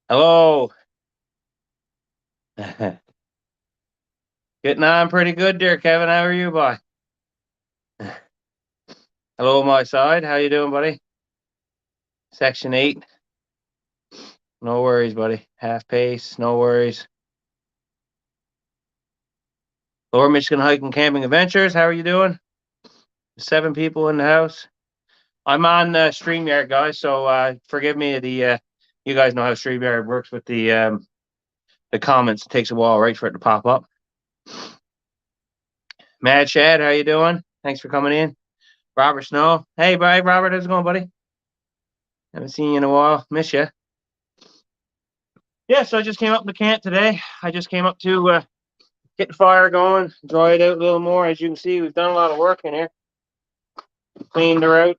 Hello. Getting on pretty good there, Kevin. How are you, boy? Hello, my side. How you doing, buddy? Section 8. No worries, buddy. Half pace. No worries. Lower Michigan Hiking Camping Adventures. How are you doing? 7 people in the house. I'm on StreamYard, guys. So forgive me. You guys know how StreamYard works with the comments. It takes a while, right, for it to pop up. Mad Shad, how you doing? Thanks for coming in. Robert Snow. Hey, bye, Robert. How's it going, buddy? Haven't seen you in a while. Miss you. Yeah, so I just came up to camp today. I just came up to get the fire going, dry it out a little more. As you can see, we've done a lot of work in here. Cleaned her out.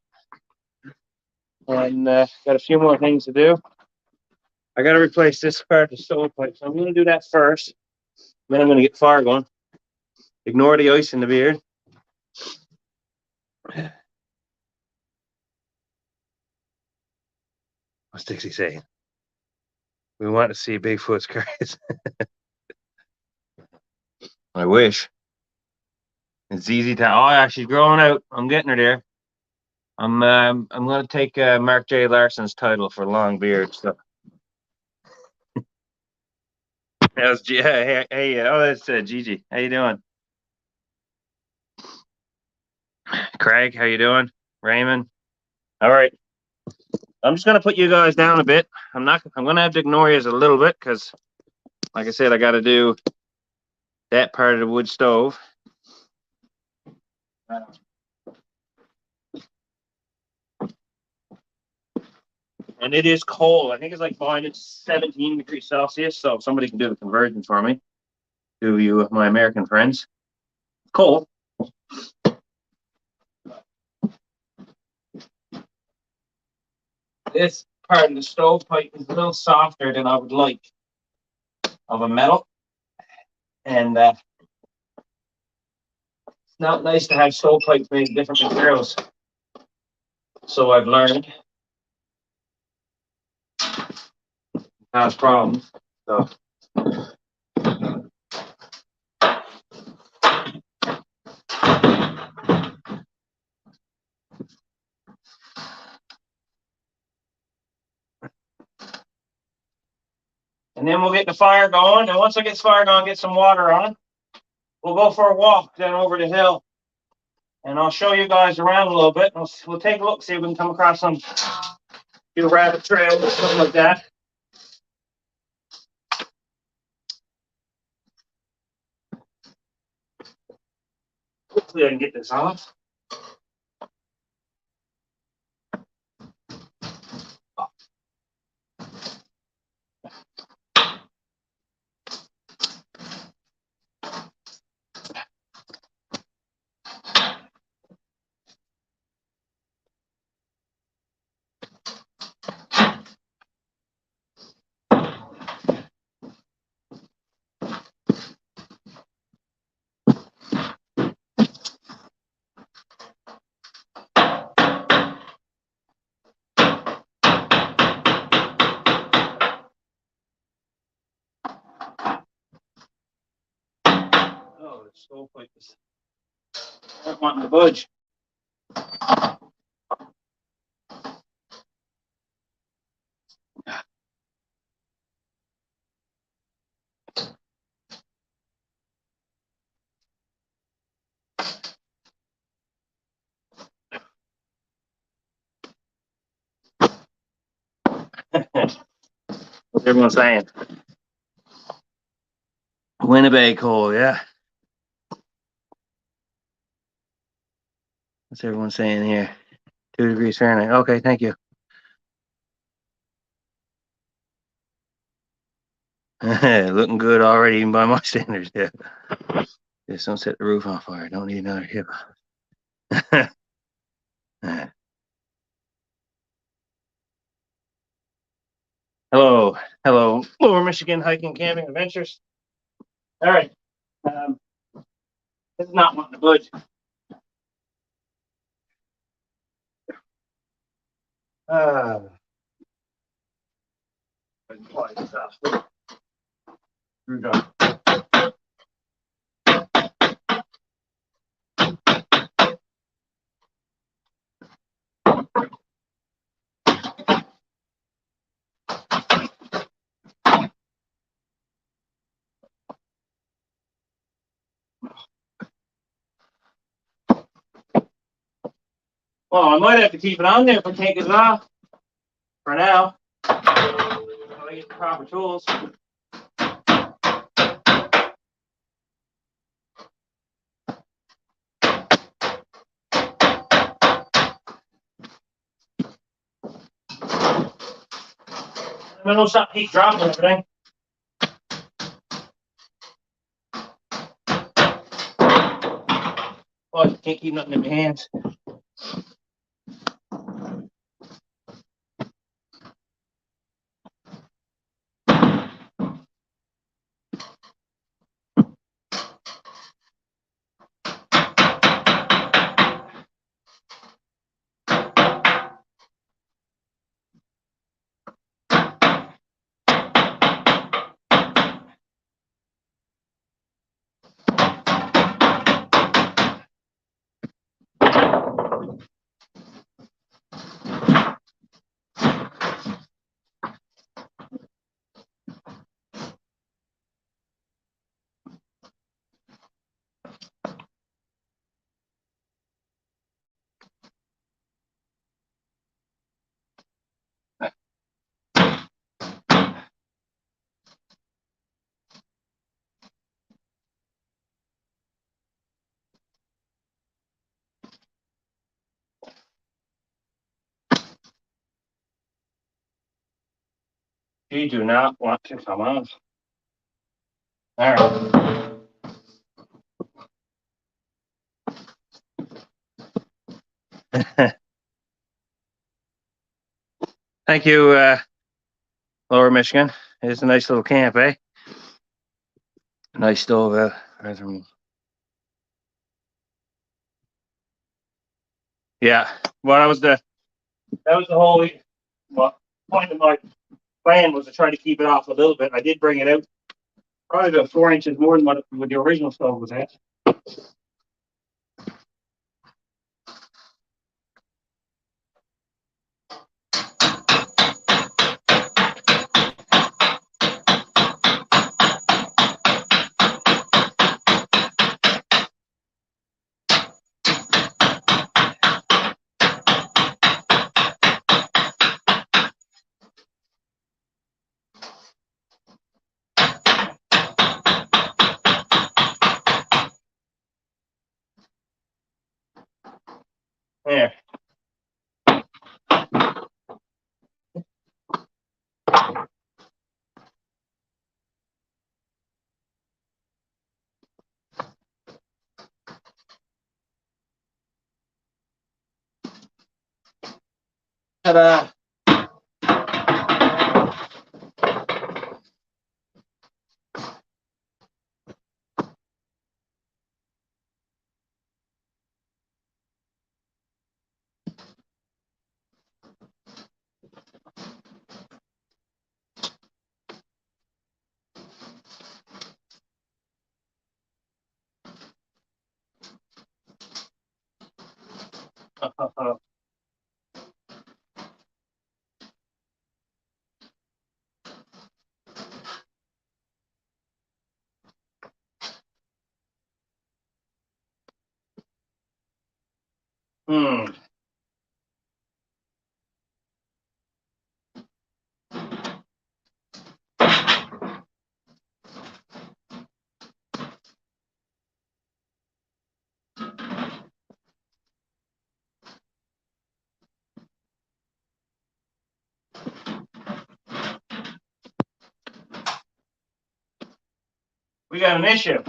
And got a few more things to do. I got to replace this part of the stovepipe. So I'm going to do that first. Then I'm going to get the fire going. Ignore the ice in the beard. What's Dixie saying? We want to see Bigfoot's guys. I wish. It's easy to. Oh, yeah, she's growing out. I'm getting her there. I'm going to take Mark J. Larson's title for long beard. So. Hey, oh, that's Gigi. How you doing? Craig, how you doing? Raymond. All right. I'm just gonna put you guys down a bit. I'm gonna have to ignore you a little bit because, like I said, I got to do that part of the wood stove. And it is cold. I think it's like -17 degrees Celsius. So if somebody can do the conversion for me, to you, my American friends. Cold. This part of the stovepipe is a little softer than I would like of a metal. And it's not nice to have stovepipes made of different materials. So I've learned. Cause problems. So. And then we'll get the fire going. And once I get the fire going, get some water on. We'll go for a walk then over the hill. And I'll show you guys around a little bit. We'll take a look, see if we can come across some few rabbit trails or something like that. Hopefully I can get this off. Oh, the stovepipe is not wanting to budge. What's everyone saying? Winnipeg cold, yeah. What's everyone saying here? 2 degrees Fahrenheit. Okay, thank you. Looking good already, even by my standards. Yeah. Just don't set the roof on fire. Don't need another hip. Hello, Lower Michigan Hiking Camping Adventures. All right, this is not wanting to budge. Apply this stuff. Screwdriver. Well, I might have to keep it on there if I can't get it off. For now. Until I get the proper tools. I know something keeps dropping everything. Oh, I can't keep nothing in my hands. You do not want to come on. All right. Thank you, Lower Michigan. It's a nice little camp, eh? Nice stove. Yeah. Well, that was the whole point of my plan was to try to keep it off a little bit. I did bring it out probably about 4 inches more than what the original stove was at. There. Ta-da. Hmm. We got an issue.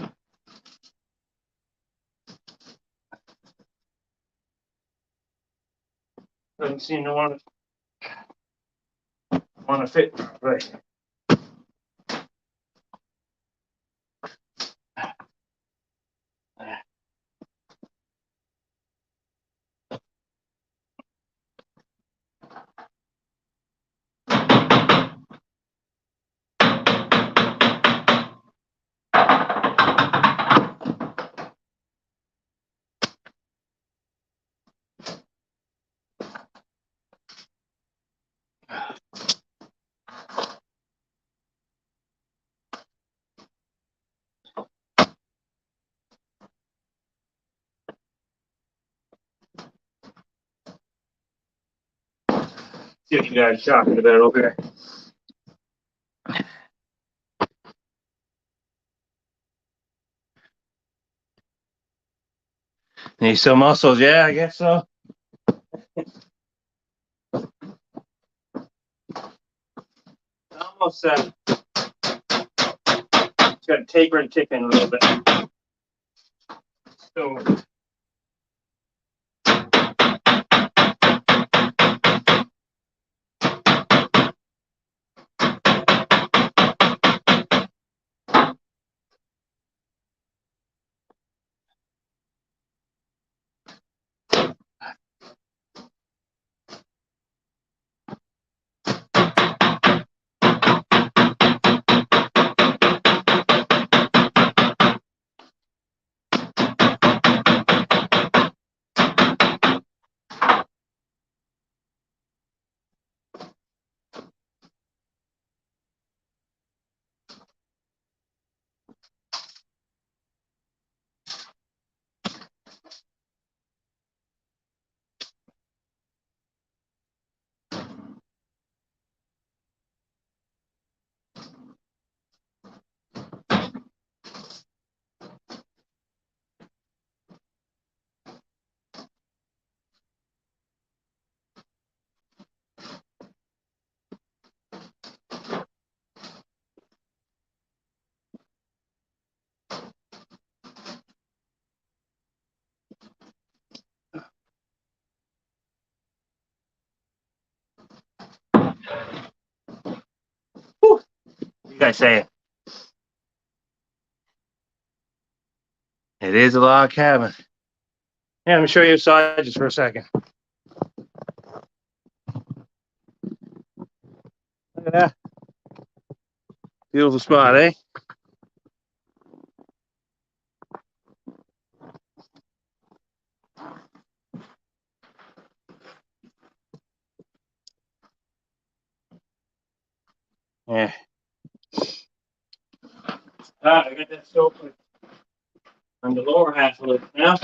Doesn't seem to want to fit right. See what you guys are talking about over here. Need some muscles, yeah, I guess so. Almost it's got to taper and tip in a little bit. So whew, what you guys say? It is a log cabin. Yeah, let me show you inside just for a second. Look at that. Beautiful spot, eh? Yeah. I got that stove on the lower half of it now.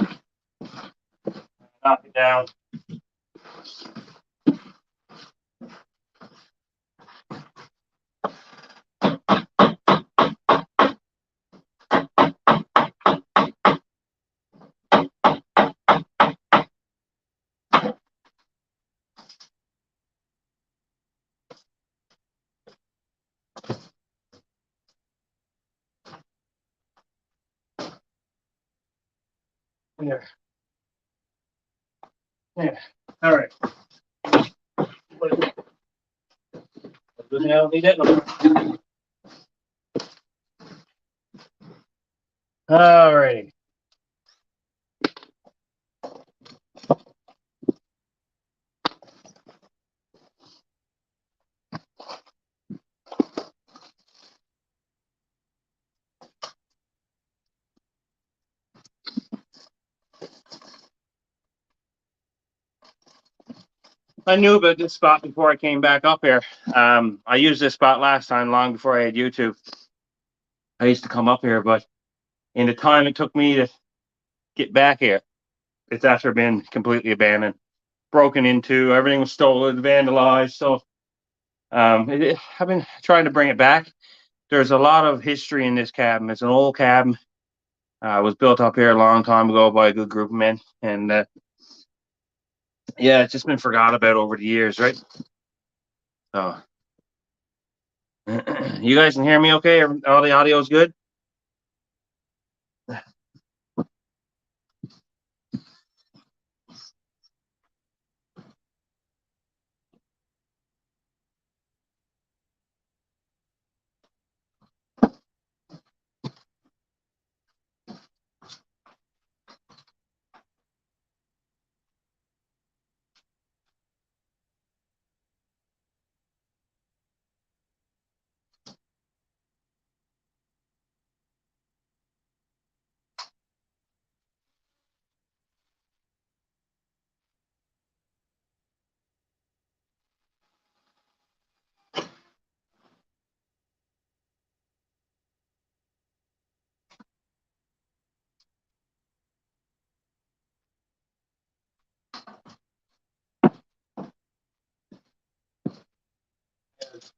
Knock it down. There. Yeah. All right. Doesn't have to need that no more. All righty. I knew about this spot before I came back up here. I used this spot last time long before I had YouTube. I used to come up here, but in the time it took me to get back here, it's after been completely abandoned, broken into, everything was stolen, vandalized. So I've been trying to bring it back. There's a lot of history in this cabin. It's an old cabin. It was built up here a long time ago by a good group of men, and yeah, it's just been forgot about over the years, right? So you guys can hear me okay? All the audio is good?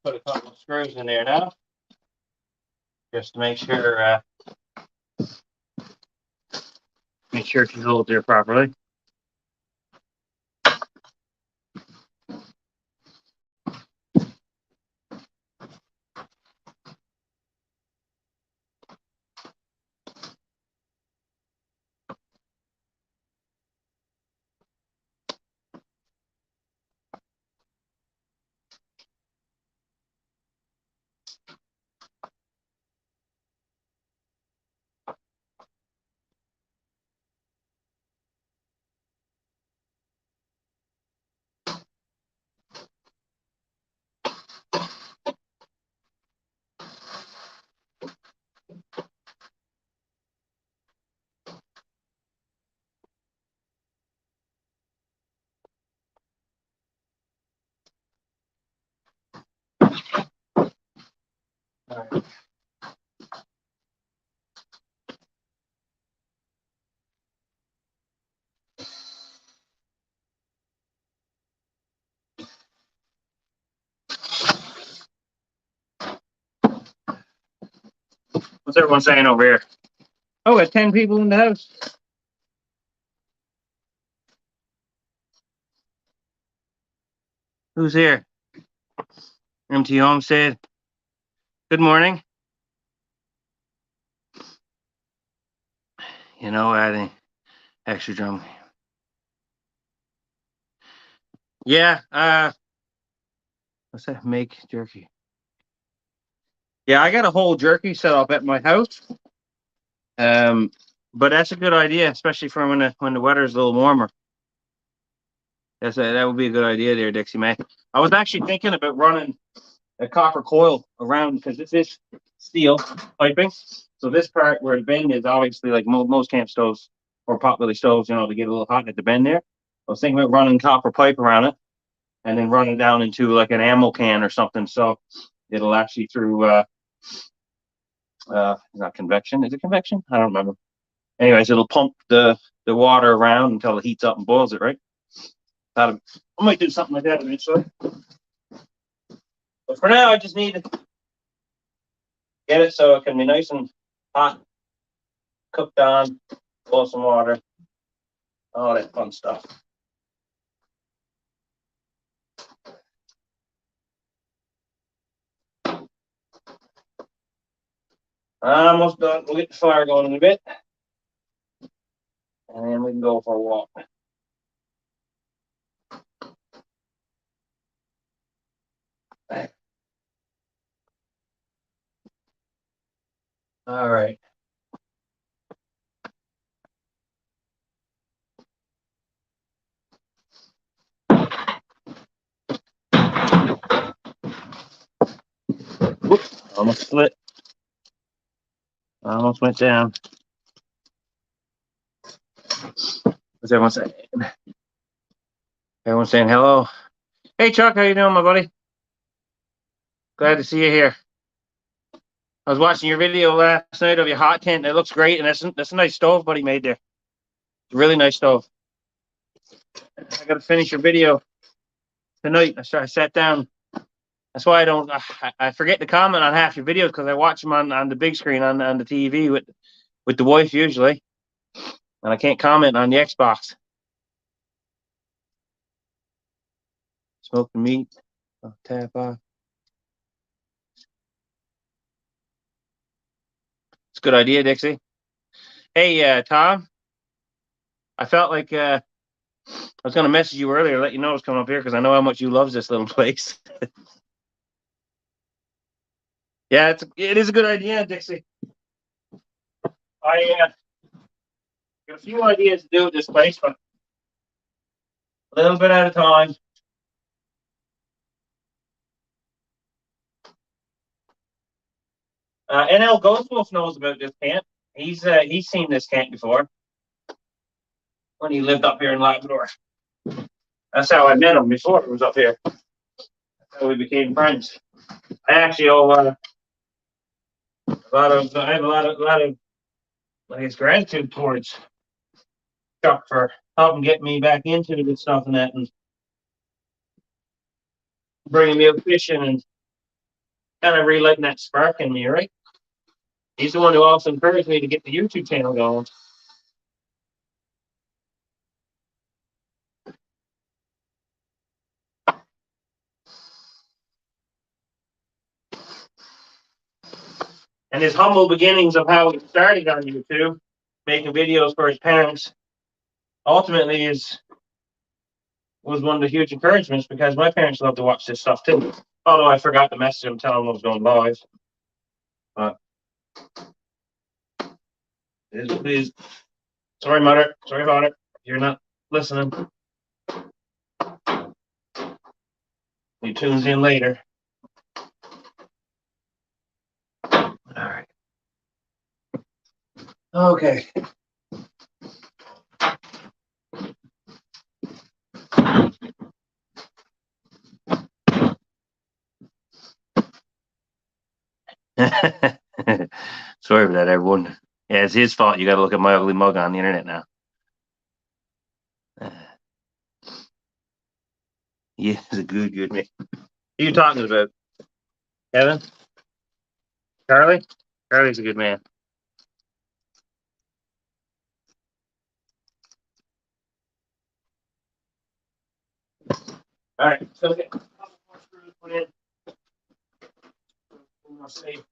put a couple of screws in there now, just to make sure she's holds there properly. All right. What's everyone saying over here? Oh, got 10 people in the house. Who's here? MT Homestead. Good morning. You know, adding extra drum. Yeah, what's that? Make jerky. Yeah, I got a whole jerky set up at my house. But that's a good idea, especially for when the weather is a little warmer. That would be a good idea there, Dixie May. I was actually thinking about running a copper coil around, because this is steel piping. So this part where the bend is, obviously, like most camp stoves or potbelly stoves, you know, to get a little hot at the bend there. I was thinking about running copper pipe around it and then running down into like an ammo can or something, so it'll actually through not convection. Is it convection? I don't remember. Anyways, it'll pump the water around until it heats up and boils it, right? I might do something like that eventually. But for now, I just need to get it so it can be nice and hot, cooked on, boil some water, all that fun stuff. Almost done. We'll get the fire going in a bit, and then we can go for a walk. All right. Whoops, almost split. Almost went down. What's everyone saying? Everyone's saying hello. Hey, Chuck, how you doing, my buddy? Glad to see you here. I was watching your video last night of your hot tent. It looks great, and that's a nice stove buddy made there. It's a really nice stove. I got to finish your video tonight. I sat down. That's why I forget to comment on half your videos, because I watch them on the big screen on the TV with the wife usually, and I can't comment on the Xbox. Smoked the meat. Oh, tap off. It's a good idea, Dixie. Hey, Tom. I felt like I was going to message you earlier, let you know I was coming up here, because I know how much you love this little place. Yeah, it is a good idea, Dixie. I got a few ideas to do with this place, but a little bit at a time. NL Ghostwolf knows about this camp. He's seen this camp before when he lived up here in Labrador. That's how I met him before he was up here. That's how we became friends. I actually owe I have a lot of I guess gratitude towards Chuck for helping get me back into the good stuff and that, and bringing me up fishing and kind of relighting that spark in me, right? He's the one who also encouraged me to get the YouTube channel going. And his humble beginnings of how he started on YouTube, making videos for his parents, ultimately was one of the huge encouragements because my parents love to watch this stuff too. Although I forgot to message him, tell him I was going live. But please, sorry, mother. Sorry about it. You're not listening. He tunes in later. All right. Okay. Sorry for that, everyone. Yeah, it's his fault. You got to look at my ugly mug on the internet now. He is a good man. Who are you talking about? Kevin? Charlie? Charlie's a good man. All right, so get a couple more screws put in. More safe.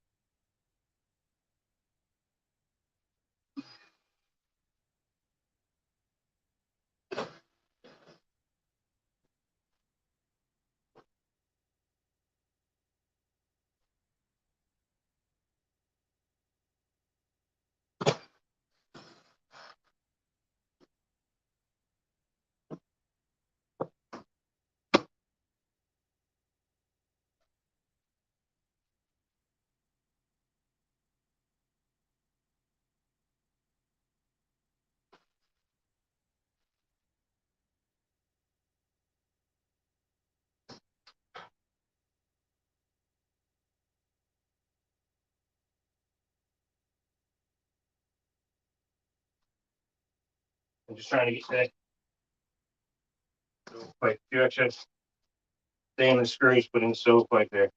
I'm just trying to get that stovepipe. You actually stay in the screws, put in the stovepipe there.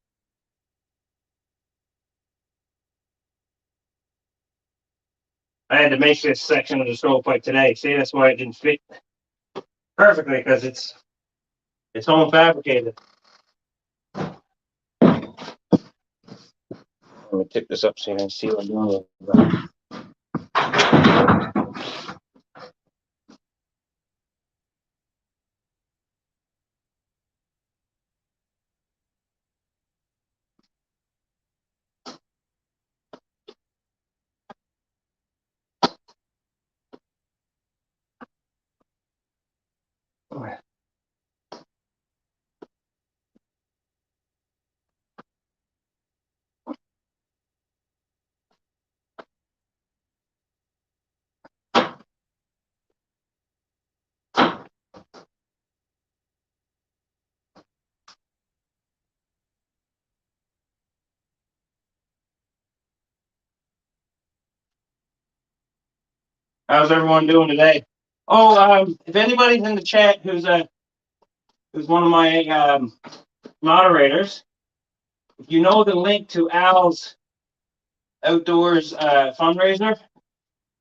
I had to make this section of the stovepipe today. See, that's why it didn't fit perfectly because it's home fabricated. I'm gonna tip this up so you can see what I'm doing. How's everyone doing today? Oh, if anybody's in the chat who's one of my moderators, if you know the link to Al's outdoors fundraiser,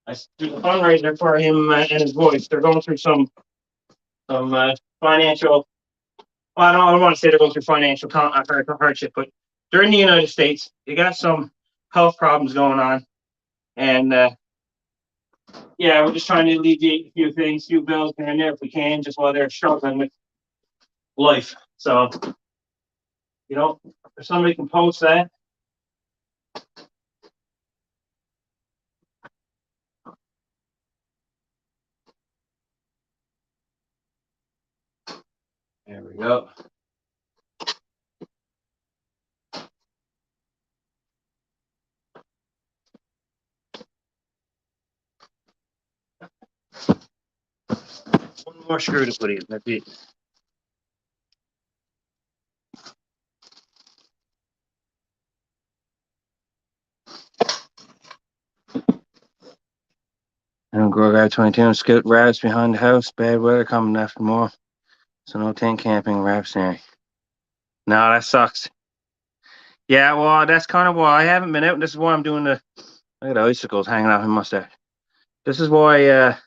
I do a fundraiser for him and his voice. They're going through some financial. Well, I don't want to say they're going through financial hardship, but they're in the United States. They got some health problems going on, and yeah, we're just trying to alleviate a few things, few bills here and there if we can, just while they're struggling with life. So, if somebody can post that. There we go. One more screw to put in. That's it. And Grow Guy 22 scout wraps behind the house. Bad weather coming after more. So no tent camping, wraps there. No, that sucks. Yeah, well, that's kind of why I haven't been out, and this is why I'm doing the. Look at the icicles hanging off my mustache. This is why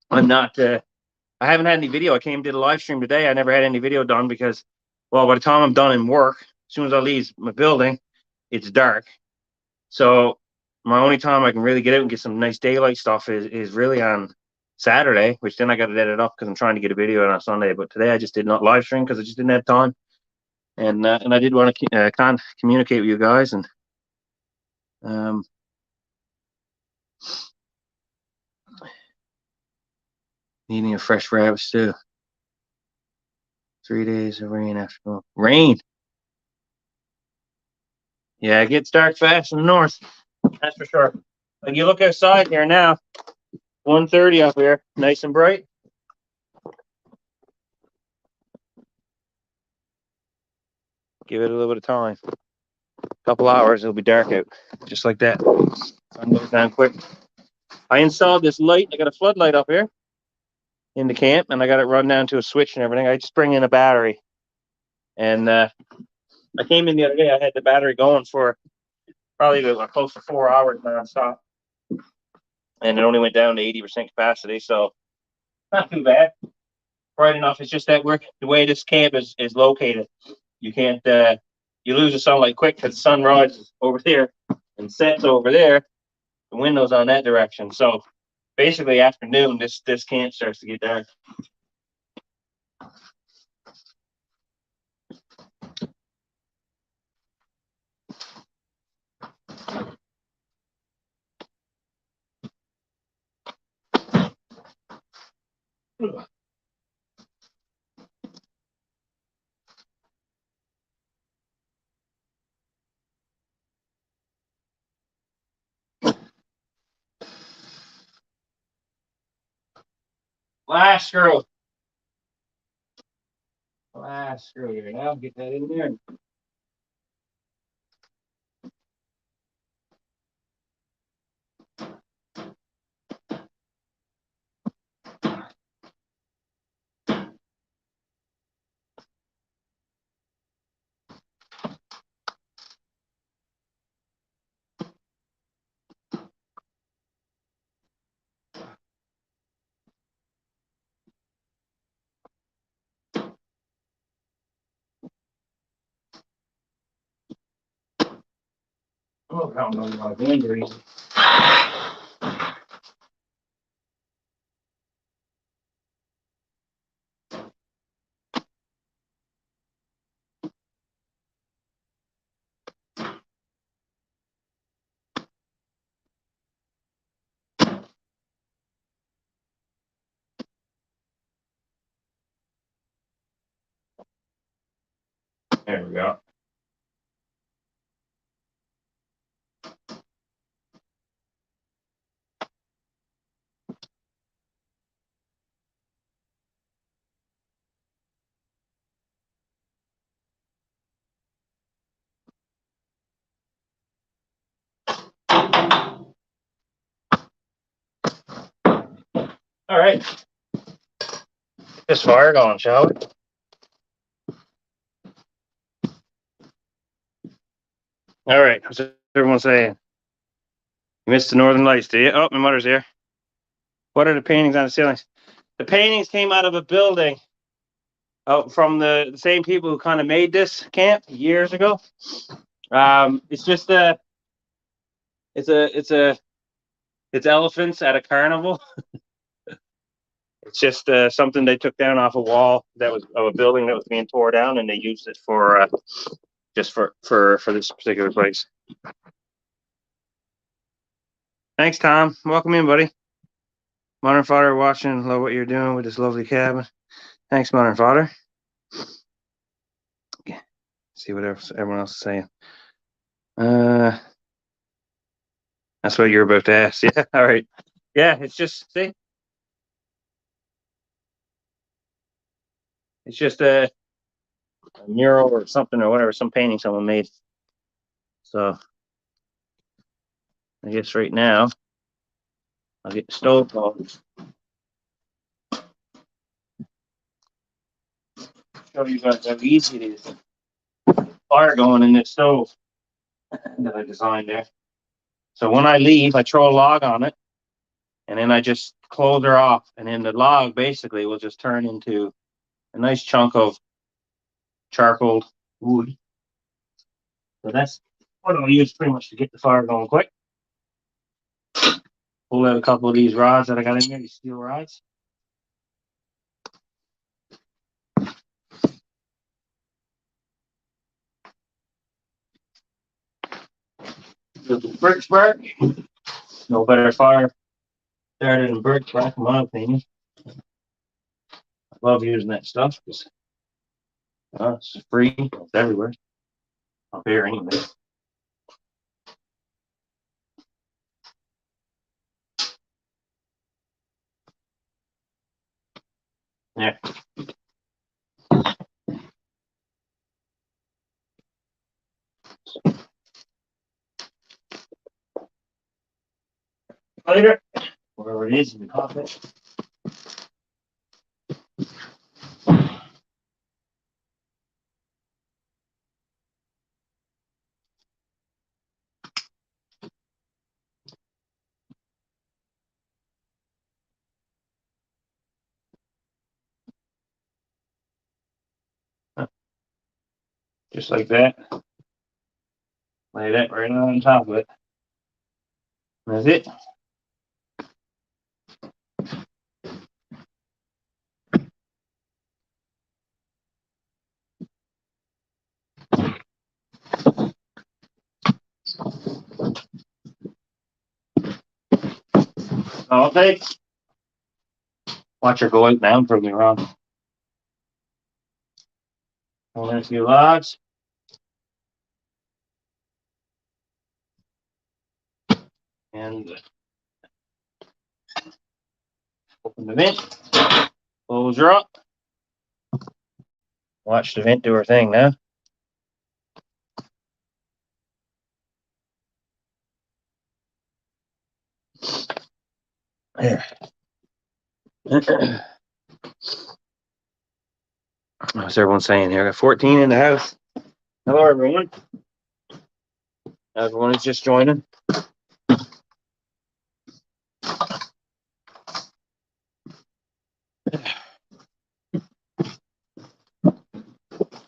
I'm not. I haven't had any video. I came did a live stream today. I never had any video done because, well, by the time I'm done in work, as soon as I leave my building, it's dark. So my only time I can really get out and get some nice daylight stuff is really on Saturday, which then I got to edit up because I'm trying to get a video out on Sunday. But today I just did not live stream because I just didn't have time, and I did want to communicate with you guys and um. Needing a fresh rabbits too. 3 days of rain after rain. Yeah, it gets dark fast in the north. That's for sure. Like you look outside here now, 1:30 up here, nice and bright. Give it a little bit of time. A couple hours, it'll be dark out, just like that. Sun goes down quick. I installed this light. I got a floodlight up here in the camp, and I got it run down to a switch and everything. I just bring in a battery, and I came in the other day. I had the battery going for probably close to 4 hours nonstop, and it only went down to 80% capacity, so not too bad. Bright enough. It's just that the way this camp is located, you can't you lose the sunlight quick because the sun rises over there and sets over there. The window's on that direction, so basically afternoon this camp starts to get dark. Last screw. Last screw here. Now get that in there. Oh, I don't know about injuries. There we go. All right. Get this fire going, shall we? All right. What's everyone saying? You missed the Northern Lights, do you? Oh, my mother's here. What are the paintings on the ceilings? The paintings came out of a building out from the same people who kind of made this camp years ago. It's just it's elephants at a carnival. It's just something they took down off a wall that was of a building that was being tore down, and they used it for just for this particular place. Thanks, Tom. Welcome in, buddy. Modern Fodder watching. Love what you're doing with this lovely cabin. Thanks, Modern Fodder. Okay. See what everyone else is saying. That's what you're about to ask. Yeah. All right. Yeah. It's just see. It's just a mural or something or whatever, some painting someone made. So I guess right now I'll get the stove going. Show you guys how easy it is. fire going in this stove that I designed there. So when I leave, I throw a log on it, and then I just close her off, and then the log basically will just turn into a nice chunk of charcoal wood. So that's what I'll use pretty much to get the fire going quick. Pull out a couple of these rods that I got in here, these steel rods. Little birch bark. No better fire starter than birch bark, in my opinion. I love using that stuff because it's free. It's everywhere. Up here anyway. Yeah. Later, wherever it is in the cockpit. Just like that. Lay that right on top of it. That's it. All it takes. Watch her go out now and prove me wrong. Pull in a few logs. And open the vent. Close her up. Watch the vent do her thing now. There. What's everyone saying here? I got 14 in the house. Hello, everyone. Everyone is just joining.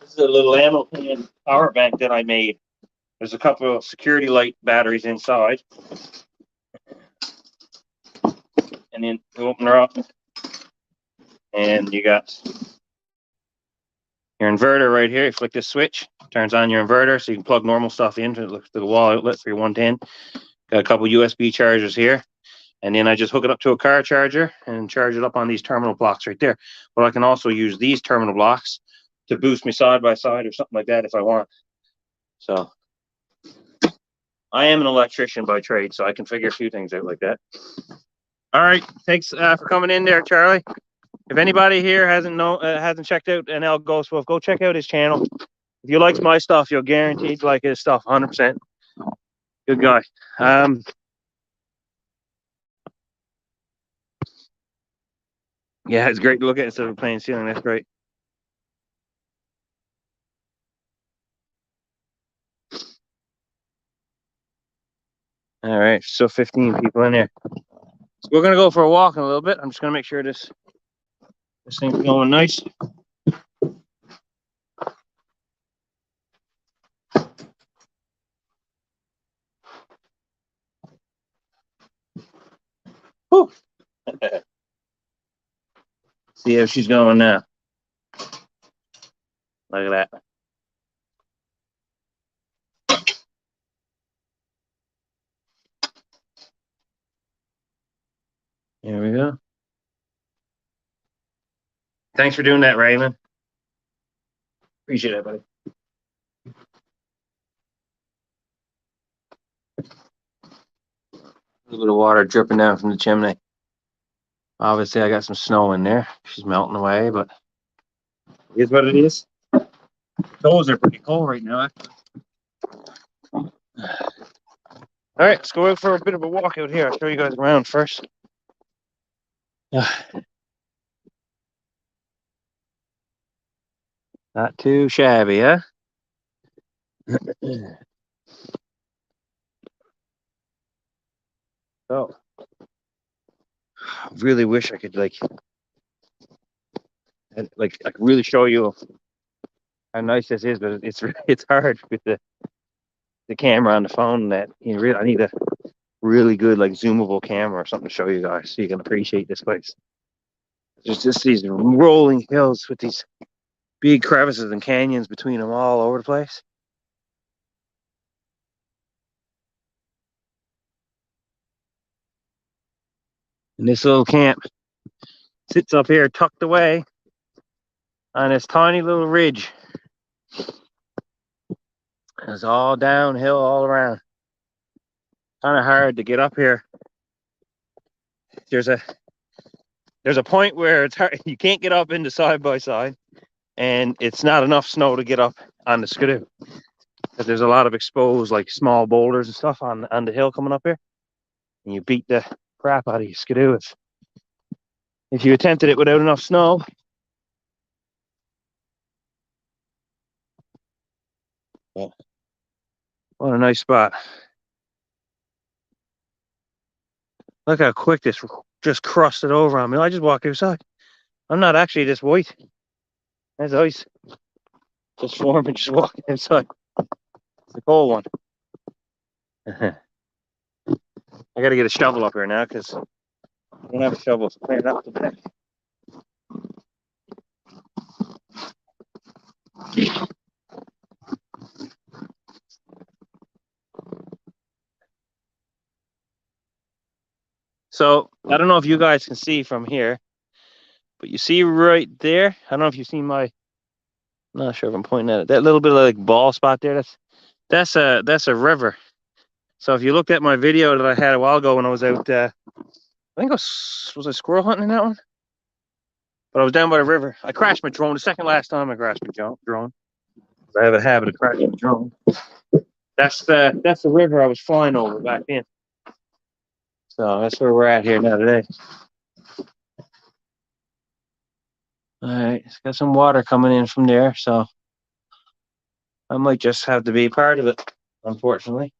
This is a little ammo can power bank that I made. There's a couple of security light batteries inside. And then you open her up, and you got your inverter right here. You flick this switch, turns on your inverter, so you can plug normal stuff into it. Looks to the wall outlet for your 110. Got a couple USB chargers here, and then I just hook it up to a car charger and charge it up on these terminal blocks right there. But I can also use these terminal blocks to boost me side by side or something like that if I want. So I am an electrician by trade, so I can figure a few things out like that. All right, thanks for coming in there, Charlie. If anybody here hasn't checked out NL Ghost Wolf, go check out his channel. If you like my stuff, you'll guaranteed like his stuff, 100%. Good guy. Yeah, it's great to look at instead of plain ceiling. That's great. All right, so 15 people in there. So we're gonna go for a walk in a little bit. I'm just gonna make sure this thing's going nice. Whew. See how she's going now. Look at that. Here we go. Thanks for doing that, Raymond. Appreciate it, buddy. A little bit of water dripping down from the chimney. Obviously, I got some snow in there. She's melting away, but here's what it is. Toes are pretty cold right now. All right, let's go out for a bit of a walk out here. I'll show you guys around first. Not too shabby, huh? So, I really wish I could like I could really show you how nice this is, but it's hard with the camera on the phone. That I need a really good like zoomable camera or something to show you guys so you can appreciate this place. There's just these rolling hills with these big crevices and canyons between them all over the place. And this little camp sits up here tucked away on this tiny little ridge. It's all downhill all around. Kind of hard to get up here. There's a point where it's hard. You can't get up into side by side, and it's not enough snow to get up on the skidoo. Because there's a lot of exposed like small boulders and stuff on the hill coming up here, and you beat the crap out of your skidoo if you attempted it without enough snow. But what a nice spot. Look how quick this just crusted over on me. I just walked outside. I'm not actually this white. That's ice. Just forming, just walking outside. It's a cold one. I gotta get a shovel up here now because I don't have a shovel to clean it up today. So I don't know if you guys can see from here, but you see right there. I don't know if you've seen my. I'm not sure if I'm pointing at it. That little bit of like ball spot there. That's a river. So if you looked at my video that I had a while ago when I was out, I think was I squirrel hunting in that one? But I was down by the river. I crashed my drone. The second last time I crashed my drone. I have a habit of crashing my drone. That's the river I was flying over back then. So that's where we're at here now today. All right, it's got some water coming in from there, so I might just have to be part of it, unfortunately.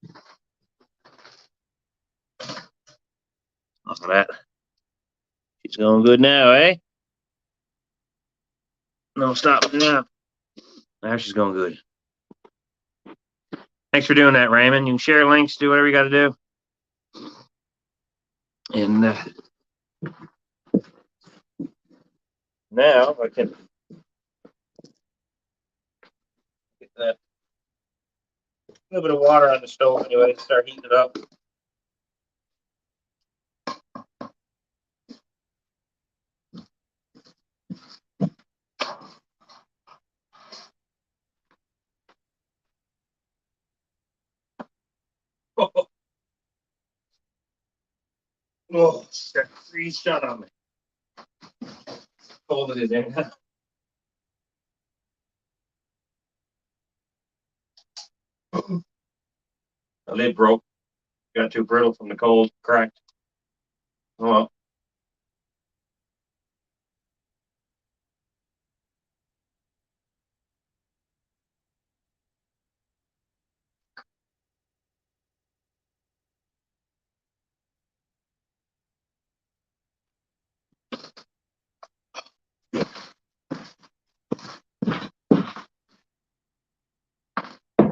Look at that. She's going good now, eh? No stopping now. Now she's going good. Thanks for doing that, Raymond. You can share links, do whatever you got to do. And now I can get that little bit of water on the stove anyway, start heating it up. Oh, it's got a freeze shut on me. Cold it is in. The lid broke. Got too brittle from the cold, cracked. Oh well.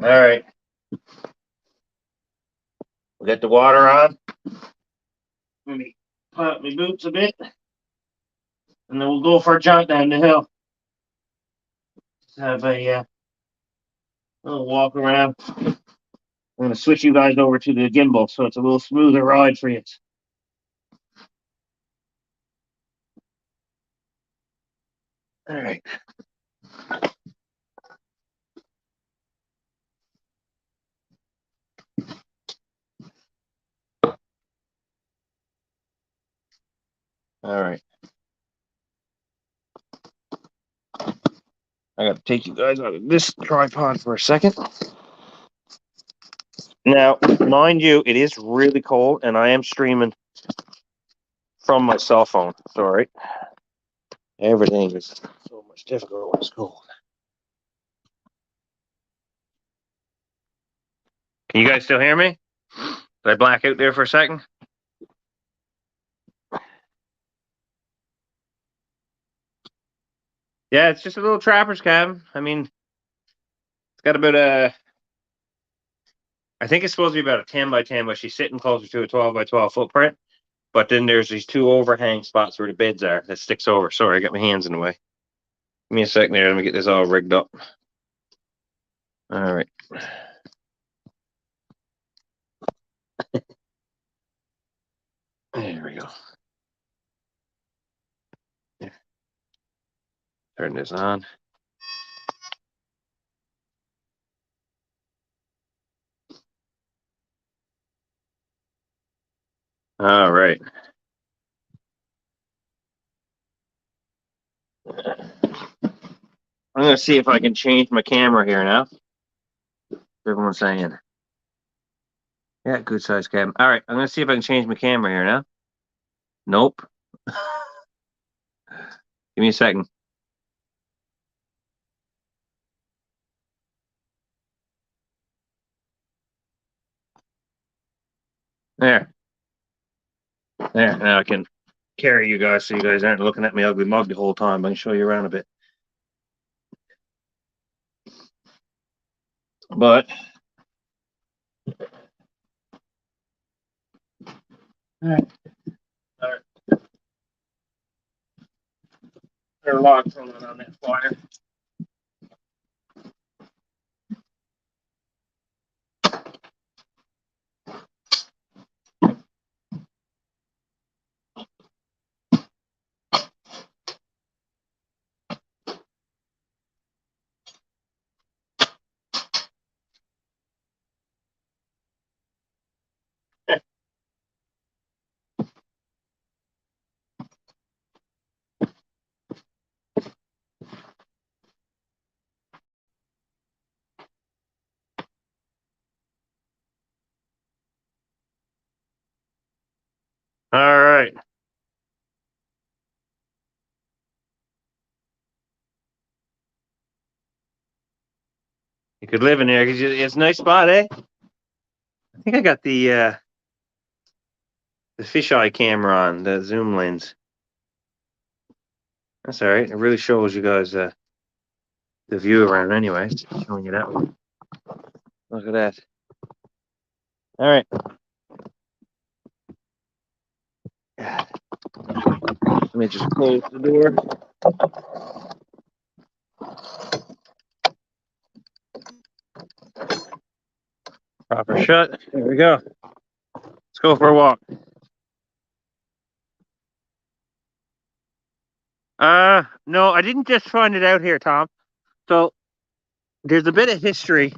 All right. We got the water on. Let me put up my boots a bit. And then we'll go for a jaunt down the hill. Just have a little walk around. I'm going to switch you guys over to the gimbal so it's a little smoother ride for you. All right. All right. I got to take you guys out of this tripod for a second. Now, mind you, it is really cold, and I am streaming from my cell phone. Sorry. Everything is so much difficult when it's cold. Can you guys still hear me? Did I black out there for a second? Yeah, it's just a little trapper's cabin. I mean, it's got about I think it's supposed to be about a 10 by 10, but she's sitting closer to a 12 by 12 footprint. But then there's these two overhang spots where the beds are that sticks over. Sorry, I got my hands in the way. Give me a second there. Let me get this all rigged up. All right. There we go. Turn this on. All right. I'm going to see if I can change my camera here now. Everyone's saying. Yeah, good size cabin. All right, I'm going to see if I can change my camera here now. Nope. Give me a second. There. There. Now I can carry you guys so you guys aren't looking at my ugly mug the whole time. I can show you around a bit. But all right. There are logs on that fire. All right. You could live in there because it's a nice spot, eh? I think I got the fisheye camera on, the zoom lens. That's all right. It really shows you guys the view around anyway. Showing you that one. Look at that. All right. Let me just close the door. Proper shut. There we go. Let's go for a walk. No, I didn't just find it out here, Tom. So there's a bit of history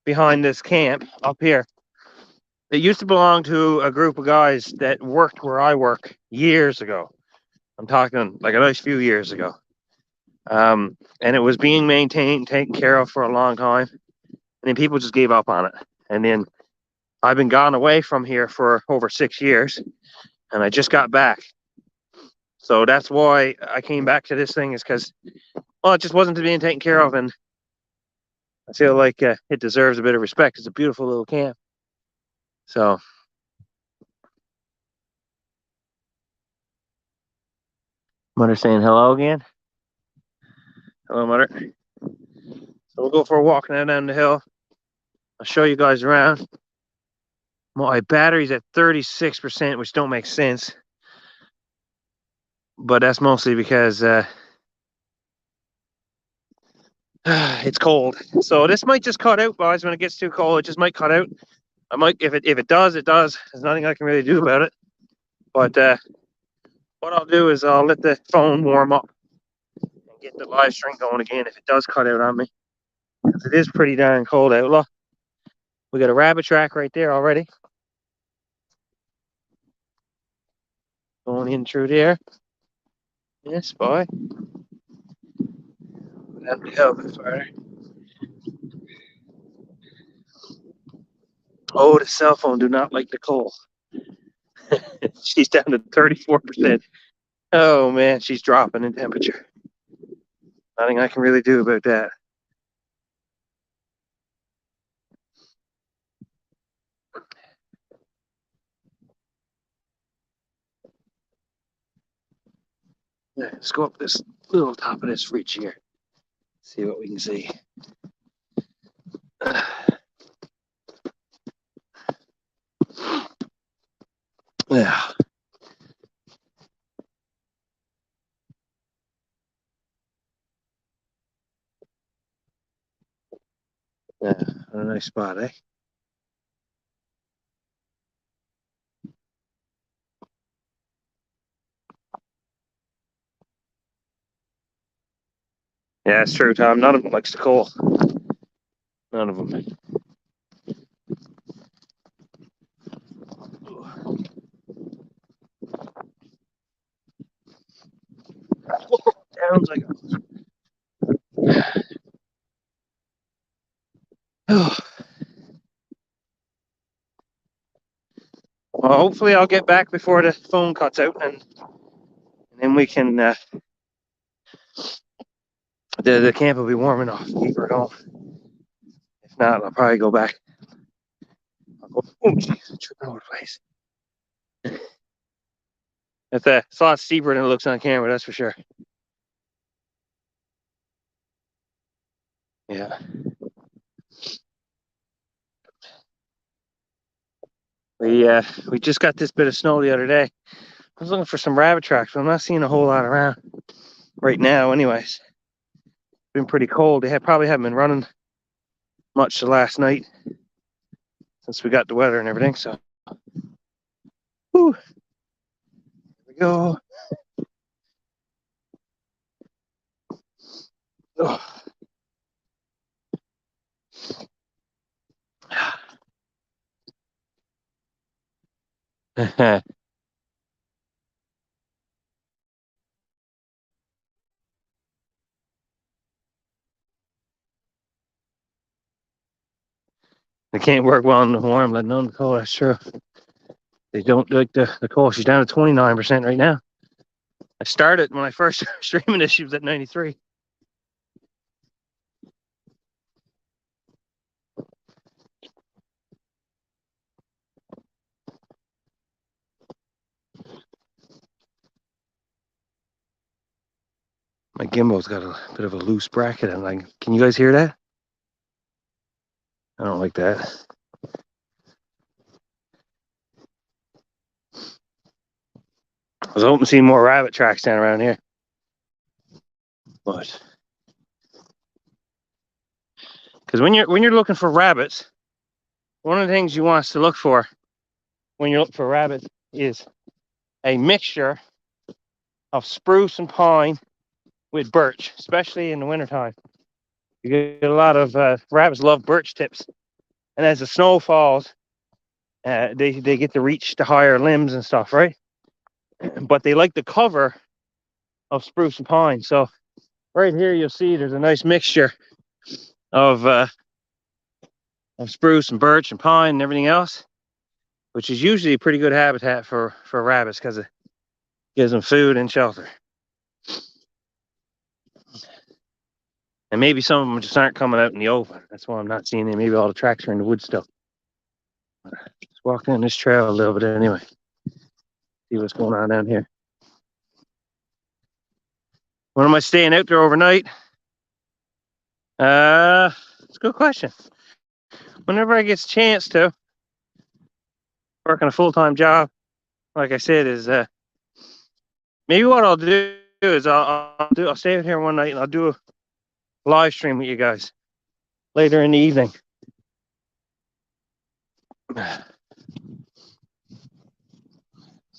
behind this camp up here. It used to belong to a group of guys that worked where I work years ago. I'm talking like a nice few years ago. And it was being maintained, taken care of for a long time. And then people just gave up on it. And then I've been gone away from here for over 6 years. And I just got back. So that's why I came back to this thing, is because, well, it just wasn't being taken care of. And I feel like it deserves a bit of respect. It's a beautiful little camp. So Mother saying hello again. Hello, Mother. So we'll go for a walk now down the hill. I'll show you guys around. My battery's at 36%, which don't make sense. But that's mostly because it's cold. So this might just cut out, guys. When it gets too cold, it just might cut out. I might, if it does, it does. There's nothing I can really do about it. But what I'll do is I'll let the phone warm up and get the live stream going again if it does cut out on me. Because it is pretty darn cold out. Look, we got a rabbit track right there already. Going in through there. Yes, boy. Down the hill a bit farther. Oh, the cell phone do not like the cold. She's down to 34%. Oh man, she's dropping in temperature. Nothing I can really do about that. Yeah, let's go up this little top of this ridge here. See what we can see. Yeah. Yeah, a nice spot, eh? Yeah, it's true, Tom. None of them likes the coal. None of them. Sounds like. Well, hopefully I'll get back before the phone cuts out, and then we can. The camp will be warm enough to keep her going. If not, I'll probably go back. I'll go. Oh, jeez, I'm tripping over the place. It's a lot steeper than it looks on camera, that's for sure. Yeah. We just got this bit of snow the other day. I was looking for some rabbit tracks, but I'm not seeing a whole lot around right now. Anyways, it's been pretty cold. They probably haven't been running much the last night since we got the weather and everything. So, whew, here we go. Oh. They can't work well in the warm, letting alone the cold. That's true. They don't like the cold. She's down to 29% right now. I started when I first started streaming this. She was at 93. My gimbal's got a bit of a loose bracket. I'm like, can you guys hear that? I don't like that. I was hoping to see more rabbit tracks down around here, but because when you're looking for rabbits, one of the things you want to look for when you're looking for rabbits is a mixture of spruce and pine with birch, especially in the wintertime. You get a lot of rabbits love birch tips, and as the snow falls, they get to reach the higher limbs and stuff, right? But they like the cover of spruce and pine. So right here, you'll see there's a nice mixture of spruce and birch and pine and everything else, which is usually a pretty good habitat for rabbits because it gives them food and shelter. And maybe some of them just aren't coming out in the open. That's why I'm not seeing them. Maybe all the tracks are in the woods still. Just walk down this trail a little bit anyway. See what's going on down here. When am I staying out there overnight? It's a good question. Whenever I get a chance to, working a full-time job, like I said, is maybe what I'll do is I'll stay out here one night and I'll do a live stream with you guys later in the evening.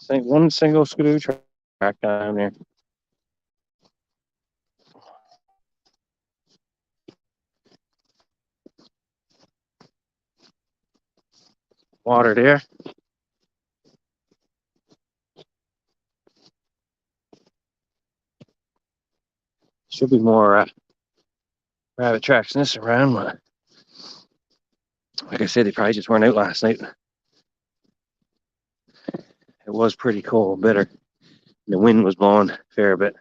One single screw track down there. Water there. Should be more rabbit tracks in this around. But like I said, they probably just weren't out last night. It was pretty cold, bitter. The wind was blowing a fair bit.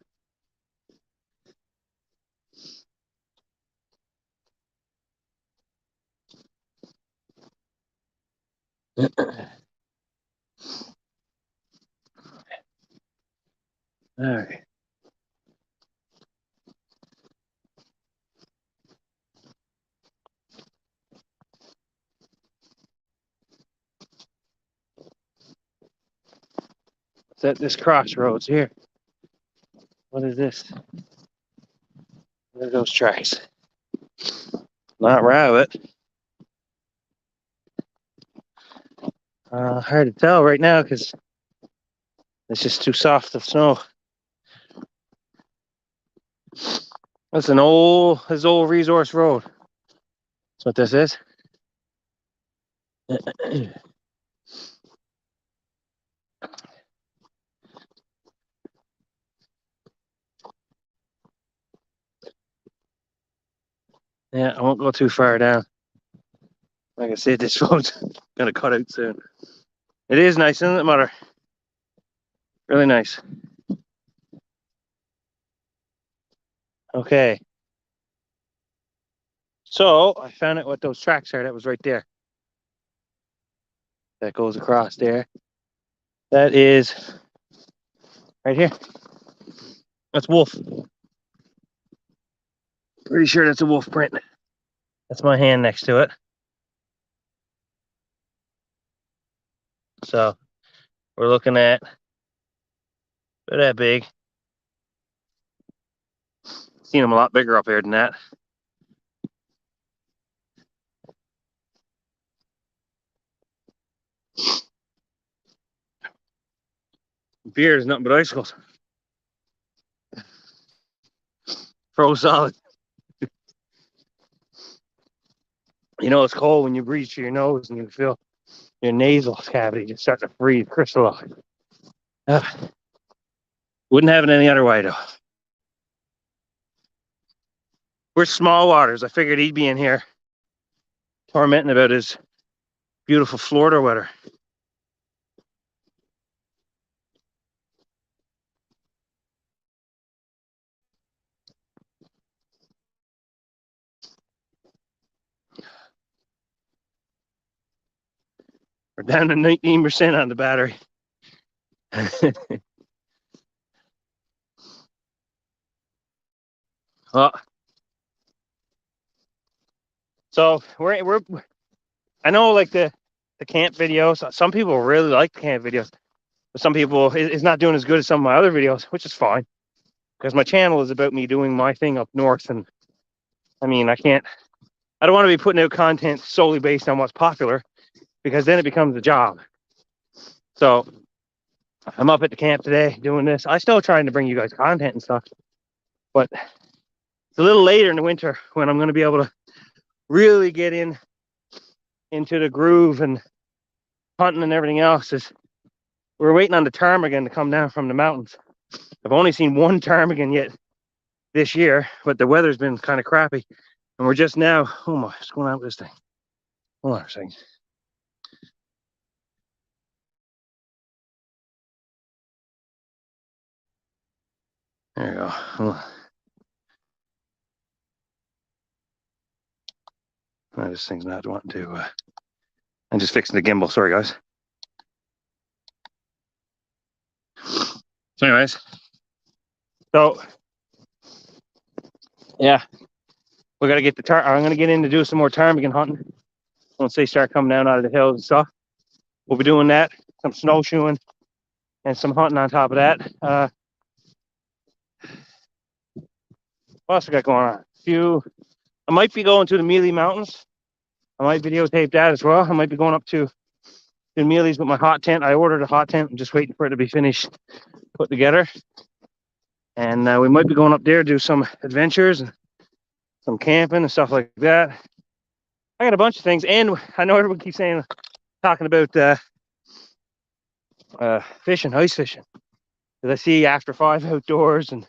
All right. It's at this crossroads here. What is this? What are those tracks? Not rabbit. Hard to tell right now because it's just too soft of snow. That's an old resource road. That's what this is. Yeah, I won't go too far down. Like I said, this road's gonna cut out soon. It is nice, isn't it, Mother? Really nice. Okay. So I found out what those tracks are. That was right there. That goes across there. That is right here. That's wolf. Pretty sure that's a wolf print. That's my hand next to it. So we're looking at about that big. Seen them a lot bigger up here than that. Beer is nothing but icicles. Froze solid. You know it's cold when you breathe through your nose and you feel your nasal cavity just start to freeze, crystallize. Wouldn't have it any other way though. We're small waters. I figured he'd be in here tormenting about his beautiful Florida weather. We're down to 19% on the battery. Well, so we're I know like the camp videos. Some people really like the camp videos, but some people it's not doing as good as some of my other videos, which is fine because my channel is about me doing my thing up north. And I mean, I don't want to be putting out content solely based on what's popular because then it becomes a job. So I'm up at the camp today doing this. I still trying to bring you guys content and stuff, but it's a little later in the winter when I'm going to be able to really get into the groove and hunting and everything else. Is we're waiting on the ptarmigan to come down from the mountains. I've only seen one ptarmigan yet this year, but the weather's been kind of crappy, and we're just now. Oh my, what's going on with this thing? Hold on a second. There you go. Hold on. Oh, this thing's not wanting to. I'm just fixing the gimbal. Sorry, guys. So, anyways, yeah, we got to get the I'm going to get in to do some more ptarmigan hunting once they start coming down out of the hills and stuff. We'll be doing that, some snowshoeing, and some hunting on top of that. What else we got going on? I might be going to the Mealy Mountains. I might videotape that as well. I might be going up to the Mealy's with my hot tent. I ordered a hot tent. I'm just waiting for it to be finished, put together. And we might be going up there, do some adventures and some camping and stuff like that. I got a bunch of things. And I know everyone keeps talking about fishing, ice fishing. Because I see After 5 outdoors and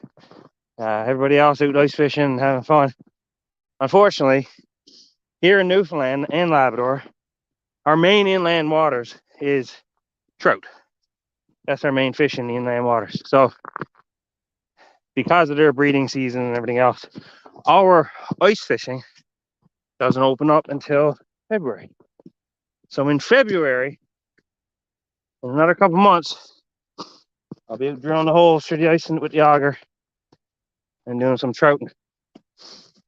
everybody else out ice fishing and having fun. Unfortunately, here in Newfoundland and Labrador, our main inland waters is trout. That's our main fish in the inland waters. So because of their breeding season and everything else, our ice fishing doesn't open up until February. So in February, in another couple months, I'll be drilling the holes through the ice with the auger and doing some trouting.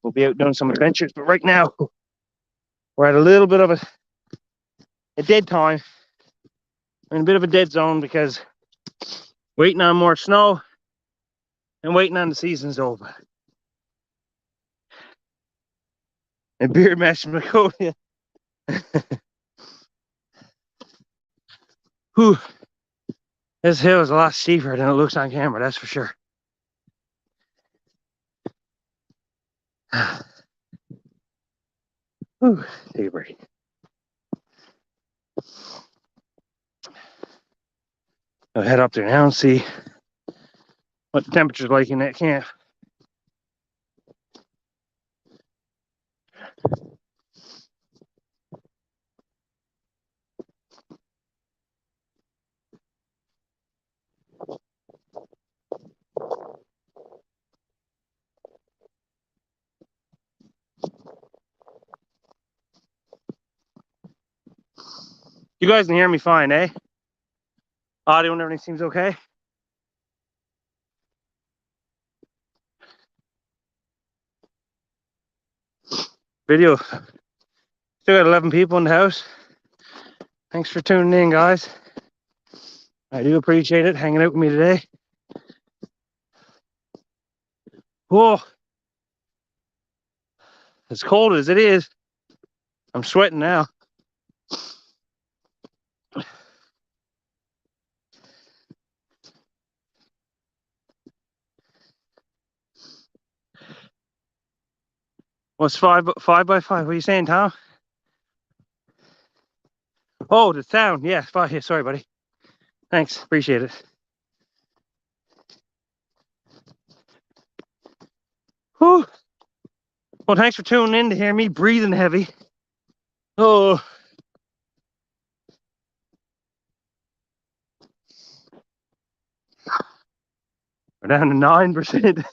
We'll be out doing some adventures, but right now we're at a little bit of a dead time. We're in a bit of a dead zone because Waiting on more snow and waiting on the season's over. And beard mesh Maconia. Whew. This hill is a lot steeper than it looks on camera, that's for sure. Whew. Take a break. I'll head up there now and see what the temperature's like in that camp. You guys can hear me fine, eh? Audio and everything seems okay? Video. Still got 11 people in the house. Thanks for tuning in, guys. I do appreciate it, hanging out with me today. Whoa. As cold as it is, I'm sweating now. What's five by five? What are you saying, Tom? Oh, the sound. Yeah, five. Yeah, sorry, buddy. Thanks. Appreciate it. Whew. Well, thanks for tuning in to hear me breathing heavy. Oh. We're down to 9%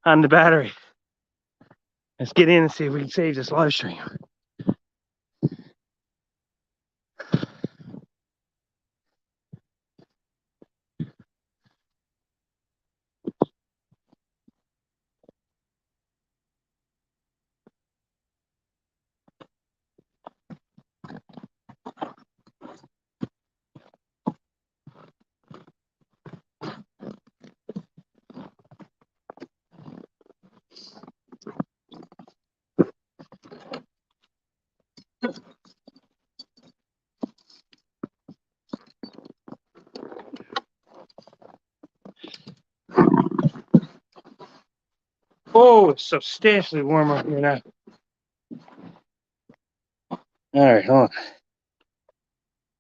on the battery. Let's get in and see if we can save this live stream. Oh, it's substantially warmer here now. All right, hold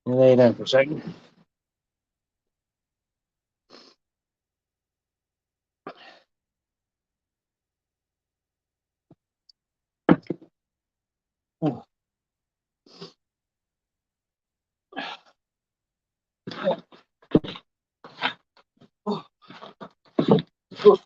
on. Lay down for a second. Oh. Oh. Oh.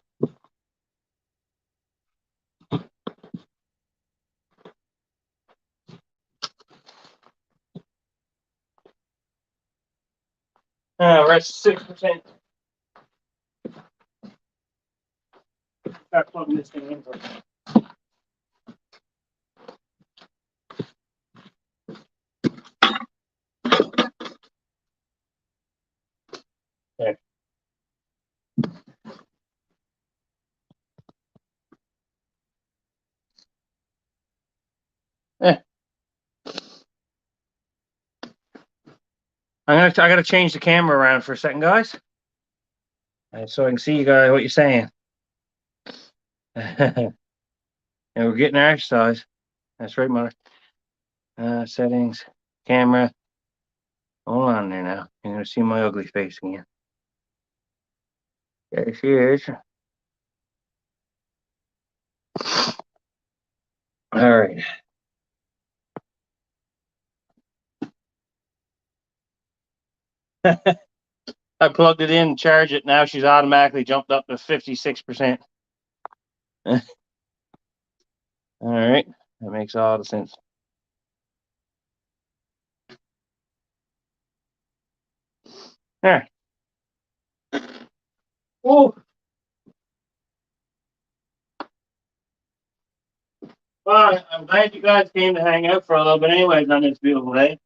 We're at 6%. Start plugging this thing in for. There. Eh. I gotta change the camera around for a second, guys. So I can see you guys what you're saying. And we're getting our exercise. That's right, mother. Settings, camera. Hold on there now. You're gonna see my ugly face again. There she is. All right. I plugged it in, charged it. Now she's automatically jumped up to 56%. All right. That makes all the sense. There. Oh. Well, I'm glad you guys came to hang out for a little bit anyways on this beautiful day.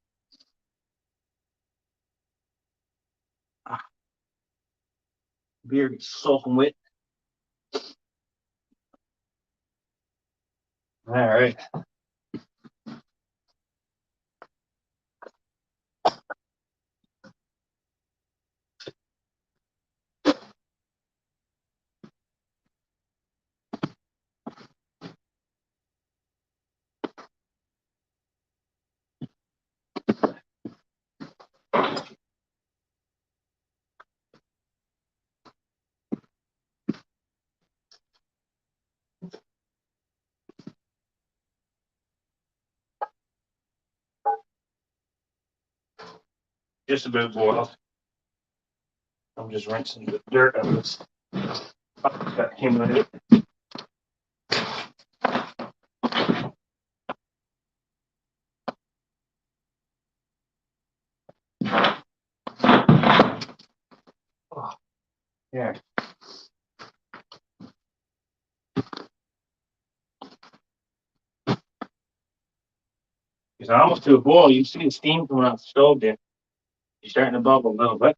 Beer gets soaking wet. All right. Just about boiled. I'm just rinsing the dirt out of this. That came with it. Oh, yeah. It's almost to a boil. You see the steam coming off the stove there. You're starting to bubble a little bit.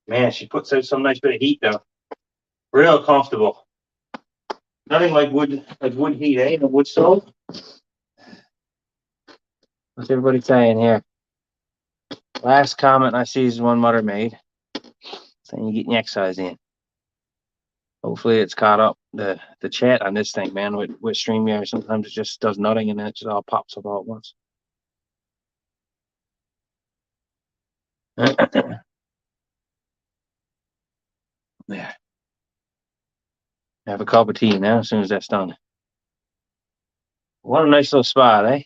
Man, she puts out some nice bit of heat though. Real comfortable. Nothing like wood heat, eh? The wood stove. What's everybody saying here? Last comment I see is one Mother made, saying you get your exercise in. Hopefully it's caught up the chat on this thing, man. With StreamYard, sometimes it just does nothing and then it just all pops up all at once. Yeah. Have a cup of tea now as soon as that's done. What a nice little spot, eh?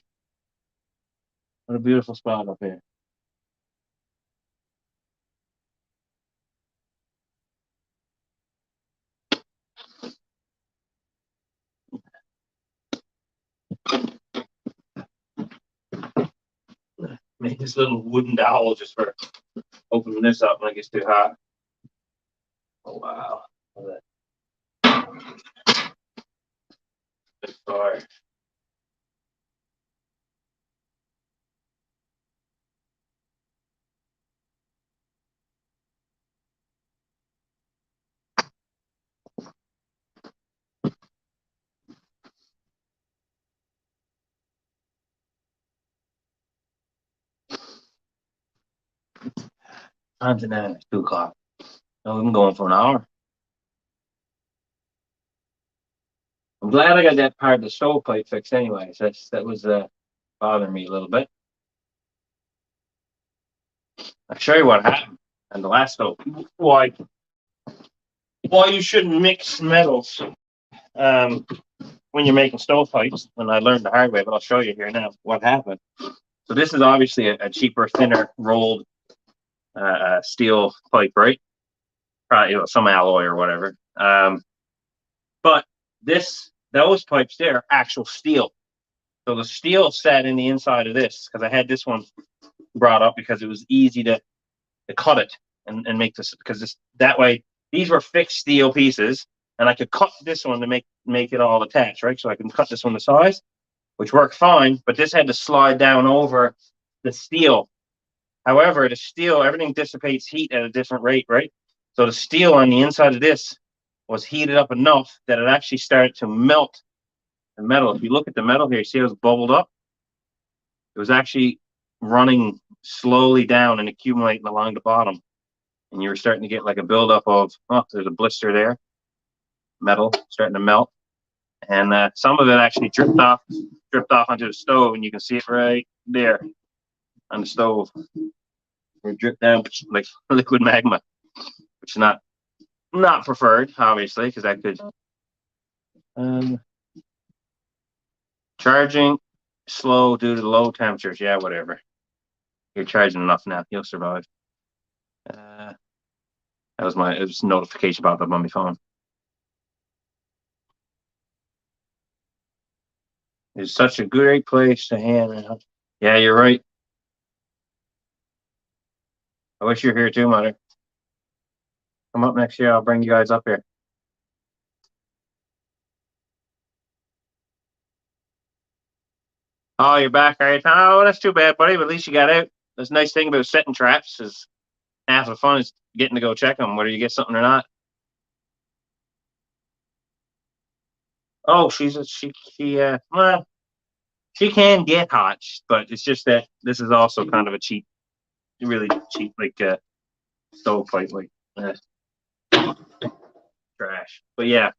What a beautiful spot up here. Make this little wooden dowel just for opening this up when it gets too hot. Oh wow. Big fire. Time's at 9, it's 2 o'clock. Oh, we've been going for an hour. I'm glad I got that part of the stovepipe fixed anyways. That was bothering me a little bit. I'll show you what happened on the last stove. Why you shouldn't mix metals when you're making stovepipes. And I learned the hard way, but I'll show you here now what happened. So this is obviously a cheaper, thinner rolled steel pipe, right? Probably some alloy or whatever. But those pipes there are actual steel. So the steel sat in the inside of this because I had this one brought up because it was easy to cut it and make this, because that way these were fixed steel pieces and I could cut this one to make it all attached, right? So I can cut this one to size, which worked fine, but this had to slide down over the steel. However, the steel, everything dissipates heat at a different rate, right? So the steel on the inside of this was heated up enough that it actually started to melt the metal. If you look at the metal here, you see it was bubbled up. It was actually running slowly down and accumulating along the bottom. And you were starting to get like a buildup of, oh, there's a blister there, metal starting to melt. And some of it actually dripped off onto the stove, and you can see it right there on the stove. It dripped down like liquid magma, which is not preferred, obviously, because that could charging slow due to low temperatures. Yeah, whatever. You're charging enough now. You'll survive. It was a notification about that on my phone. It's such a great place to hang out. Yeah, you're right. I wish you were here too, Mother. Come up next year. I'll bring you guys up here. Oh, you're back, all right? Oh, that's too bad, buddy. But at least you got out. This nice thing about setting traps is half the fun is getting to go check them, whether you get something or not. Oh, well, she can get hot, but it's just that this is also kind of a cheap, really cheap, like stovepipe, like trash. But yeah,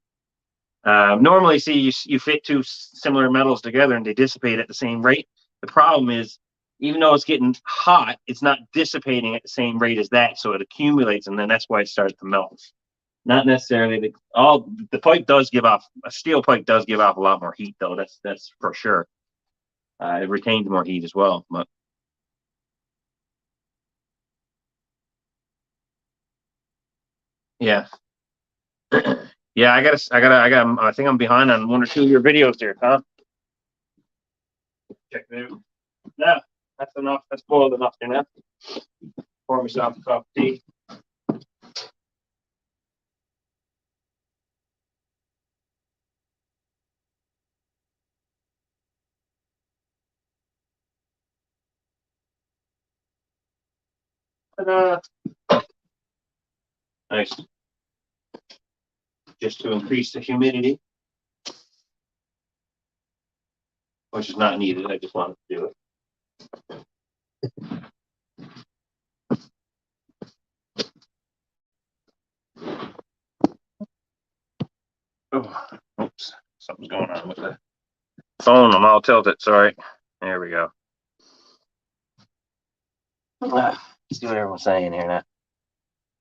normally, see, you fit two similar metals together and they dissipate at the same rate. The problem is, even though it's getting hot, it's not dissipating at the same rate as that, so it accumulates, and then that's why it starts to melt. Not necessarily the pipe does give off a steel pipe does give off a lot more heat though. That's for sure. It retains more heat as well. But yeah, yeah. I think I'm behind on one or two of your videos there, Tom. Check it out. Yeah, that's enough. That's boiled enough there now. Pour myself a cup of tea. Ta-da. Nice. Just to increase the humidity, which is not needed. I just wanted to do it. Oh, oops, something's going on with the phone. I'm all tilted. Sorry. There we go. Let's see what everyone's saying here now.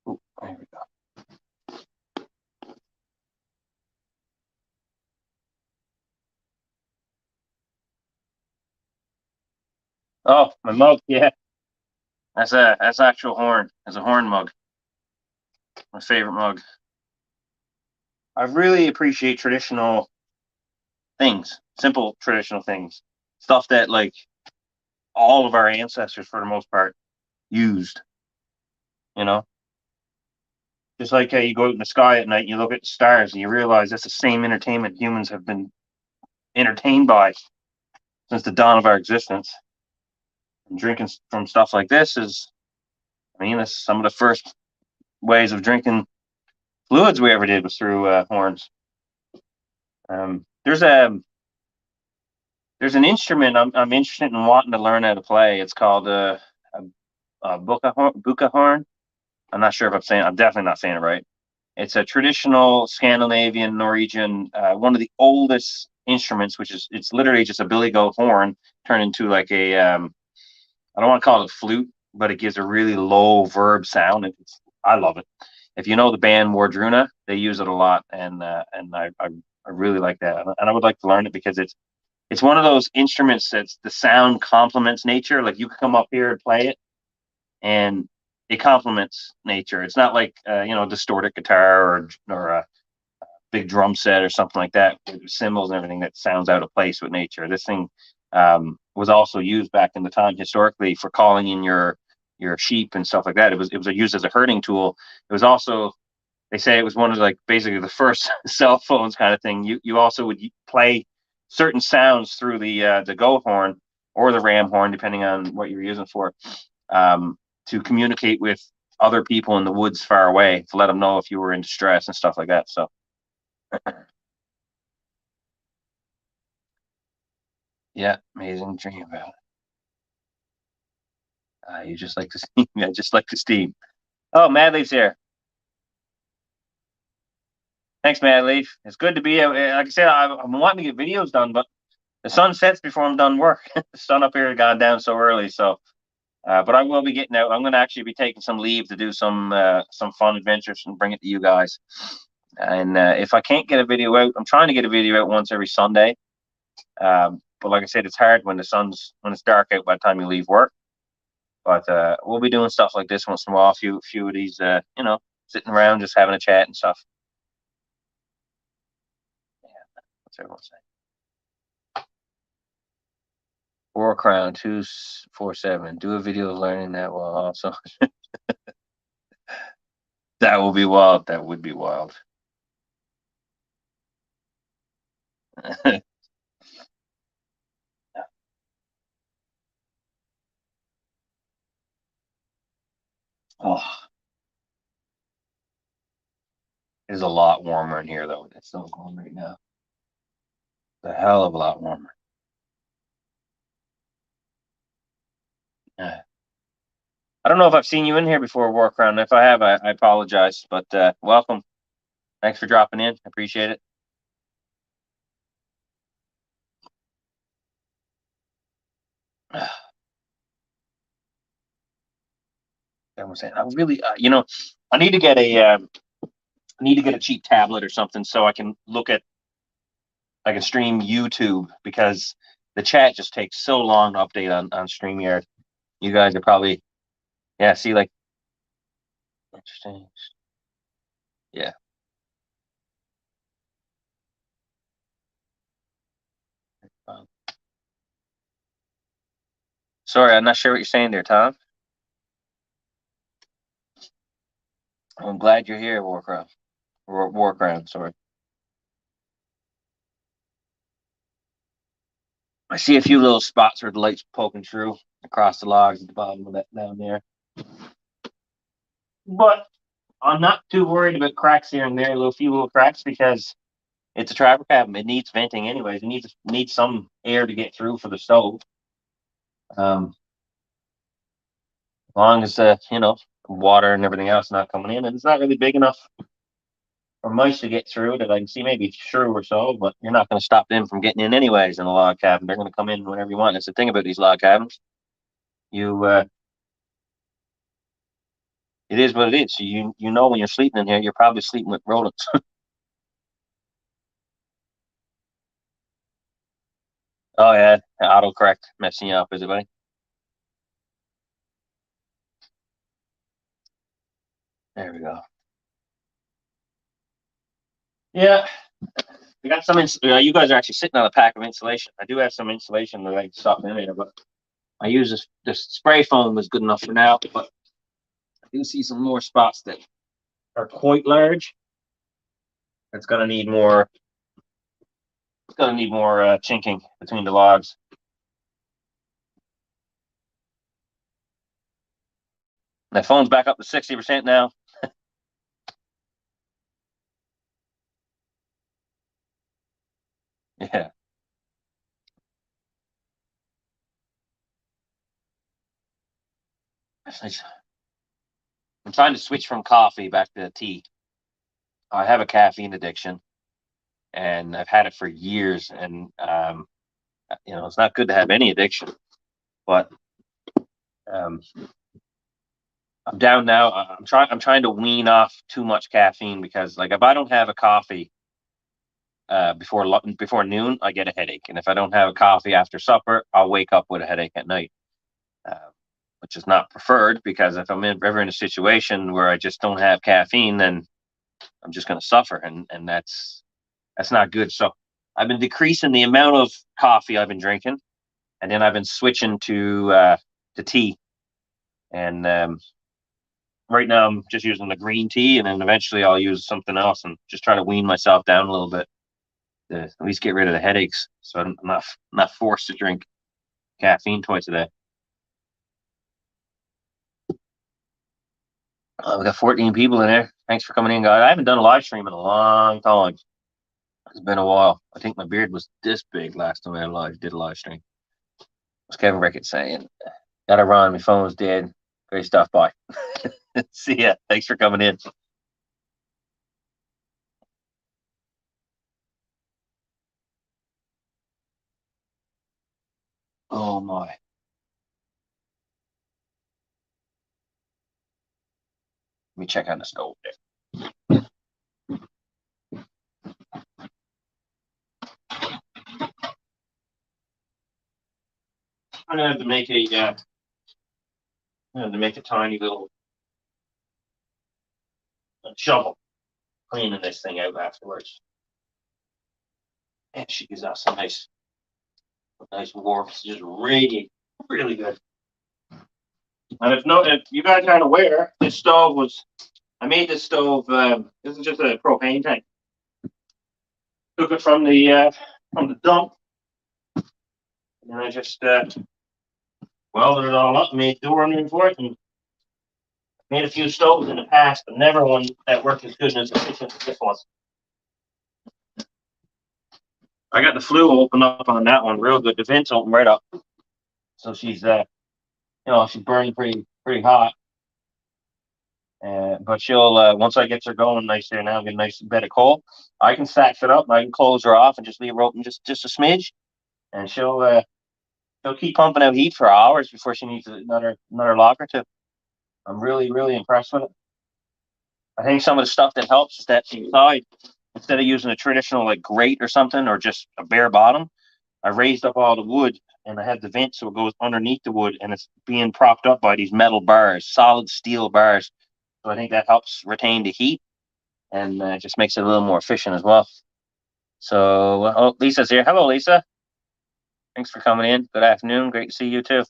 Ooh, there we go. Oh, my mug. Yeah, that's actual horn. That's a horn mug. My favorite mug. I really appreciate traditional things, simple traditional things, stuff that like all of our ancestors, for the most part, used. You know, just like you go out in the sky at night, and you look at the stars, and you realize that's the same entertainment humans have been entertained by since the dawn of our existence. And drinking from stuff like this is, I mean, that's some of the first ways of drinking fluids we ever did was through horns. Um, there's a there's an instrument I'm interested in wanting to learn how to play. It's called a buka horn. I'm not sure if I'm saying. I'm definitely not saying it right. It's a traditional Scandinavian, Norwegian, one of the oldest instruments, which is it's literally just a billy goat horn turned into like a I don't want to call it a flute, but it gives a really low verb sound. I love it. If you know the band Wardruna, they use it a lot, and I really like that, and I would like to learn it because it's one of those instruments that's the sound complements nature. Like you could come up here and play it, and it complements nature. It's not like distorted guitar or a big drum set or something like that with cymbals and everything that sounds out of place with nature. This thing was also used back in the time historically for calling in your sheep and stuff like that. It was used as a herding tool. It was also they say it was one of like basically the first cell phones kind of thing. You also would play certain sounds through the goat horn or the ram horn, depending on what you're using for, to communicate with other people in the woods far away to let them know if you were in distress and stuff like that. So yeah, amazing dream about it. You just like to steam. Yeah, just like to steam. Oh, Madleaf's here. Thanks, Madleaf. It's good to be. Like I said, I'm wanting to get videos done, but the sun sets before I'm done work. The sun up here has gone down so early, so. But I will be getting out. I'm going to actually be taking some leave to do some fun adventures and bring it to you guys. And if I can't get a video out, I'm trying to get a video out once every Sunday. But like I said, it's hard when it's dark out by the time you leave work. But we'll be doing stuff like this once in a while. A few of these, sitting around just having a chat and stuff. Yeah, what's everyone saying? 4 crown 247. Do a video of learning that while also. That will be wild. That would be wild. Oh, it is a lot warmer in here though. It's still going right now. A hell of a lot warmer. Yeah. I don't know if I've seen you in here before, Warcrown. If I have, I apologize. But welcome. Thanks for dropping in. I appreciate it. Everyone's saying, I really, I need to get I need to get a cheap tablet or something so I can stream YouTube because the chat just takes so long to update on StreamYard. You guys are probably, yeah, see, like, interesting. Yeah. Um, Sorry, I'm not sure what you're saying there, Tom. I'm glad you're here, Warcraft. Warcraft, sorry. I see a few little spots where the light's poking through across the logs at the bottom of that down there. But I'm not too worried about cracks here and there, a few little cracks, because it's a trapper cabin. It needs venting anyways. It needs some air to get through for the stove. As long as water and everything else not coming in, and it's not really big enough for mice to get through that I can see maybe shrew or so, but you're not going to stop them from getting in anyways in a log cabin. They're going to come in whenever you want. That's the thing about these log cabins. You it is what it is. So you know when you're sleeping in here, you're probably sleeping with rodents. Oh yeah, autocorrect messing you up, is it, buddy? There we go. Yeah, we got some. You guys are actually sitting on a pack of insulation. I do have some insulation that I can stuff in there, but I use this spray foam is good enough for now. But I do see some more spots that are quite large. It's gonna need more. It's gonna need more chinking between the logs. My phone's back up to 60% now. Yeah. I'm trying to switch from coffee back to tea. I have a caffeine addiction, and I've had it for years. And it's not good to have any addiction, but um, I'm down now. I'm trying to wean off too much caffeine because, like, if I don't have a coffee before noon, I get a headache, and if I don't have a coffee after supper, I'll wake up with a headache at night, uh, which is not preferred because if I'm ever in a situation where I just don't have caffeine, then I'm just going to suffer, and that's not good. So I've been decreasing the amount of coffee I've been drinking, and then I've been switching to tea. And right now I'm just using the green tea, and then eventually I'll use something else and just try to wean myself down a little bit to at least get rid of the headaches, so I'm not forced to drink caffeine twice a day. We got 14 people in there. Thanks for coming in, guys. I haven't done a live stream in a long time. It's been a while. I think my beard was this big last time did a live stream. What's Kevin Rickett saying? Gotta run. My phone's dead. Great stuff. Bye. See ya. Thanks for coming in. Oh my. Let me check on the stove there. I'm gonna have to make a tiny little shovel cleaning this thing out afterwards. And she gives us some nice warmth. It's just really, really good. And if you guys aren't aware, I made this stove. This is just a propane tank. Took it from the dump, and I just welded it all up, made door underneath for it, and Made a few stoves in the past, but never one that worked as good and as efficient as this one. I got the flue open up on that one real good. The vents open right up. So she's she's burning pretty hot. But she'll once I get her going nice there now, get a nice bed of coal. I can sax it up and I can close her off and just leave her open just a smidge, and she'll keep pumping out heat for hours before she needs another lock or two. I'm really impressed with it. I think some of the stuff that helps is that inside, instead of using a traditional like grate or something or just a bare bottom, I raised up all the wood and I have the vent so it goes underneath the wood and it's being propped up by these metal bars, solid steel bars. So I think that helps retain the heat and just makes it a little more efficient as well. So, oh, Lisa's here. Hello, Lisa. Thanks for coming in. Good afternoon. Great to see you too.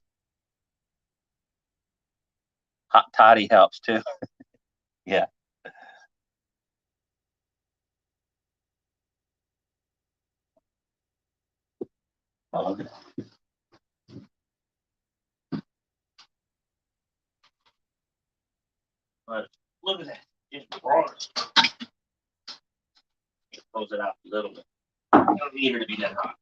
Hot toddy helps too. Yeah. Oh, okay. But look at that. It's broad. Close it out a little bit. I don't need her to be that hot.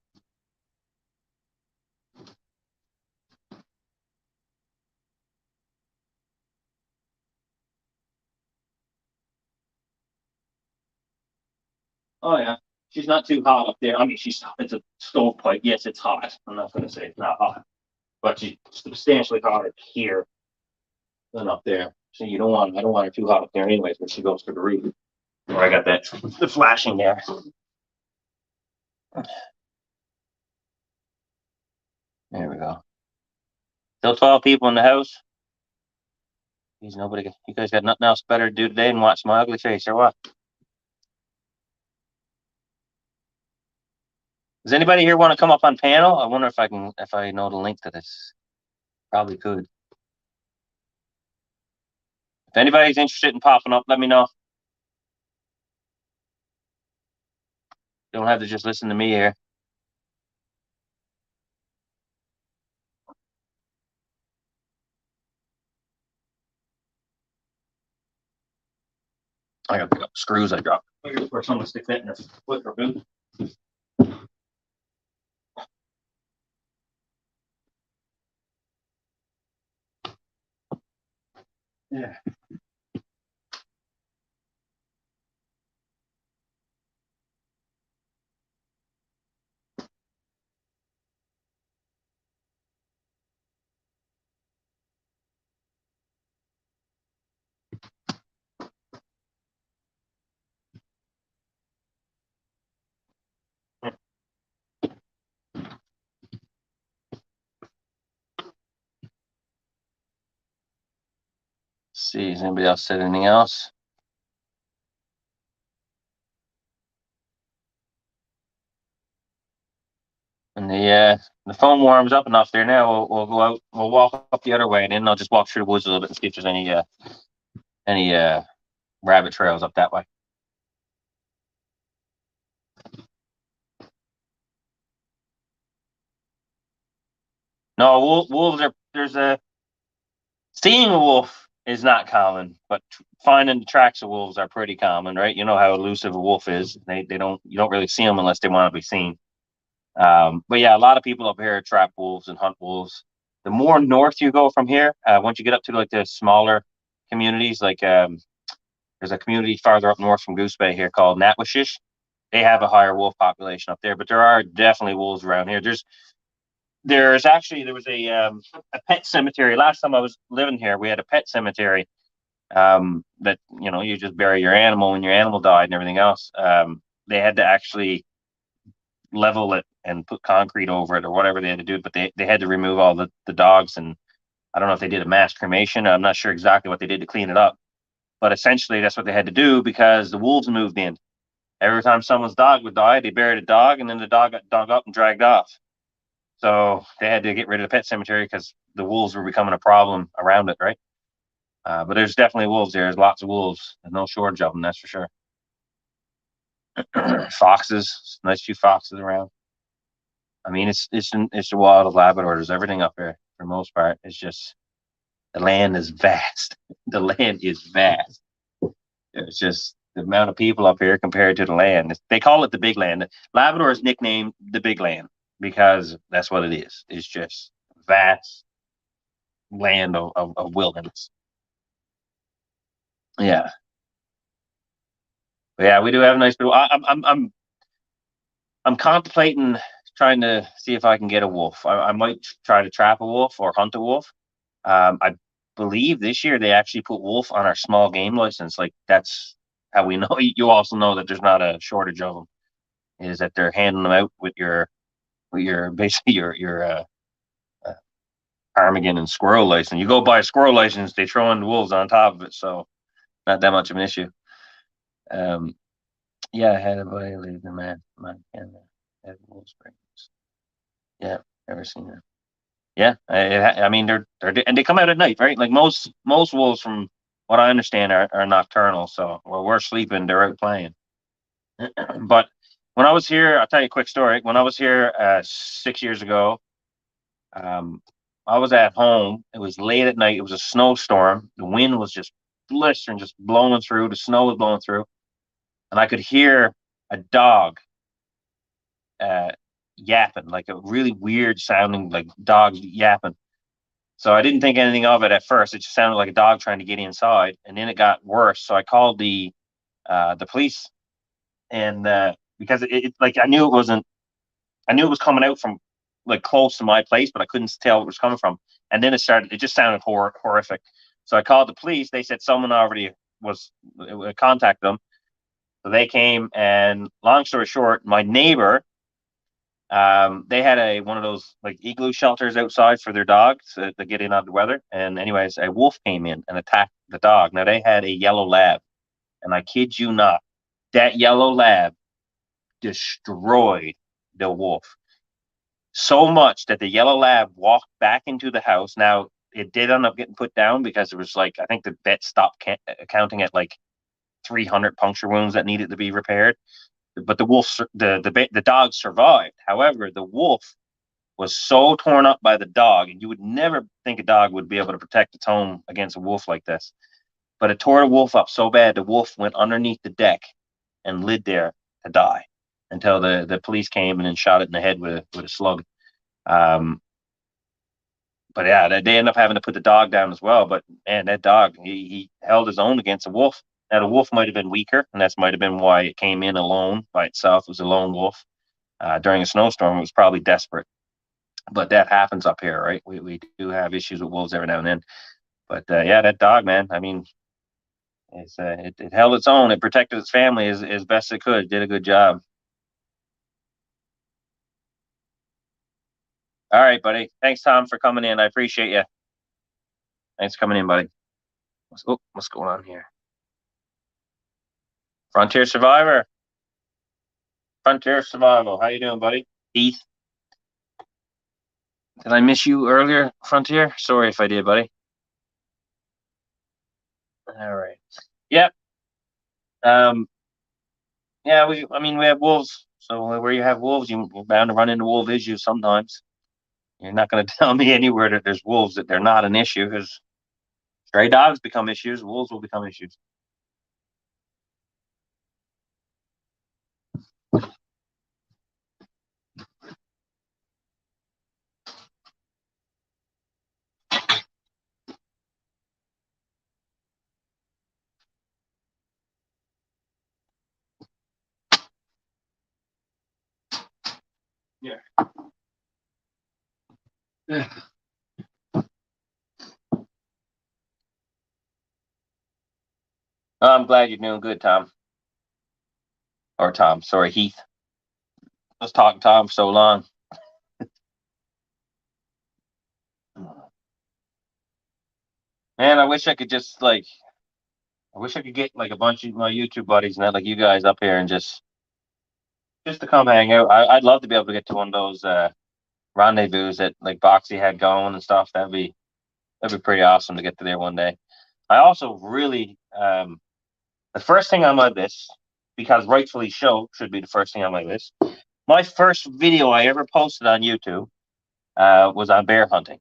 Oh yeah, she's not too hot up there. I mean, it's a stovepipe. Yes, it's hot. I'm not going to say it's not hot, but she's substantially hotter here than up there. So I don't want her too hot up there anyways when she goes to the roof. Where I got the flashing there. There we go. Still 12 people in the house. Geez, you guys got nothing else better to do today than watch my ugly face or what? Does anybody here want to come up on panel? I wonder if I know the link to this. Probably could. If anybody's interested in popping up, let me know. You don't have to just listen to me here. I gotta pick up screws I dropped. Where someone stick that in their foot or boot. Yeah. See, has anybody else said anything else? And the phone warms up enough there now. We'll go out. We'll walk up the other way, and then I'll just walk through the woods a little bit and see if there's any rabbit trails up that way. No, wolves are seeing a wolf is not common, but finding the tracks of wolves are pretty common, right? You know how elusive a wolf is. You don't really see them unless they want to be seen. But yeah, a lot of people up here trap wolves and hunt wolves. The more north you go from here, once you get up to like the smaller communities, like there's a community farther up north from Goose Bay here called Natwashish. They have a higher wolf population up there, but there are definitely wolves around here. There was a pet cemetery. Last time I was living here, we had a pet cemetery that you just bury your animal when your animal died and everything else. They had to actually level it and put concrete over it or whatever they had to do, but they had to remove all the dogs, and I don't know if they did a mass cremation. I'm not sure exactly what they did to clean it up, but essentially that's what they had to do because the wolves moved in. Every time someone's dog would die, they buried a dog, and then the dog got dug up and dragged off. So they had to get rid of the pet cemetery because the wolves were becoming a problem around it, right? But there's definitely wolves there. There's lots of wolves. There's no shortage of them, that's for sure. Foxes, nice few foxes around. I mean, it's the wild of Labrador. There's everything up here for the most part. It's just The land is vast. The land is vast. It's just the amount of people up here compared to the land. They call it the big land. Labrador is nicknamed the big land because that's what it is. It's just vast land of wilderness. Yeah. But yeah, we do have nice people. I'm contemplating trying to see if I can get a wolf. I might try to trap a wolf or hunt a wolf. I believe this year they actually put wolf on our small game license. Like that's how we know. You also know that there's not a shortage of them. Is that they're handing them out with your basically your uh, ptarmigan and squirrel license. You go buy a squirrel license, they throw in the wolves on top of it, so not that much of an issue. Um, yeah, I had a buddy live in Montana. Had wolf springs. Yeah, never seen it. Yeah, I mean they're and they come out at night, right? Like most wolves, from what I understand, are nocturnal. So while we're sleeping, they're out playing. But when I was here, I'll tell you a quick story. When I was here 6 years ago, um, I was at home. It was late at night. It was a snowstorm. The wind was just blistering, just blowing through. The snow was blowing through, and I could hear a dog uh, yapping, like a really weird sounding, like dogs yapping. So I didn't think anything of it at first. It just sounded like a dog trying to get inside, and then it got worse. So I called the police, and because like I knew it wasn't, I knew it was coming out from like close to my place, but I couldn't tell where it was coming from. And then it started. It just sounded horrific. So I called the police. They said someone already was contacted them. So they came, and long story short, my neighbor, they had one of those like igloo shelters outside for their dogs to get in out of the weather. And anyways, a wolf came in and attacked the dog. Now they had a yellow lab, and I kid you not, that yellow lab destroyed the wolf so much that the yellow lab walked back into the house. Now it did end up getting put down because it was like I think the vet stopped counting at like 300 puncture wounds that needed to be repaired. But the wolf, the dog survived. However, the wolf was so torn up by the dog, and you would never think a dog would be able to protect its home against a wolf like this. But it tore the wolf up so bad, the wolf went underneath the deck and lived there to die until the police came and then shot it in the head with a slug. Um, but yeah, they ended up having to put the dog down as well. But man, that dog, he held his own against a wolf. Now the wolf might have been weaker, and that's might have been why it came in alone by itself. It was a lone wolf. During a snowstorm, it was probably desperate. But that happens up here, right? We do have issues with wolves every now and then. But yeah, that dog, man. I mean, it held its own. It protected its family as best it could. Did a good job. All right, buddy. Thanks, Tom, for coming in. I appreciate you. Thanks for coming in, buddy. What's going on here? Frontier Survivor. Frontier Survival. How you doing, buddy? Heath. Did I miss you earlier, Frontier? Sorry if I did, buddy. All right. Yep. Um. Yeah. I mean, we have wolves. So where you have wolves, you're bound to run into wolf issues sometimes. You're not going to tell me anywhere that there's wolves that they're not an issue, because stray dogs become issues. Wolves will become issues. Yeah. Yeah. I'm glad you're doing good, Tom. Or Tom, sorry, Heath. Let's talk Tom for so long. Man, I wish I could just like, I wish I could get like a bunch of my YouTube buddies and that, like you guys up here, and just to come hang out. I'd love to be able to get to one of those rendezvous that like Boxy had going and stuff. That'd be pretty awesome to get to there one day. I also really the first thing on my list, because rightfully so should be the first thing on my list. My first video I ever posted on YouTube was on bear hunting,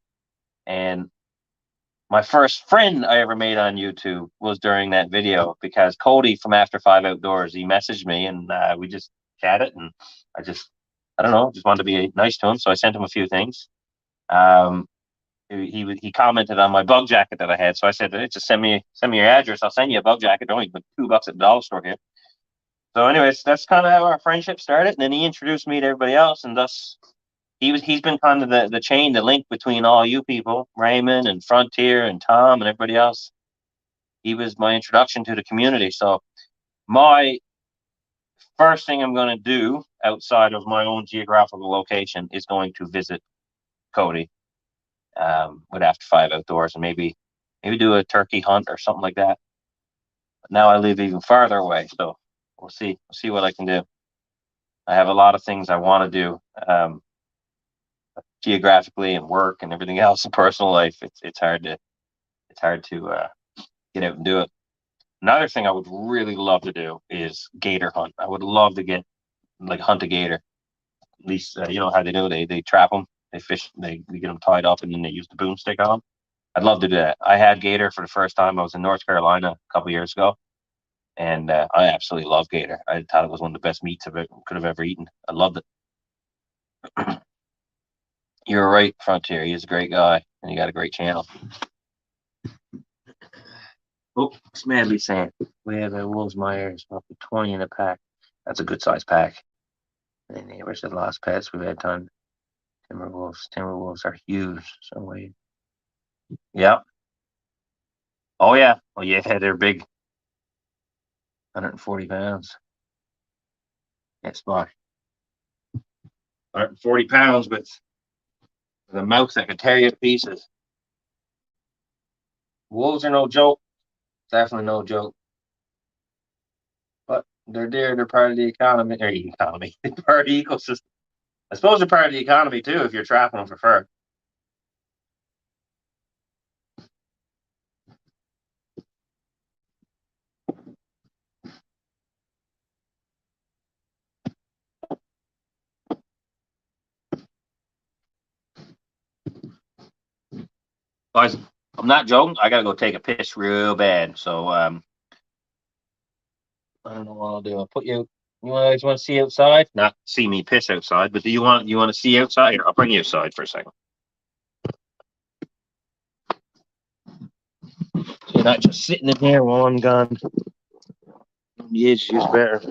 and my first friend I ever made on YouTube was during that video because Cody from After Five Outdoors, he messaged me and we just chatted and I don't know, just wanted to be nice to him. So I sent him a few things. Um, he commented on my bug jacket that I had. So I said, hey, just send me your address. I'll send you a bug jacket. They're only $2 at the dollar store here. So anyways, that's kind of how our friendship started. And then he introduced me to everybody else and thus he's been kind of the chain, the link between all you people, Raymond and Frontier and Tom and everybody else. He was my introduction to the community. So my first thing I'm going to do outside of my own geographical location is going to visit Cody with After Five Outdoors and maybe do a turkey hunt or something like that. But now I live even farther away, so we'll see what I can do. I have a lot of things I want to do. Geographically and work and everything else in personal life, it's hard to get out and do it. Another thing I would really love to do is gator hunt. I would love to get like hunt a gator. At least you know how they do. They trap them, they fish, they get them tied up, and then they use the boomstick on them. I'd love to do that. I had gator for the first time. I was in North Carolina a couple years ago, and I absolutely love gator. I thought it was one of the best meats I could have ever eaten. I loved it. You're right, Frontier. He's a great guy, and he got a great channel. Oh, Smedley saying we have a Wolves Myers up to 20 in a pack. That's a good size pack. And neighbors have lost pets. We've had ton. Timberwolves. Timberwolves are huge. So we. Yep. Oh yeah. Oh yeah. They're big. 140 pounds. That's spot. 140 pounds, but with a mouth that could tear you to pieces. Wolves are no joke. Definitely no joke. But they're there. They're part of the economy. Or economy. They're part of the ecosystem. I suppose they're part of the economy too if you're trapping them for fur. Guys, I'm not joking. I gotta go take a piss real bad. So I don't know what I'll do. I'll put you. You guys want to see outside? Not see me piss outside, but do you want to see outside? Here, I'll bring you outside for a second. So you're not just sitting in here while I'm gone. The edge is better.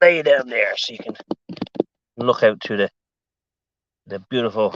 Lay down there so you can look out to the beautiful.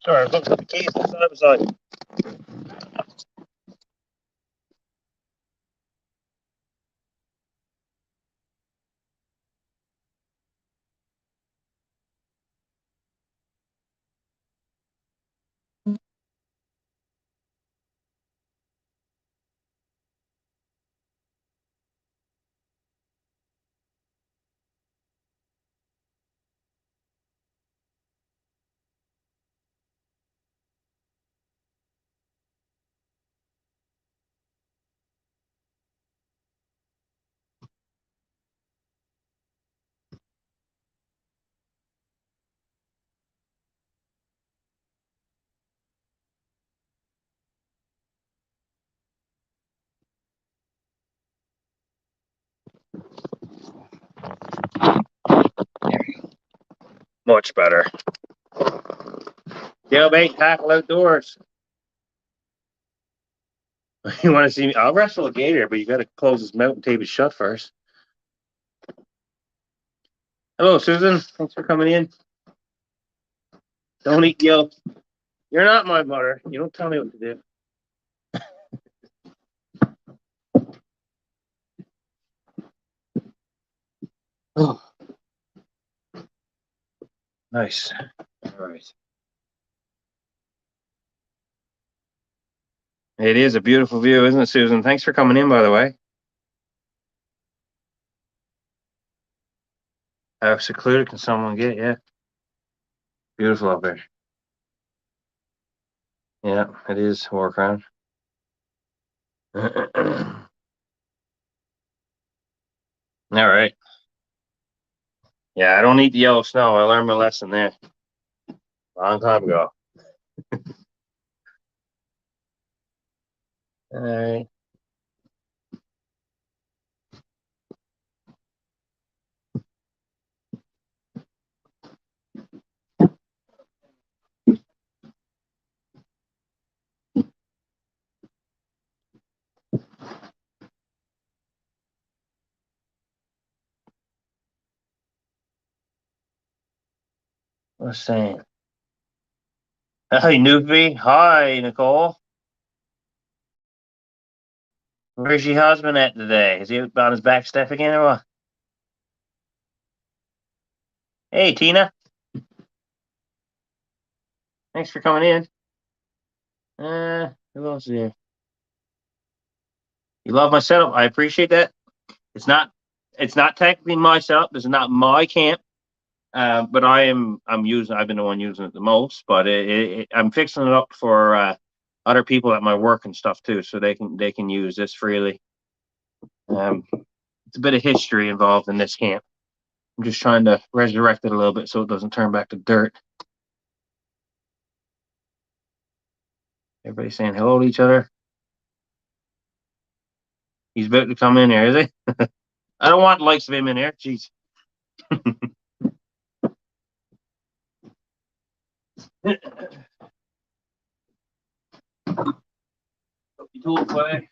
Sorry, I've got the keys side by side. Much better. Jailbait tackle outdoors. You want to see me? I'll wrestle a gator, but you got to close his mouth and tape it shut first. Hello, Susan. Thanks for coming in. Don't eat yolk. You're not my butter. You don't tell me what to do. Oh, nice. All right. It is a beautiful view, isn't it, Susan? Thanks for coming in, by the way. How secluded can someone get? Yeah. Beautiful up there. Yeah, it is War Crown. All right. Yeah, I don't eat the yellow snow. I learned my lesson there long time ago. All right. What's saying? Hi, Newbie. Hi, Nicole. Where's your husband at today? Is he out on his back step again or what? Hey, Tina. Thanks for coming in. Who else is here? You love my setup. I appreciate that. It's not technically my setup. This is not my camp. But I've been the one using it the most, but I'm fixing it up for other people at my work and stuff too, so they can use this freely. It's a bit of history involved in this camp. I'm just trying to resurrect it a little bit so it doesn't turn back to dirt. Everybody saying hello to each other. He's about to come in here, is he? I don't want the likes of him in here. Jeez. You told play.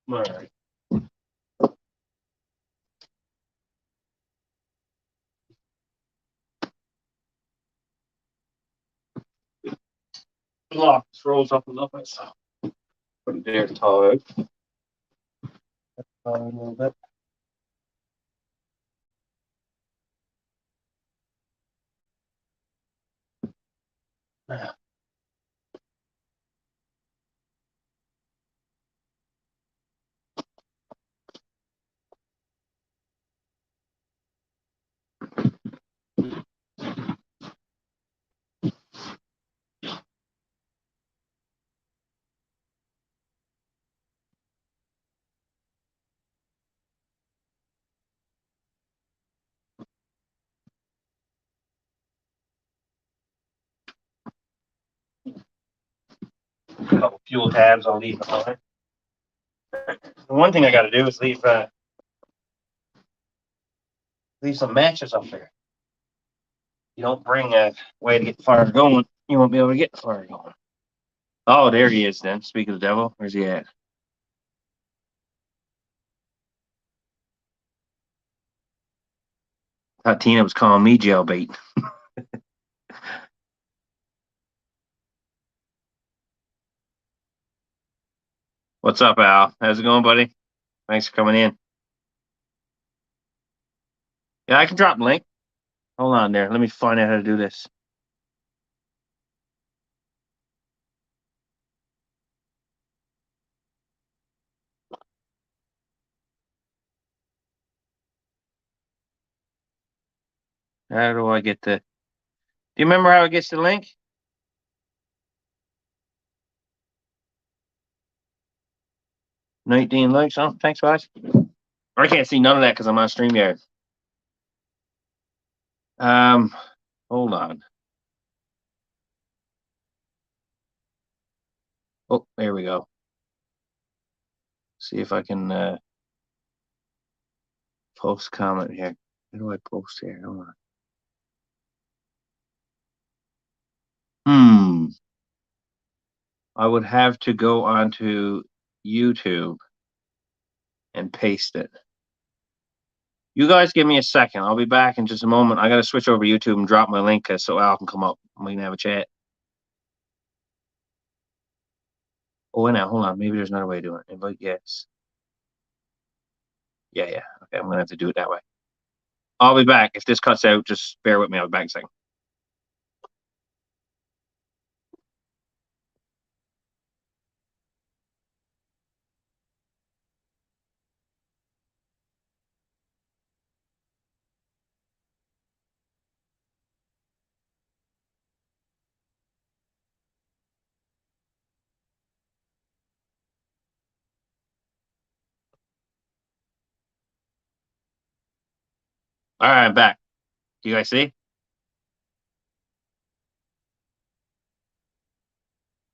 All right. Lock this rolls up a little bit, so put it there tall out. A little bit. Yeah. A couple fuel tabs I'll leave behind. The one thing I got to do is leave some matches up there. you don't bring a way to get the fire going, you won't be able to get the fire going. Oh, there he is then. Speak of the devil. Where's he at? Thought Tina was calling me jailbait. What's up, Al? How's it going, buddy? Thanks for coming in. Yeah, I can drop the link. Hold on there. Let me find out how to do this. How do I get the... Do you remember how it gets the link? 19 likes. Oh, thanks, guys. I can't see none of that because I'm on StreamYard. Hold on. Oh, there we go. See if I can post comment here. How do I post here? Hold on. I would have to go onto YouTube and paste it. You guys give me a second. I'll be back in just a moment. I got to switch over YouTube and drop my link so Al can come up and we can have a chat. Oh, wait now. Hold on. Maybe there's another way to do it. Invite yes. Yeah. Okay, I'm going to have to do it that way. I'll be back. If this cuts out, just bear with me. I'll be back in a second. All right, I'm back. Do you guys see?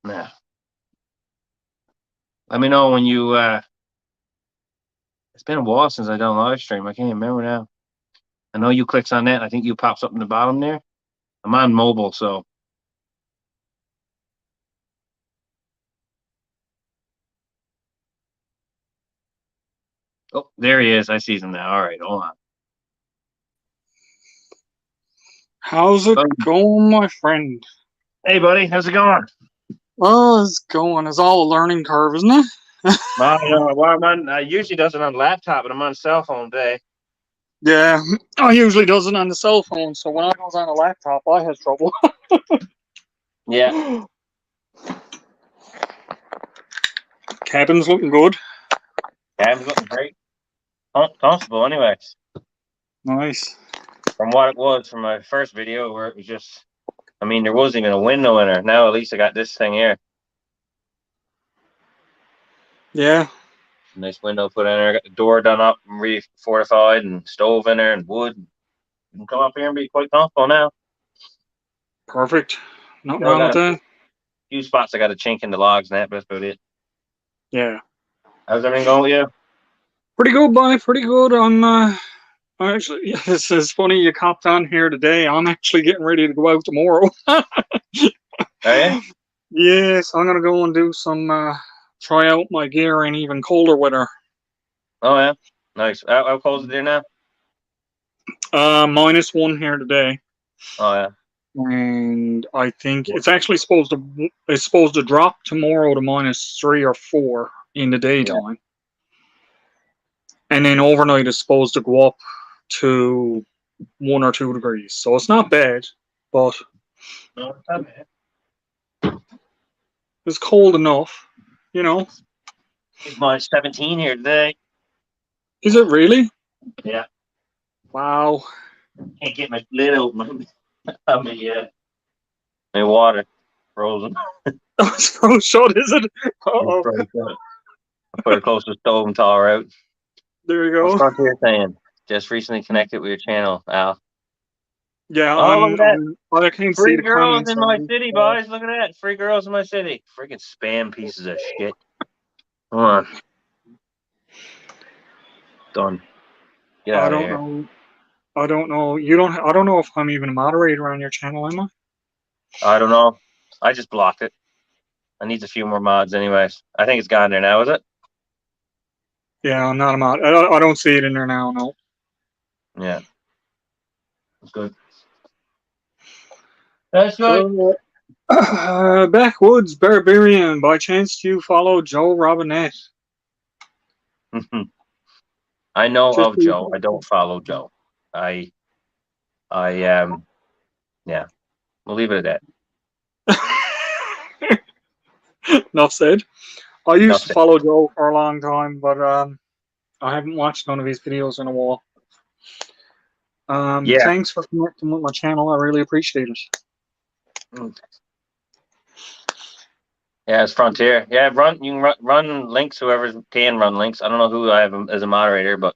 Nah. Let me know when you it's been a while since I done a live stream. I can't even remember now. I know you clicks on that. I think you pops up in the bottom there. I'm on mobile, so. Oh, there he is. I see him now. All right, hold on. How's it going, my friend? Hey, buddy. How's it going? Oh, it's going. It's all a learning curve, isn't it? I usually does it on laptop, but I'm on cell phone today. Yeah, I usually does it on the cell phone, so when I goes on a laptop, I have trouble. Yeah. Cabin's looking good. Cabin's looking great. Comfortable, anyways. Nice. From what it was from my first video, where it was just, I mean, there wasn't even a window in there. Now at least I got this thing here. Yeah. Nice window put in there. Got the door done up and re-fortified and stove in there and wood. You can come up here and be quite comfortable now. Perfect. Nothing wrong with that. A few spots I got a chink in the logs and that, but that's about it. Yeah. How's everything going with you? Pretty good, boy. Pretty good. I'm actually, yeah, this is funny you copped on here today. I'm actually getting ready to go out tomorrow. Oh, yeah? Yes, I'm gonna go and do some try out my gear in even colder weather. Oh, yeah. Nice. How cold is it there now? -1 here today. Oh, yeah. And I think it's actually supposed to drop tomorrow to -3 or 4 in the daytime. Yeah. And then overnight it's supposed to go up to 1 or 2 degrees. So it's not bad, but no, it's not bad. It's cold enough, you know. It's -17 here today. Is it really? Yeah. Wow. Can't get my lid open. My water frozen. Oh, it's frozen shut, is it? Uh-oh. I put it close to the stove and thaw her out. There you go. What's up here saying? Just recently connected with your channel, Al. Yeah, look at that. I can't Free see the girls in my on city, boys. Look at that. Free girls in my city. Freaking spam pieces of shit. Come on. Done. Get out of here. I don't know. You don't. I don't know if I'm even a moderator on your channel, am I? I don't know. I just blocked it. I need a few more mods anyways. I think it's gone there now, is it? Yeah, I'm not a mod. I don't see it in there now. No. Yeah. That's good. That's good. Backwoods Barbarian. By chance, do you follow Joe Robinette? I know Just of Joe. I don't follow Joe. I yeah. We'll leave it at that. Enough said. I used Enough to said. follow Joe for a long time, but I haven't watched none of his videos in a while. Yeah. Thanks for connecting with my channel. I really appreciate it. Mm. Yeah, it's Frontier. Yeah, you can run links, whoever can run links. I don't know who I have as a moderator, but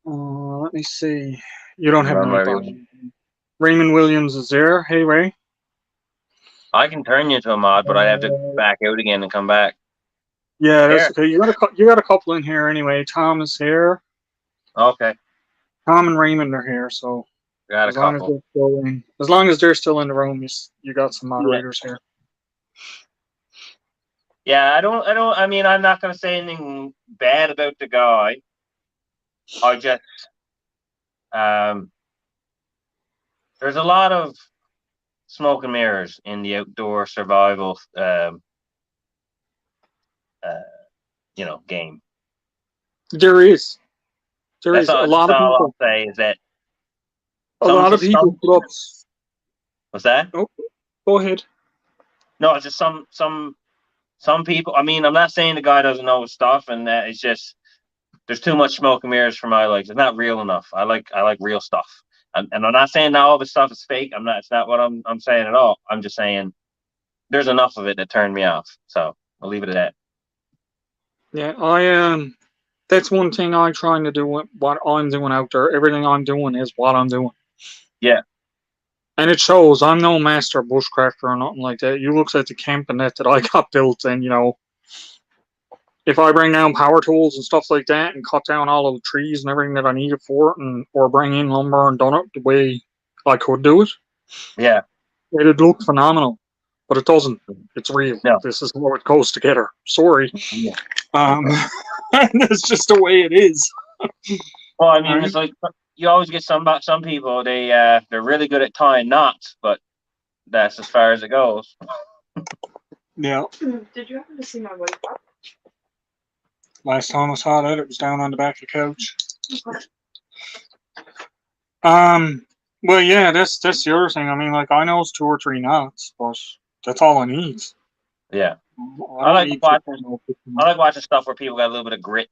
Let me see. You don't you have run any whatever you thoughts. want. Raymond Williams is there. Hey, Ray. I can turn you into a mod, but I have to Uh, back out again and come back. yeah, that's Here. okay. You got a couple in here anyway. Tom is here. Okay. Tom and Raymond are here. So Got a as long as couple. they're still in, as long as they're still in the room, you got some Yeah. moderators here. Yeah, I mean, I'm not gonna say anything bad about the guy. I just there's a lot of smoke and mirrors in the outdoor survival uh game. There is. There That's is all that's all I'll say is that a lot of people put up. what's that? Oh, go ahead. No, it's just some people. I mean, I'm not saying the guy doesn't know his stuff, and that it's just there's too much smoke and mirrors for my likes. It's not real enough. I like real stuff, and I'm not saying that all this stuff is fake. I'm not. It's not what I'm saying at all. I'm just saying there's enough of it that turned me off. So I'll leave it at that. Yeah, I that's one thing I'm trying to do with what I'm doing out there. Everything I'm doing is what I'm doing. Yeah, And it shows I'm no master bushcrafter or nothing like that. You look at the campinette that I got built, and if I bring down power tools and stuff like that and cut down all of the trees and everything that I needed for it, and or bring in lumber and done it the way I could do it, yeah, it'd look phenomenal. But it doesn't. It's real. no, This is how it goes together. Sorry. yeah. Um, that's just the way it is. Well, I mean, Right? it's like you always get some people. They're really good at tying knots, but that's as far as it goes. Yeah. Did you happen to see my white box? Last time I saw that, it was down on the back of the couch. Okay. Well, yeah, that's the other thing. I mean, like I know it's 2 or 3 knots, but that's all I need. Yeah, I I don't like need watching. 15 or 15. I like watching stuff where people got a little bit of grit.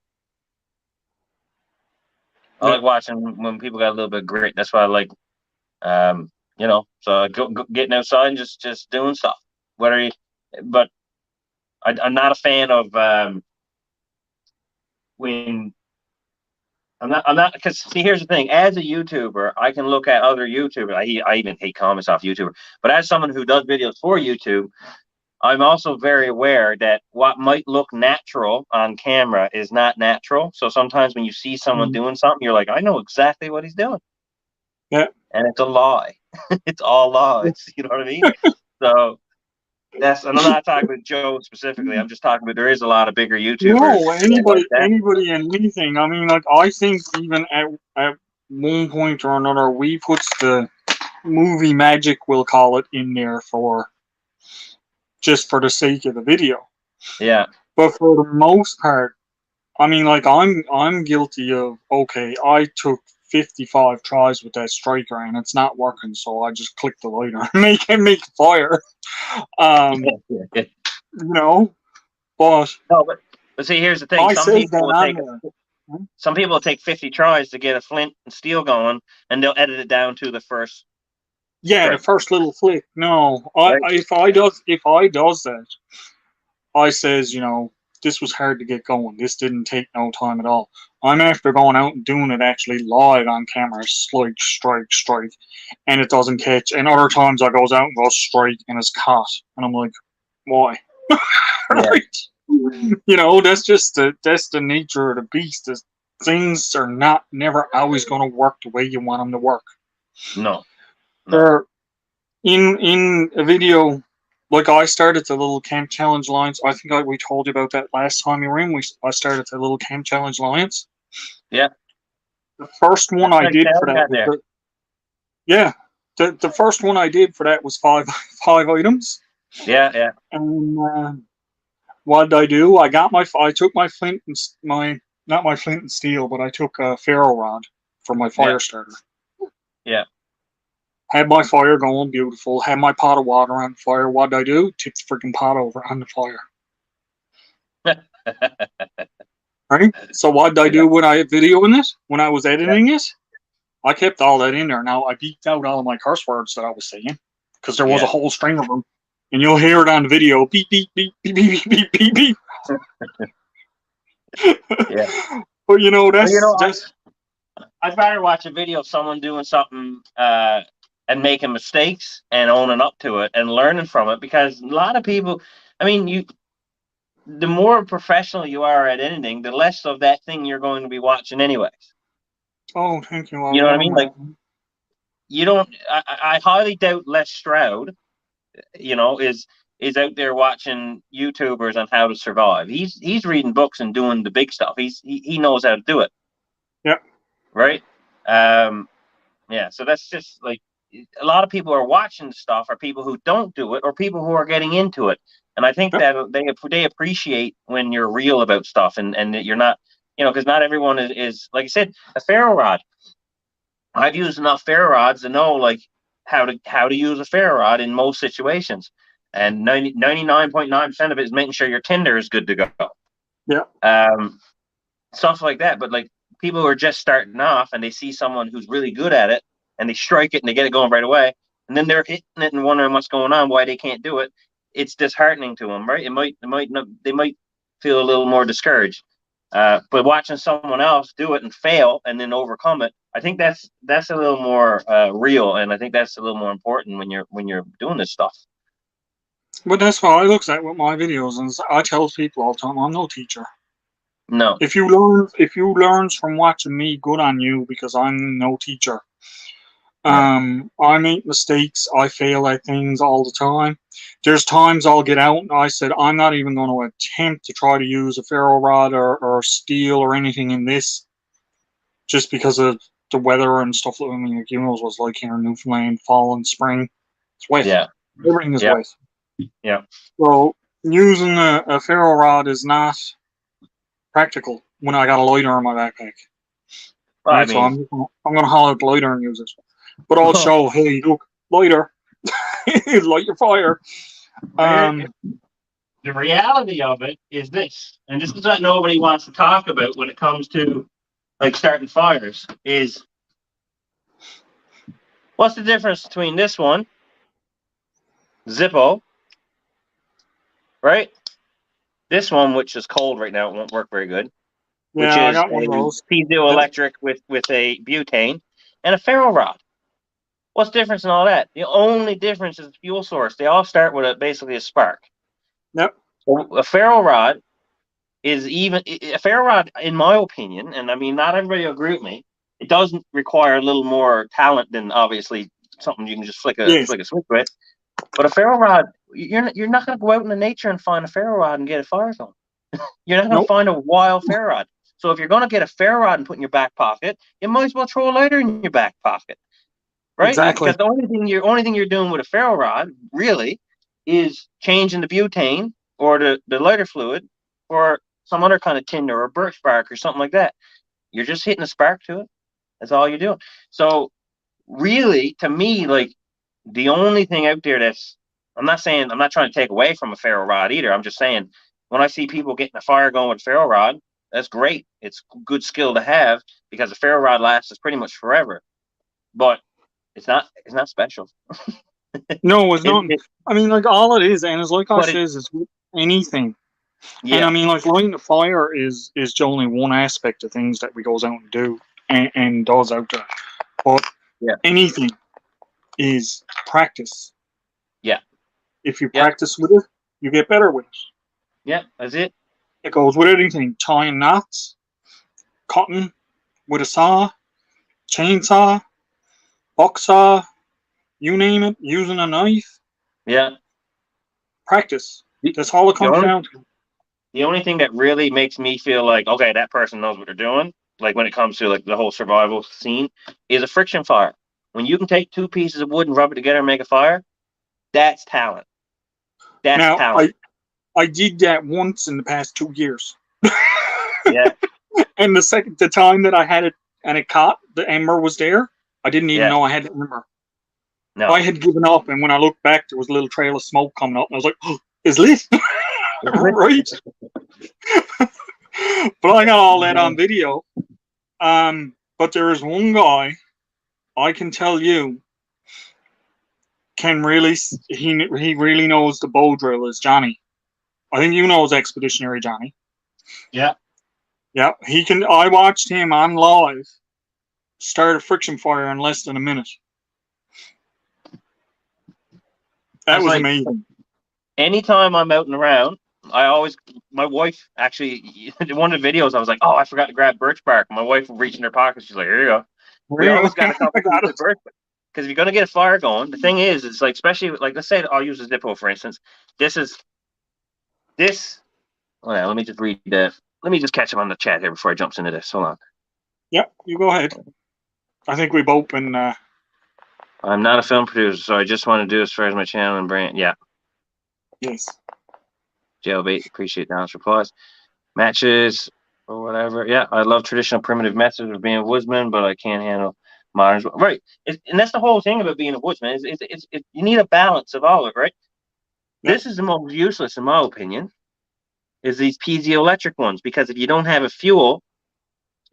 I Yeah. like watching when people got a little bit of grit. That's why I like, so getting outside and just doing stuff. Whether you, but I'm not a fan of when I'm not because see here's the thing. As a YouTuber, I can look at other YouTubers. I even hate comments off YouTuber, but as someone who does videos for YouTube, I'm also very aware that what might look natural on camera is not natural. So sometimes when you see someone doing something, you're like, I know exactly what he's doing. Yeah. And it's a lie. It's all lies. You know what I mean? So and I'm not talking about Joe specifically. I'm just talking about there is a lot of bigger YouTubers No, like that. anybody and anything. I mean, like I think even at one point or another, we put the movie magic, we'll call it, in there for just for the sake of the video. Yeah. But for the most part, I mean, like I'm guilty of okay, I took 55 tries with that striker and it's not working, so I just click the lighter and make fire. Yeah. But No, but see, here's the thing. I says that on there. Some people will take 50 tries to get a flint and steel going, and they'll edit it down to the first. Yeah, strike. the first little flick. No, Right. if I does that, I says, this was hard to get going. This didn't take no time at all. I'm after going out and doing it actually live on camera, strike, and it doesn't catch. And other times I goes out and goes strike and it's caught, and I'm like, why? Yeah. Right? That's the nature of the beast. things are never always going to work the way you want them to work. No. They're in a video, like I started the little Camp Challenge Alliance. I think we told you about that last time you were in. I started the little Camp Challenge Alliance. Yeah. The first one That's I what did Cal for that got was there. yeah. The first one I did for that was five items. Yeah. And what did I do? I took my flint and not my flint and steel, but I took a ferro rod for my fire starter. Yeah. Had my fire going beautiful. Had my pot of water on fire. What did I do? Tip the freaking pot over on the fire. Right? So what did I do when I had video in it? When I was editing it? I kept all that in there. Now I beeped out all of my curse words that I was saying because there was a whole string of them, and you'll hear it on the video. Beep beep beep beep beep beep beep beep. Yeah. But you know that's Well, you know, just I'd rather watch a video of someone doing something and making mistakes and owning up to it and learning from it, because a lot of people, I mean, the more professional you are at editing, the less of that thing you're going to be watching anyways. oh thank you. You know what I mean? Like, you don't. I highly doubt Les Stroud, you know, is out there watching YouTubers on how to survive. He's reading books and doing the big stuff. He knows how to do it. Yep. Right. Yeah. So that's just like, a lot of people are watching stuff are people who don't do it or people who are getting into it. And I think that they appreciate when you're real about stuff and that you're not, you know, because not everyone is like I said, a ferro rod. I've used enough ferro rods to know like how to use a ferro rod in most situations. And 99.9% of it is making sure your tinder is good to go. Yeah. Stuff like that. But like, people who are just starting off and they see someone who's really good at it and they strike it and they get it going right away, and then they're hitting it and wondering what's going on, why they can't do it. It's disheartening to them, right? They might feel a little more discouraged. But watching someone else do it and fail and then overcome it, I think that's a little more real, and I think that's a little more important when you're doing this stuff. But that's what I look at with my videos, and I tell people all the time, I'm no teacher. No. If you learn from watching me, good on you, because I'm no teacher. I make mistakes. I fail at things all the time. There's times I'll get out and I said, I'm not even going to attempt to try to use a ferro rod or steel or anything in this, just because of the weather and stuff. I mean, like, you know what it's like here in Newfoundland, fall and spring. It's wet. Yeah. Everything is wet. Yeah. So using a ferro rod is not practical when I got a lighter in my backpack. Well, Right, I mean, so I'm going to haul out the lighter and use it. But I'll show, hey, look, lighter, light your fire. The reality of it is this, and this is what nobody wants to talk about when it comes to like starting fires, is what's the difference between this one, Zippo, right? This one, which is cold right now, it won't work very good. Yeah, which I is got one of those. piezoelectric with a butane and a ferro rod. What's the difference in all that? The only difference is the fuel source. They all start with basically a spark. Yep. So a ferro rod is a ferro rod, in my opinion, and I mean, not everybody will agree with me. It doesn't require a little more talent than obviously something you can just flick a switch with. But a ferro rod, you're not going to go out in the nature and find a ferro rod and get a fire going. You're not going to find a wild ferro rod. So if you're going to get a ferro rod and put in your back pocket, you might as well throw a lighter in your back pocket, right? Exactly. Because the only thing you're doing with a ferro rod really is changing the butane or the lighter fluid or some other kind of tinder or birch bark or something like that. You're just hitting a spark to it. That's all you're doing. So really, to me, like, the only thing out there I'm not trying to take away from a ferro rod either. I'm just saying, when I see people getting a fire going with a ferro rod, that's great. It's a good skill to have because a ferro rod lasts pretty much forever. But it's not special. No, it's not. I mean, like, all it is, and it's like I says, it's anything. Yeah. And I mean, like, lighting the fire is only one aspect of things that we goes out and do and does out there. But anything is practice. Yeah. If you practice with it, you get better with it. Yeah, that's it. It goes with anything. Tying knots. cutting with a saw, chainsaw, buck saw, you name it, using a knife. Yeah. Practice. The, That's all it the comes only down to. the only thing that really makes me feel like, okay, that person knows what they're doing, like when it comes to like the whole survival scene, is a friction fire. When you can take two pieces of wood and rub it together and make a fire, that's talent. That's Now, talent. I did that once in the past 2 years. Yeah, And the time that I had it and it caught, the ember was there. I didn't even yeah. know I had the ember. No. I had given up, and when I looked back, there was a little trail of smoke coming up, and I was like, oh, "It's lit." Right? But I got all that on video. But there is one guy I can tell you can really he really knows the bow drill is Johnny. I think you know his Expeditionary Johnny. Yeah. Yeah, he can. I watched him on live start a friction fire in less than a minute. That It's was like amazing. anytime I'm out and around, my wife actually, in one of the videos, I was like, oh, I forgot to grab birch bark. My wife would reach in her pocket. She's like, here you go. We There you always go. got a couple I got pieces it. of birch. Because if you're going to get a fire going, the thing is, it's like, especially like, let's say I'll use a Zippo, for instance. This. Oh, yeah, let me just read that. Let me just catch him on the chat here before I jumps into this. Hold on. Yep, you go ahead. I think we've both been. I'm not a film producer, so I just want to do as far as my channel and brand. Yeah. Yes. Jailbait, appreciate Donald's replies. Matches or whatever. Yeah, I love traditional primitive methods of being a woodsman, but I can't handle modern. Right. And that's the whole thing about being a woodsman. You need a balance of all of it, right? Yep. This is the most useless, in my opinion, is these piezoelectric ones, because if you don't have a fuel,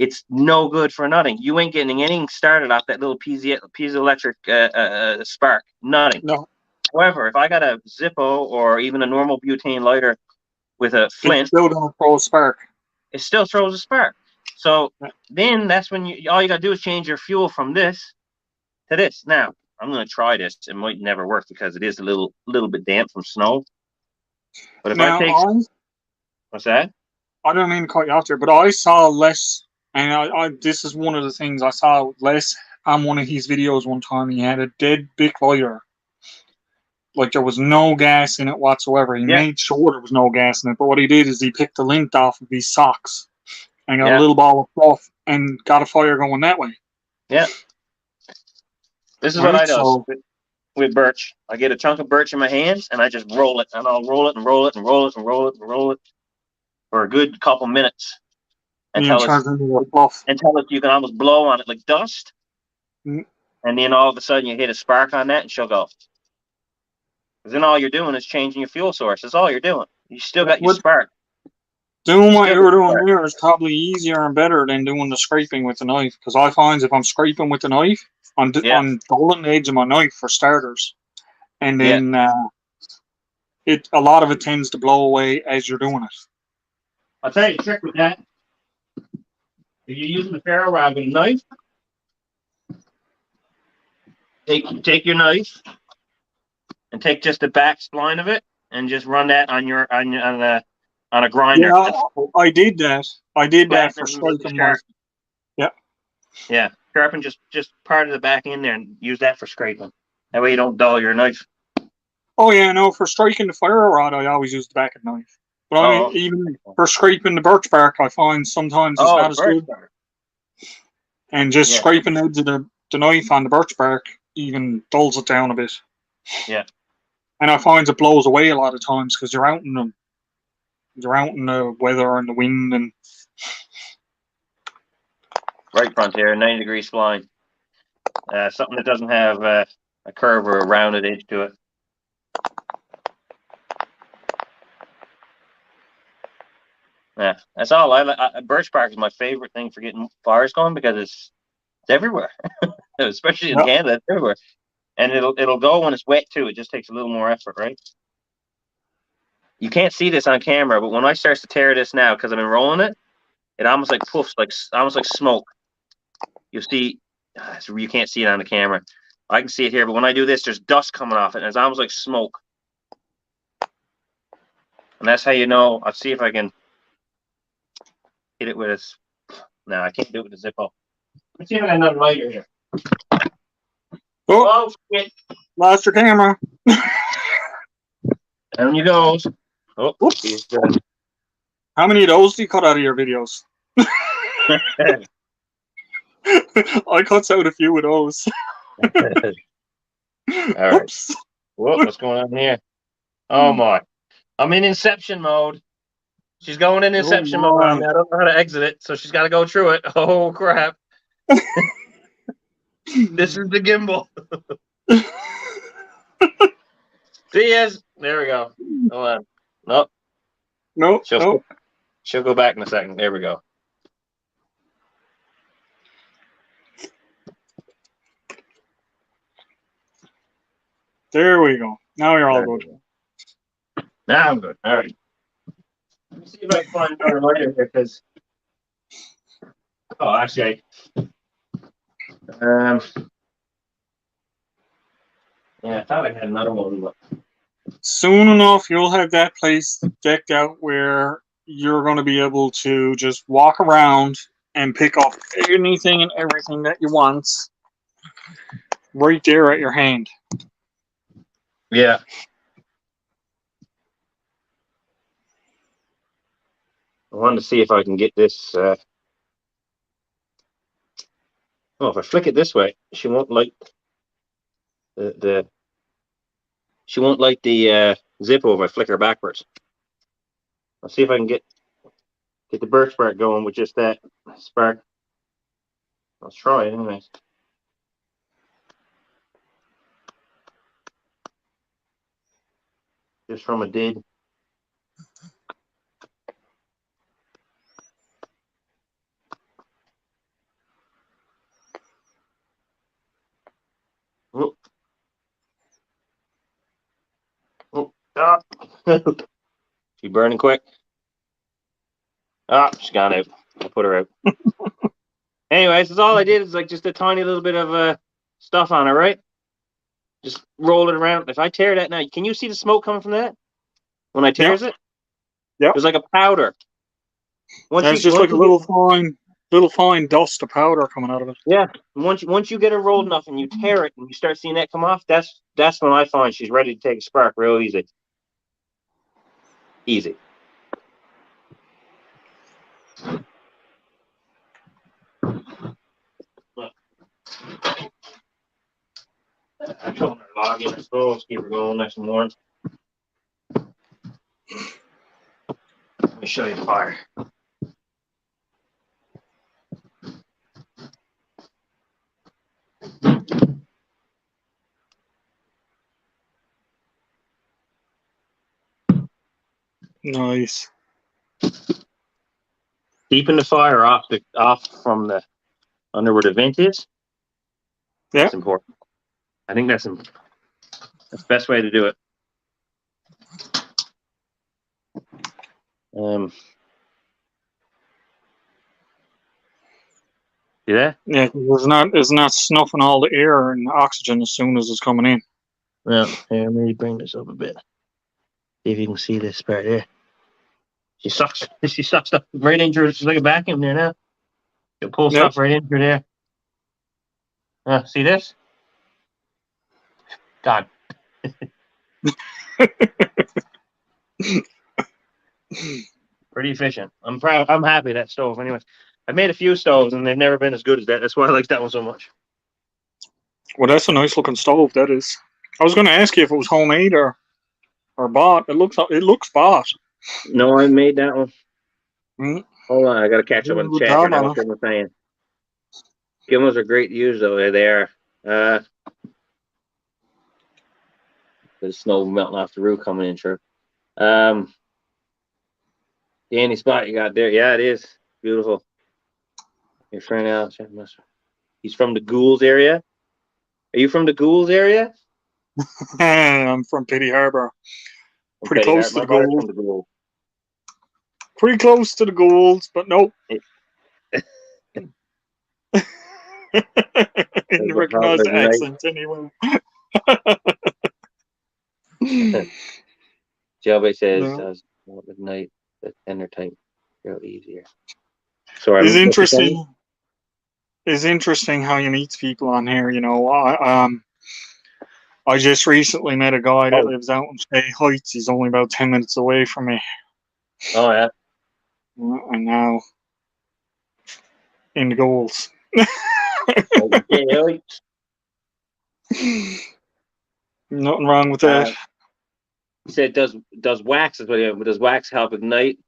it's no good for nothing. You ain't getting anything started off that little piezoelectric spark. Nothing. No, However, if I got a Zippo or even a normal butane lighter with a it's flint, still gonna throw a spark. it still throws a spark. So Yeah. then that's when all you got to do is change your fuel from this to this. Now, I'm going to try this. It might never work because it is a little bit damp from snow. But if Now, I take, what's that? I don't mean to cut you off there, but I saw less, and this is one of the things I saw less on one of his videos one time. He had a dead big lighter. Like there was no gas in it whatsoever. He Yeah. made sure there was no gas in it, but what he did is he picked the lint off of his socks and got Yeah. a little ball of fluff and got a fire going that way. Yeah. This is Right, what I do so- with birch. I get a chunk of birch in my hands and I just roll it, and I'll roll it and roll it and roll it and roll it and roll it for a good couple minutes until turns into a fluff. you can almost blow on it like dust. Mm. And then all of a sudden you hit a spark on that and she'll go. Because then all you're doing is changing your fuel source. That's all you're doing. You still got your spark. Doing what Still you're got doing there is probably easier and better than doing the scraping with the knife. Because I find if I'm scraping with the knife, I'm dulling the edge of my knife for starters, and then a lot of it tends to blow away as you're doing it. I'll tell you the trick with that. If you're using a ferro rod with a knife, take your knife and take just the back spline of it and just run that on a grinder. Yeah, I did that. I did that for Flatten it with the striking knife. sharp. Yeah, sharpen just part of the back in there and use that for scraping. That way you don't dull your knife. Oh yeah, no. For striking the ferro rod, I always use the back of the knife. But I mean, even for scraping the birch bark, I find sometimes it's not as good. And just scraping the edge of the knife on the birch bark even dulls it down a bit. Yeah. And I find it blows away a lot of times because you're out in the weather and the wind and. Right front here, 90-degree spline. Something that doesn't have a curve or a rounded edge to it. Yeah, that's all. Birch bark is my favorite thing for getting fires going because it's everywhere, especially in Canada. It's everywhere, and it'll go when it's wet too. It just takes a little more effort, right? You can't see this on camera, but when I start to tear this now, because I've been rolling it, it almost like poofs, almost like smoke. You'll see, you can't see it on the camera. I can see it here, but when I do this, there's dust coming off it, and it's almost like smoke. And that's how you know. I'll see if I can hit it with No, I can't do it with the Zippo. Let's see if I got another lighter here. Oh, Oh, shit. lost your camera. Down you goes. Oh, he's How many of those do you cut out of your videos? I cut out a few of those. All right. Whoops. Whoa, what's going on here? Oh my. I'm in Inception mode. She's going in Inception mode on me. I don't know how to exit it, so she's got to go through it. Oh crap. This is the gimbal. See yes. There we go. Hold on. Nope. No, no. She'll go back in a second. There we go. There we go. Now you're all good. Now I'm good. All right. Let me see if I can find another lighter here, because. Oh, actually, yeah, I thought I had another one, but Soon enough, you'll have that place decked out where you're going to be able to just walk around and pick up anything and everything that you want right there at your hand. yeah. I wanted to see if I can get this. Oh, if I flick it this way, she won't like the she won't like the Zippo if I flick her backwards. I'll see if I can get the birch spark going with just that spark. I'll try it anyways. Just from a did. Oh. Oh. Ah. She burning quick. Ah, she's gone out. I'll put her out. Anyways, that's all I did is like just a tiny little bit of stuff on her, right? Just roll it around. If I tear that now, can you see the smoke coming from that? When I tears it? Yep. There's like a powder. It's just like a little fine dust of powder coming out of it. Yeah. Once you get her rolled enough and you tear it and you start seeing that come off, that's when I find she's ready to take a spark real easy. Easy. I'm putting her log in her stove, keep her going nice and warm. Let me show you the fire. Nice. Keeping the fire off from the under where the vent is. Yeah. That's important. I think that's the best way to do it. See that? Yeah, it's not snuffing all the air and oxygen as soon as it's coming in. Well, here, let me bring this up a bit. See if you can see this part here. She sucks. She sucks stuff right into her. She's like a vacuum there now. She'll pull stuff right into her there. See this? God. Pretty efficient. I'm proud. I'm happy that stove. Anyways, I've made a few stoves and they've never been as good as that. That's why I like that one so much. Well, that's a nice looking stove. That is. I was going to ask you if it was homemade or bought. It looks bought. No, I made that one. Mm. Hold on, I got to catch up on the chat. Here. Now what I'm saying. Gimbals are great to use though. They are. The snow melting off the roof coming in, sure. Danny spot you got there. Yeah, it is beautiful. Your friend Alex, he's from the Goulds area. Are you from the Goulds area? I'm from Petty Harbour. Pretty close to the Goulds. Pretty close to the Goulds, but nope. Didn't recognize the accent anyway. Jailbait says, "At night, the tender type, go easier." Sorry, It's what's your interesting. thing? It's interesting how you meet people on here. I just recently met a guy that Oh, lives out in Shay Heights. He's only about 10 minutes away from me, oh yeah. and now in the goals. Okay, Ellie. Nothing wrong with that. You said does wax does wax help ignite,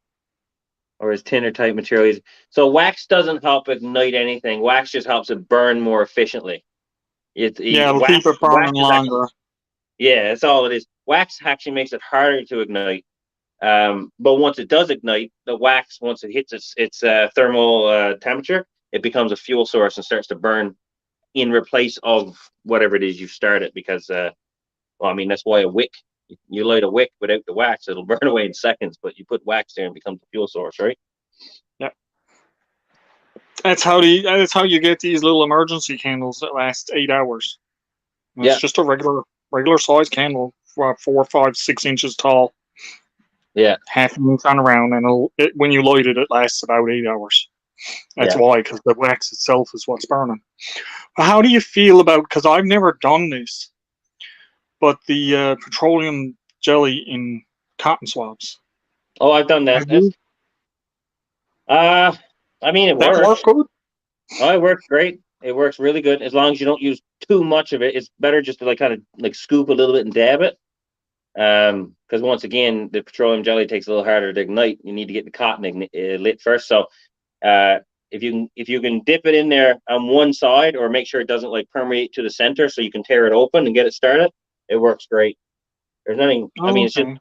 or is tinder type material? So wax doesn't help ignite anything. Wax just helps it burn more efficiently. Yeah, it'll keep Wax it burning is actually, longer. yeah, that's all it is. Wax actually makes it harder to ignite. But once it does ignite, the wax, once it hits its thermal temperature, it becomes a fuel source and starts to burn in replace of whatever it is you started. Because, well, I mean, that's why a wick, you light a wick without the wax, it'll burn away in seconds. But you put wax there and it becomes a fuel source, right? Yeah, that's how you get these little emergency candles that last 8 hours. And it's Yeah, just a regular size candle, 4, 5, 6 inches tall, yeah, half an inch on around, and when you light it, it lasts about 8 hours. That's yeah. why, because the wax itself is what's burning. How do you feel about? Because I've never done this, but the petroleum jelly in cotton swabs. Oh, I've done that. Have you? Uh, I mean, it That work works. good? Oh, it works great. It works really good as long as you don't use too much of it. It's better just to like kind of like scoop a little bit and dab it. Because once again, the petroleum jelly takes a little harder to ignite. You need to get the cotton lit first. So, uh, if you can dip it in there on one side, or make sure it doesn't like permeate to the center, so you can tear it open and get it started, it works great. There's nothing. I mean, Okay.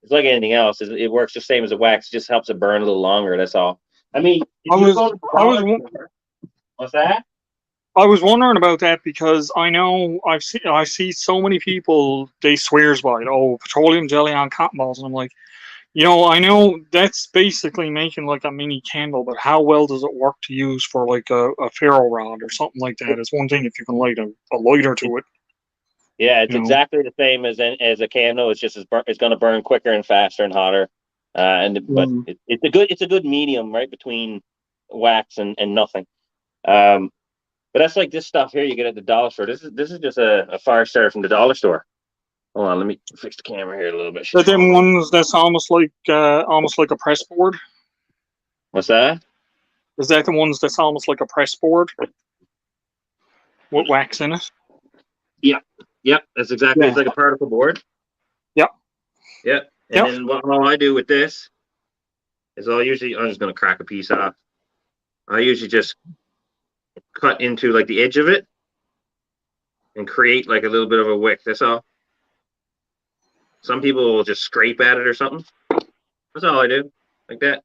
it's like anything else. It works the same as a wax. It just helps it burn a little longer. That's all. I mean, I if you're was going to the I was dollar store, what's that? I was wondering about that because I know I see so many people they swears by it. Oh, petroleum jelly on cotton balls, and I'm like, I know that's basically making like a mini candle, but how well does it work to use for like a ferro rod or something like that? It's one thing if you can light a lighter to it, Yeah, it's you know. exactly the same as a candle. It's just it's going to burn quicker and faster and hotter. But Mm. it's a good medium right between wax and nothing. Um, but that's like this stuff here you get at the dollar store. This is just a fire starter from the dollar store. Hold on, let me fix the camera here a little bit. She's But them falling over. ones that's almost like a press board. What's that? Is that the ones that's almost like a press board with wax in it? Yep, yep. That's exactly. It's Yeah. like a particle board. Yep. Yep. And Yep. then what all I do with this is I'm just gonna crack a piece off. I usually just cut into like the edge of it and create like a little bit of a wick. That's all. Some people will just scrape at it or something. That's all I do, like that.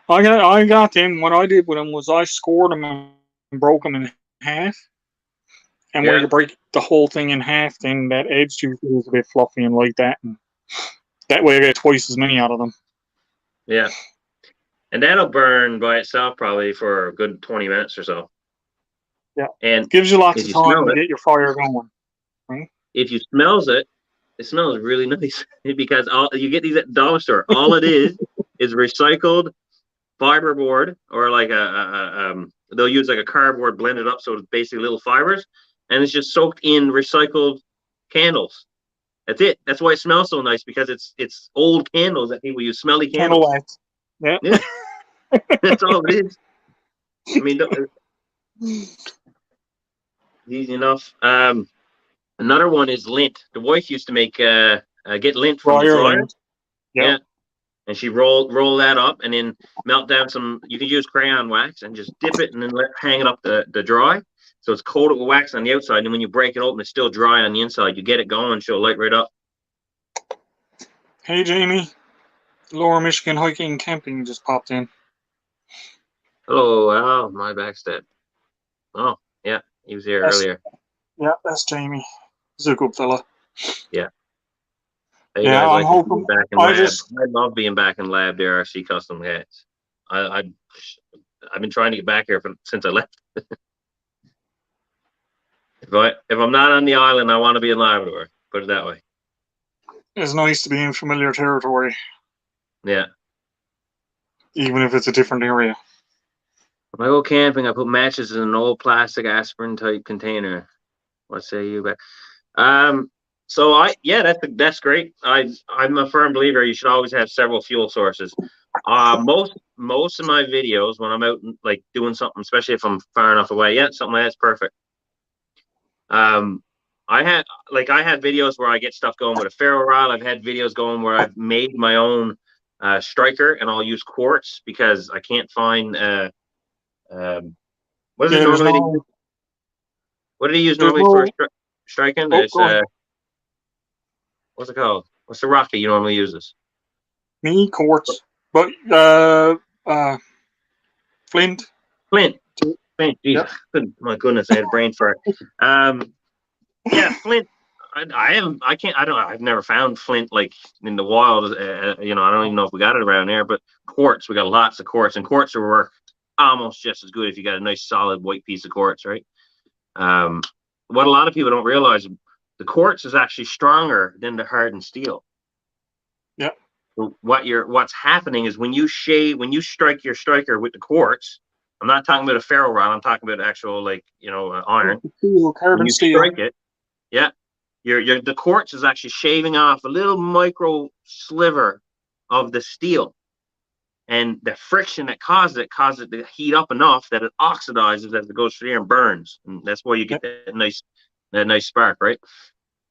I got them. What I did with them was I scored them and broke them in half. And where Yeah, you break the whole thing in half, then that edge usually is a bit fluffy and like that. And that way I get twice as many out of them. yeah. And that'll burn by itself probably for a good 20 minutes or so. Yeah. And Gives you lots if of you time smell to it, get your fire going. Right? if you smells it, it smells really nice because all you get these at the dollar store. All it is recycled fiberboard, or like they'll use like a cardboard blended up, so it's basically little fibers, and it's just soaked in recycled candles. That's it. That's why it smells so nice, because it's old candles that people use, smelly Candle candles. wax. Yeah. Yeah, that's all it is. I mean, easy enough. Another one is lint. The wife used to make get lint from the dryer. Ireland. Yep. Yeah, and she roll that up and then melt down some. You can use crayon wax and just dip it and then hang it up the dry. So it's coated with wax on the outside, and when you break it open, it's still dry on the inside. You get it going, she'll light right up. Hey, Jamie. Lower Michigan Hiking and Camping just popped in. Hello, oh, my backstep. Oh, yeah, he was here That's, earlier. yeah, that's Jamie. He's a good fella. Yeah. How you Yeah, guys I'm like being hoping. back in I lab? just, I love being back in lab, the RC custom hats. I've been trying to get back here since I left. If I'm not on the island, I want to be in Labrador. Put it that way. it's nice to be in familiar territory. Yeah. even if it's a different area. When I go camping, I put matches in an old plastic aspirin type container. What say you? But so that's great. I'm a firm believer you should always have several fuel sources. Most of my videos when I'm out like doing something, especially if I'm far enough away, something like that's perfect. I had videos where I get stuff going with a ferro rod. I've had videos going where I've made my own striker, and I'll use quartz because I can't find what is it normally? What do you use normally for striking? It's what's it called? What's the rock that you normally use this? Me, quartz, but flint. Flint. Flint. Geez, Yep. my goodness, I had a brain fart. Flint. I've never found flint like in the wild. I don't even know if we got it around there. But quartz, we got lots of quartz, and quartz will work almost just as good if you got a nice solid white piece of quartz, right? What a lot of people don't realize, the quartz is actually stronger than the hardened steel. Yeah. So what's happening is when you strike your striker with the quartz, I'm not talking about a ferro rod, I'm talking about actual iron. Carbon steel. Strike it, the quartz is actually shaving off a little micro sliver of the steel. And the friction that causes it to heat up enough that it oxidizes as it goes through there and burns. And that's why you get that nice spark, right?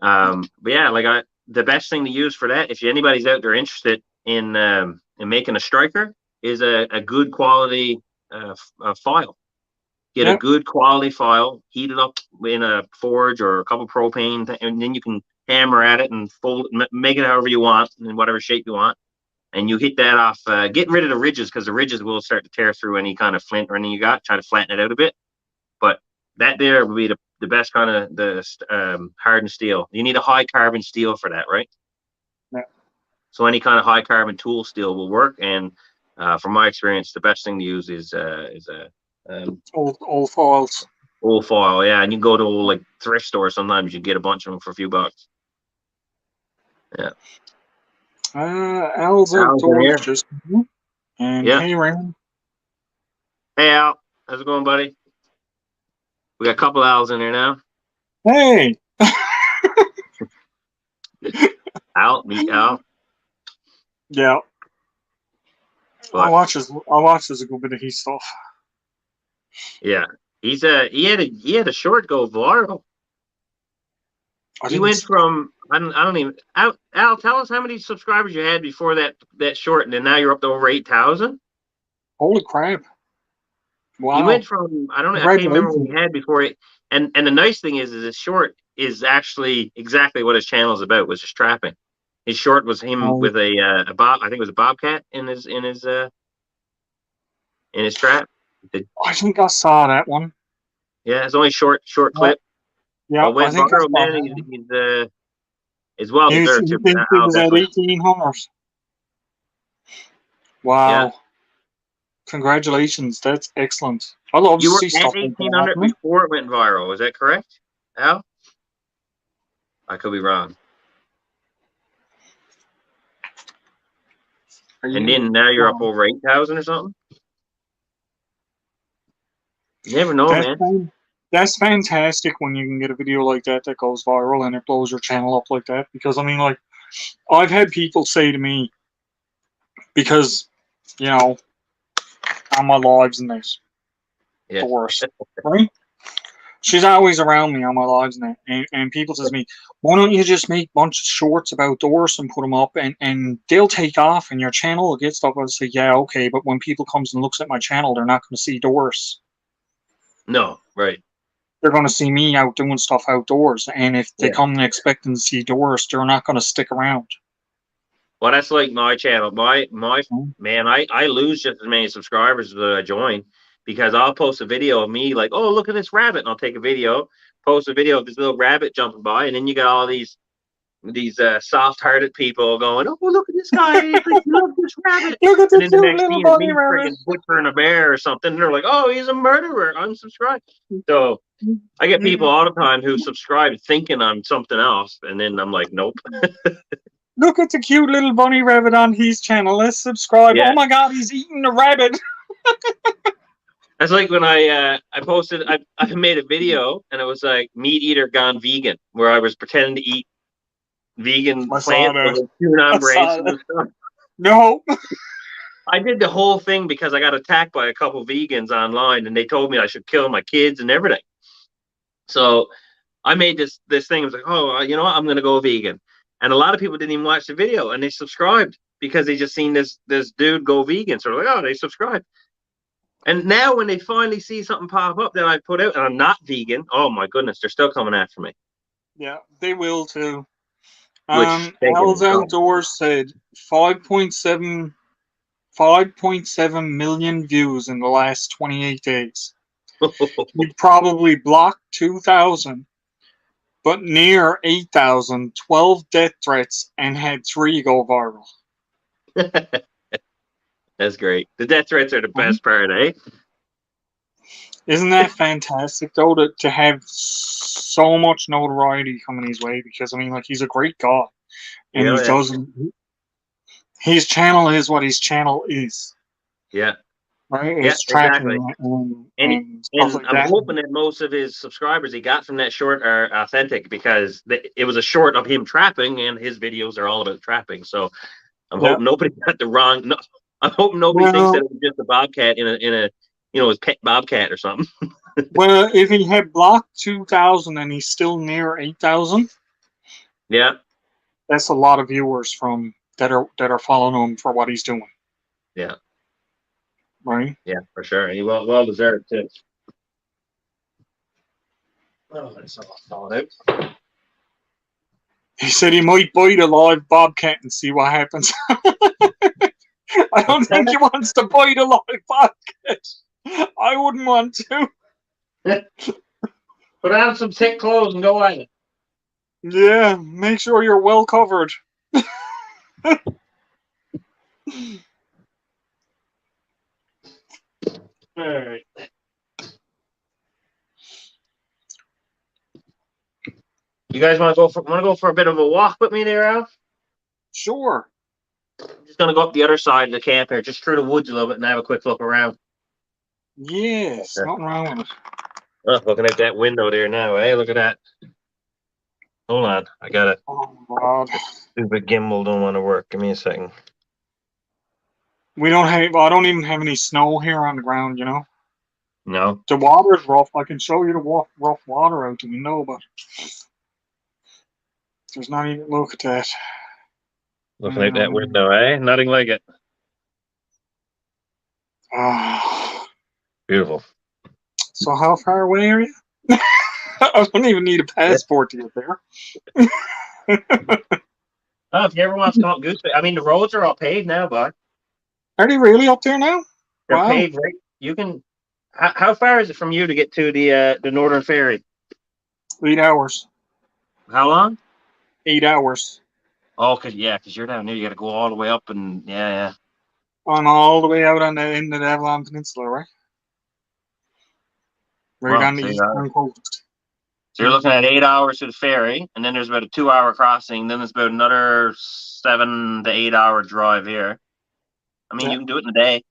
The best thing to use for that, if anybody's out there interested in making a striker, is a good quality file. Get a good quality file, heat it up in a forge or a couple propane, and then you can hammer at it and fold it, make it however you want in whatever shape you want. And you hit that off, getting rid of the ridges, because the ridges will start to tear through any kind of flint or anything you got. Try to flatten it out a bit. But that there would be the best kind of the hardened steel. You need a high carbon steel for that, right? Yeah. So any kind of high carbon tool steel will work. And from my experience, the best thing to use is old foils. Old foil, yeah. And you go to like thrift stores, sometimes you get a bunch of them for a few bucks. Yeah. Al's outdoors just. And hey, Raymond. Hey, Al. How's it going, buddy? We got a couple Al's in here now. Hey. Meet Al. Yeah. I watch his a good bit of his stuff. Yeah. He had a short go viral. He went from Al, tell us how many subscribers you had before that short, and then now you're up to over 8,000. Holy crap! Wow. He went from I can't remember what he had before it. And the nice thing is his short is actually exactly what his channel is about, was just trapping. His short was him with a I think it was a bobcat in his trap. I think I saw that one. Yeah, it's only short clip. Yeah, I think viral, man. He's well deserved. He was at 1,800. Wow. Yeah. Congratulations. That's excellent. I love to see stuff. You were at 1,800 before it went viral. Is that correct, Al? I could be wrong. And then now you're up over 8,000 or something? You never know, man. That's fantastic when you can get a video like that goes viral and it blows your channel up like that. Because, I mean, like, I've had people say to me, because, on my lives and this, Doris, right? She's always around me on my lives and people says to me, why don't you just make a bunch of shorts about Doris and put them up and they'll take off and your channel will get stuff. I say, yeah, okay, but when people comes and looks at my channel, they're not going to see Doris. No, right. They're going to see me out doing stuff outdoors, and if they come expecting to see Doris, they're not going to stick around. Well, that's like my channel. My man, I lose just as many subscribers as I join, because I'll post a video of me like, oh, look at this rabbit, and I'll take a video, post a video of this little rabbit jumping by, and then you got all these soft-hearted people going, oh, look at this guy, look at this rabbit. Look at this little bunny rabbit. Butchering a bear or something, and they're like, oh, he's a murderer, unsubscribe. So I get people all the time who subscribe thinking I'm something else, and then I'm like, nope. Look at the cute little bunny rabbit on his channel. Let's subscribe. Yeah. Oh my god, he's eating the rabbit. That's like when I posted I made a video and it was like meat eater gone vegan, where I was pretending to eat vegan I saw plants that. with like tuna I on saw braces that. and stuff. No. I did the whole thing because I got attacked by a couple vegans online and they told me I should kill my kids and everything. So I made this thing. I was like, oh, you know what? I'm gonna go vegan. And a lot of people didn't even watch the video and they subscribed because they just seen this dude go vegan. So they're like, oh, they subscribed. And now when they finally see something pop up that I put out and I'm not vegan, oh my goodness, they're still coming after me. Yeah, they will too. Which Al's Outdoors said 5.7 million views in the last 28 days. We probably blocked 2,000, but near 8,000, 12 death threats, and had 3 go viral. That's great. The death threats are the best part, eh? Isn't that fantastic, though, to have so much notoriety coming his way? Because, I mean, like, he's a great guy. And Yeah, he yeah. doesn't... His channel is what his channel is. Yeah. Right? Yeah, It's tracking exactly. and stuff like I'm that. hoping that most of his subscribers he got from that short are authentic because it was a short of him trapping, and his videos are all about trapping. So I'm Yeah. hoping nobody got the wrong. No, I'm hoping nobody thinks Well, that it was just a bobcat in a his pet bobcat or something. well, if he had blocked 2,000 and he's still near 8,000, Yeah, that's a lot of viewers from that are following him for what he's doing, yeah, right? yeah, for sure. And he well deserved too. Oh, it's all thought out. He said he might bite a live bobcat and see what happens. I don't think he wants to bite a live bobcat. I wouldn't want to. Put on some thick clothes and go at it. Yeah, make sure you're well covered. All right. You guys want to go for a bit of a walk with me there, Al? Sure. I'm just gonna go up the other side of the camp here, just through the woods a little bit, and have a quick look around. Yes, Okay. nothing wrong with it. Oh, looking out that window there now, eh? Look at that. Hold on, I got it. Oh, God. Stupid gimbal don't want to work. Give me a second. We don't have, I don't even have any snow here on the ground, you know? No. The water's rough. I can show you the rough water out the window, but there's not even, look at that. Looking out that window, eh? Nothing like it. Beautiful. So how far away are you? I don't even need a passport to get there. Oh, if you ever want to come up Goose Bay, I mean, the roads are all paved now, bud. Are they really up there now? They're Wow. paved, right? You can. How far is it from you to get to the Northern Ferry? 8 hours. How long? 8 hours. Oh, cause you're down there. You got to go all the way up, and yeah. On all the way out on the end of the Avalon Peninsula, right? Right Well, on the see, eastern coast. So you're looking at 8 hours to the ferry, and then there's about a 2-hour crossing. Then there's about another 7 to 8 hour drive here. I mean, Yeah. you can do it in a day.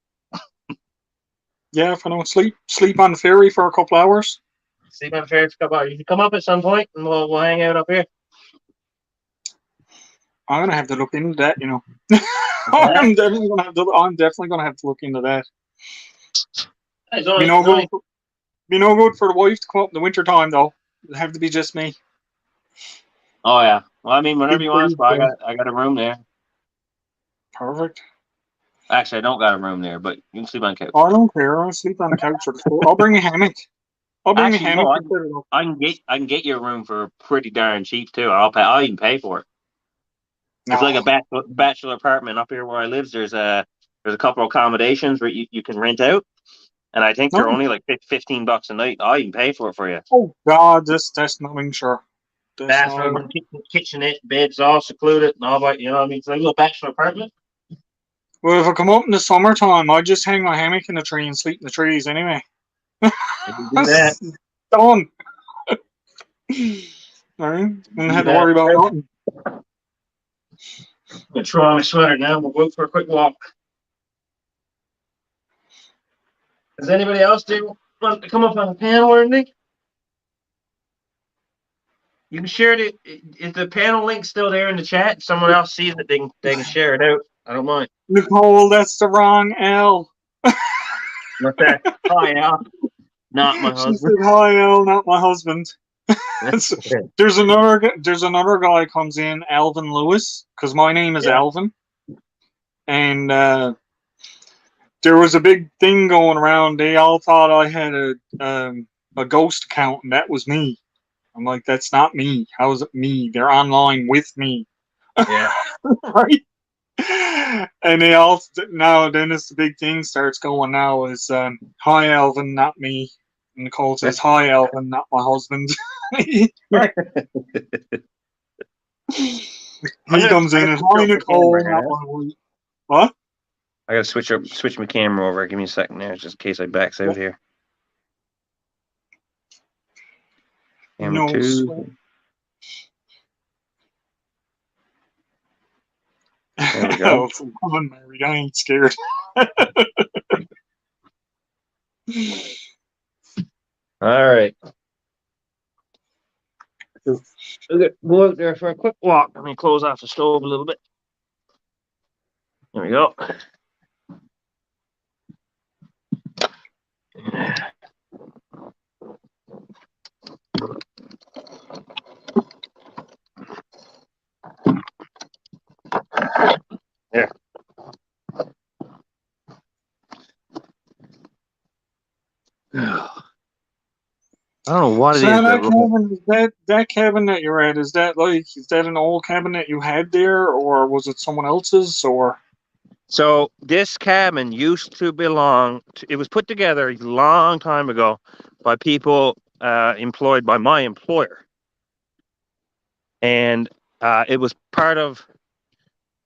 Yeah, if I don't sleep on the ferry for a couple hours. Sleep on the ferry for a couple hours. You can come up at some point, and we'll hang out up here. I'm gonna have to look into that, you know. I'm definitely gonna have to look into that. It's Be only, no it's only- good. Be no good for the wife to come up in the winter time though. It'll have to be just me. Oh yeah. Well, I mean, whenever you want, I got a room there. Perfect. Actually, I don't got a room there, but you can sleep on the couch. I don't care. I'll sleep on the couch or the floor. I'll bring a hammock. Actually, no, and put it up. I can get you a room for pretty darn cheap too. I'll even pay for it. No. It's like a bachelor apartment up here where I live. There's a couple of accommodations where you can rent out, and I think they're Oh. only like $15 a night. I'll even pay for it for you. Oh God, that's nothing sure. Bathroom, kitchenette, beds, all secluded, and all that. You know what I mean? It's like a little bachelor apartment. Well, if I come up in the summertime, I just hang my hammock in the tree and sleep in the trees anyway. You can do that. Done. Alright, don't have to worry about nothing. gonna throw on my sweater now. We'll go for a quick walk. Does anybody else want to come up on the panel or anything? You can share it. Is the panel link still there in the chat? If someone else sees it, they can share it out. I don't mind. Nicole, that's the wrong L. What's that? Hi, Al. Not my She husband. said, "Hi, L, not my husband." There's another guy comes in, Alvin Lewis, because my name is Yeah. Alvin, and there was a big thing going around. They all thought I had a ghost account, and that was me. I'm like, that's not me. How is it me? They're online with me, Yeah. right? And they all now then as the big thing starts going now is hi Alvin, not me. And Nicole says, "Hi Alvin, not my husband." He comes in and hi Nicole, not my wife. What? I gotta switch my camera over. Give me a second there, just in case I backs out here. Camera No 2. sweat. There we go. If I'm unmarried, I ain't scared. All right. Okay, go out there for a quick walk. Let me close off the stove a little bit. There we go. There. I don't know what So it is. that cabin, that cabin that you're at, is that an old cabin that you had there, or was it someone else's, or? So this cabin used to belong to, it was put together a long time ago by people employed by my employer. And it was part of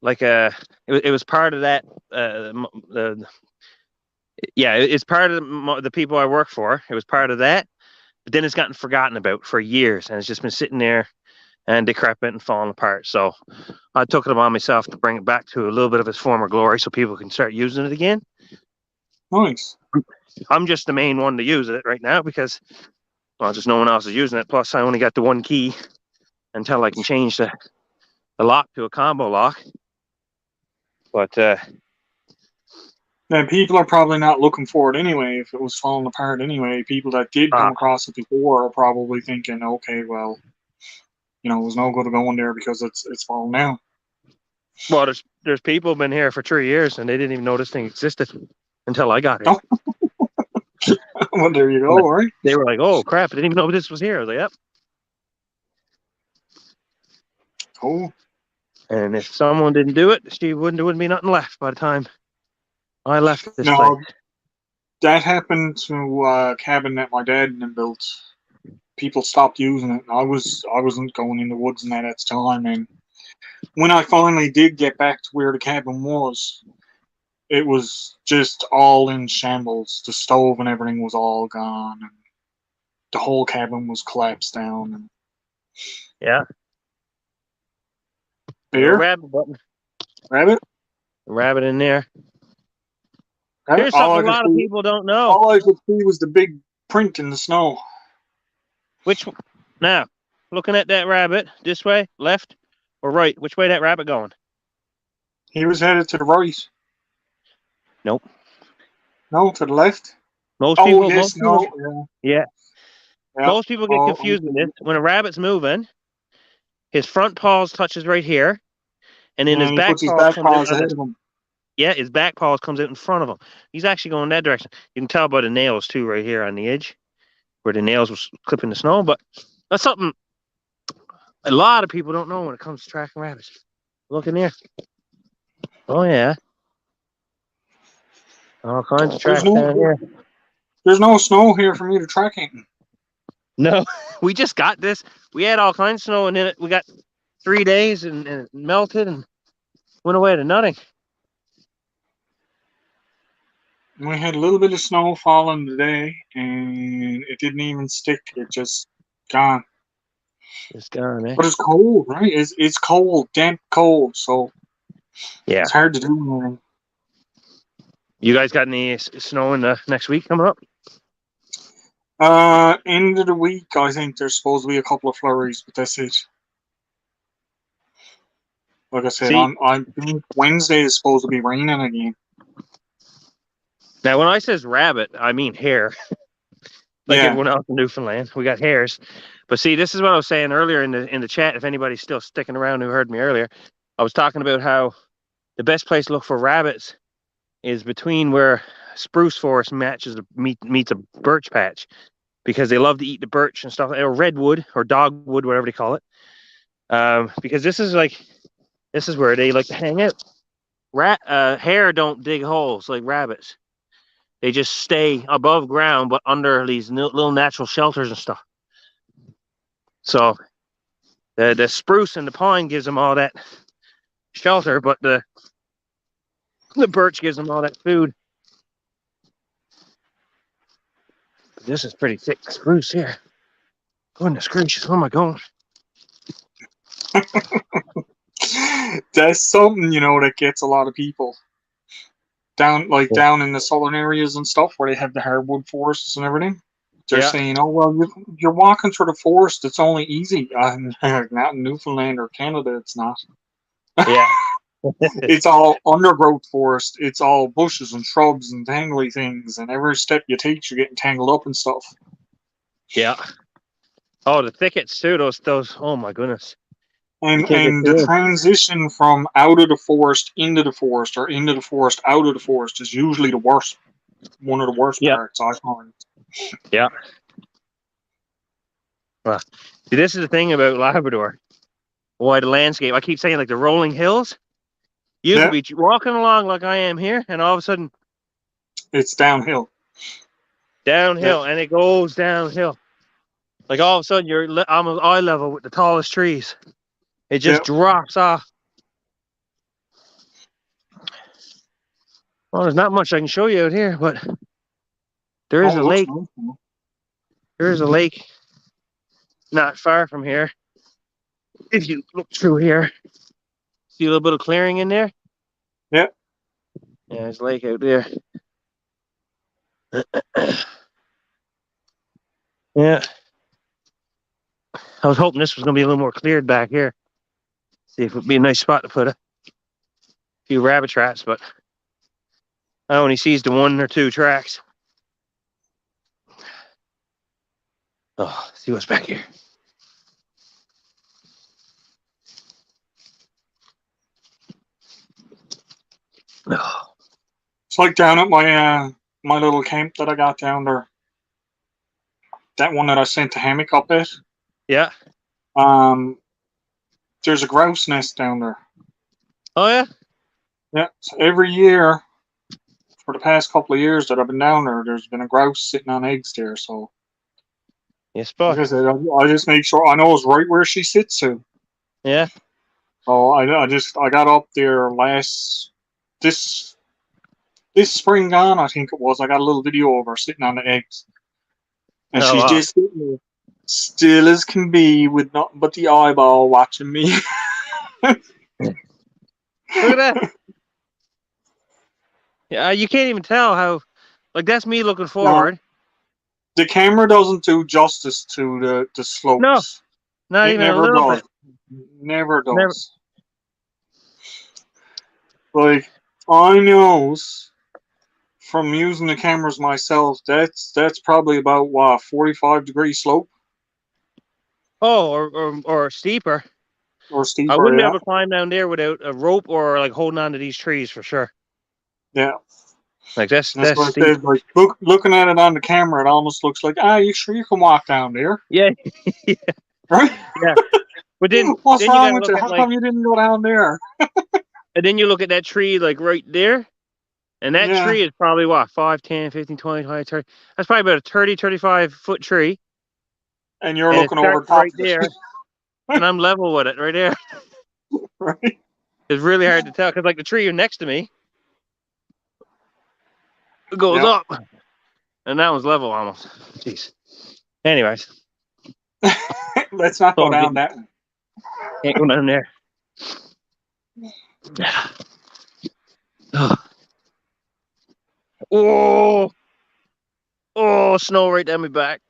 like it was part of that it's part of the people I work for. It was part of that, but then it's gotten forgotten about for years, and it's just been sitting there and decrepit and falling apart. So I took it upon myself to bring it back to a little bit of its former glory so people can start using it again. Nice. I'm just the main one to use it right now because, well, just no one else is using it. Plus, I only got the one key until I can change the lock to a combo lock. But And people are probably not looking for it anyway. If it was falling apart anyway, people that did come across it before are probably thinking, okay, well, it was no good going there because it's falling down. well, there's people been here for 3 years and they didn't even know this thing existed until I got here. Oh. Well, there you go, right? They were like, "Oh crap! I didn't even know this was here." I was like, "Yep." Cool. And if someone didn't do it, there wouldn't be nothing left by the time I left this No, place. that happened to a cabin that my dad had built. People stopped using it. I wasn't going in the woods and that at the time, and when I finally did get back to where the cabin was, it was just all in shambles. The stove and everything was all gone, and the whole cabin was collapsed down. And Yeah. bear, Rabbit button. rabbit, Rabbit in there. rabbit. Here's something a lot of people don't know. All I could see was the big print in the snow. Now, looking at that rabbit, this way, left or right? Which way that rabbit going? He was headed to the right. Nope. No, to the left. Most people, Yeah. Most people get confused with this. When a rabbit's moving, his front paws touches right here, and then his back paws ahead of him. Yeah, his back paws comes out in front of him. He's actually going that direction. You can tell by the nails too, right here on the edge, where the nails was clipping the snow. But that's something a lot of people don't know when it comes to tracking rabbits. Look in there. Oh yeah, all kinds of tracks down here. There's no snow here for me to track anything. No, we just got this. We had all kinds of snow, and then we got 3 days, and it melted and went away to nothing. We had a little bit of snow falling today, and it didn't even stick. It just gone. It's gone, eh? But it's cold, right? It's cold, damp cold. So Yeah. It's hard to do anything. You guys got any snow in the next week coming up? End of the week, I think there's supposed to be a couple of flurries, but that's it. Like I said, See, I think Wednesday is supposed to be raining again. now when I says rabbit, I mean hare. Like Yeah. everyone else in Newfoundland, we got hares. But see, this is what I was saying earlier in the chat. If anybody's still sticking around who heard me earlier, I was talking about how the best place to look for rabbits is between where spruce forest meets a birch patch, because they love to eat the birch and stuff, or redwood or dogwood, whatever they call it. Because this is where they like to hang out. Hare don't dig holes like rabbits. They just stay above ground, but under these little natural shelters and stuff. So the spruce and the pine gives them all that shelter, but the birch gives them all that food. This is pretty thick spruce here. Goodness gracious, where am I going? That's something, that gets a lot of people. Down in the southern areas and stuff where they have the hardwood forests and everything. They're saying, oh, well, you're walking through the forest. It's only easy. Not in Newfoundland or Canada, it's not. Yeah. It's all undergrowth forest. It's all bushes and shrubs and tangly things. And every step you take, you're getting tangled up and stuff. Yeah. Oh, the thickets too. Those. Oh my goodness. And the transition from out of the forest into the forest, or into the forest out of the forest, is usually the worst. One of the worst parts, I find. Yeah. Well, see, this is the thing about Labrador. Why the landscape? I keep saying like the rolling hills. You could be walking along like I am here, and all of a sudden, it's downhill. Downhill, and it goes downhill. Like all of a sudden, you're almost eye level with the tallest trees. It just drops off. Well, there's not much I can show you out here, but there is a lake. There is a lake not far from here. If you look through here, see a little bit of clearing in there? Yeah. Yeah, there's a lake out there. Yeah. I was hoping this was going to be a little more cleared back here. See if it would be a nice spot to put a few rabbit traps, but I only sees the 1 or 2 tracks. Oh, see what's back here. Oh. It's like down at my little camp that I got down there. That one that I sent the hammock up at. Yeah. There's a grouse nest down there. Oh yeah. Yeah. So every year, for the past couple of years that I've been down there, there's been a grouse sitting on eggs there. So. Yes, like I said, I just make sure I know it's right where she sits to. Yeah. So I got up there this spring gone, I think it was. I got a little video of her sitting on the eggs. And she's just sitting there, still as can be, with nothing but the eyeball watching me. Look at that. Yeah, you can't even tell how, like, that's me looking forward. No, the camera doesn't do justice to the slopes. No, not even a little bit. Never does. Like, I knows from using the cameras myself, that's probably about 45-degree slope. Oh, or steeper. Or steeper. I wouldn't be able to climb down there without a rope or like holding on to these trees for sure. Yeah. Like that's what steep. I said, like looking at it on the camera, it almost looks like, you sure you can walk down there? Yeah. Yeah. Right? Yeah. But then what's then wrong with you? How come you didn't go down there? And then you look at that tree like right there. And that tree is probably what, 5, 10, 15, 20, 30. That's probably about a 30, 35 foot tree. And you're looking over top right there. And I'm level with it right there. Right. It's really hard to tell because like the tree next to me goes up. And that one's level almost. Jeez. Anyways. Let's not go down that one. Can't go down there. Oh, oh, snow right down my back.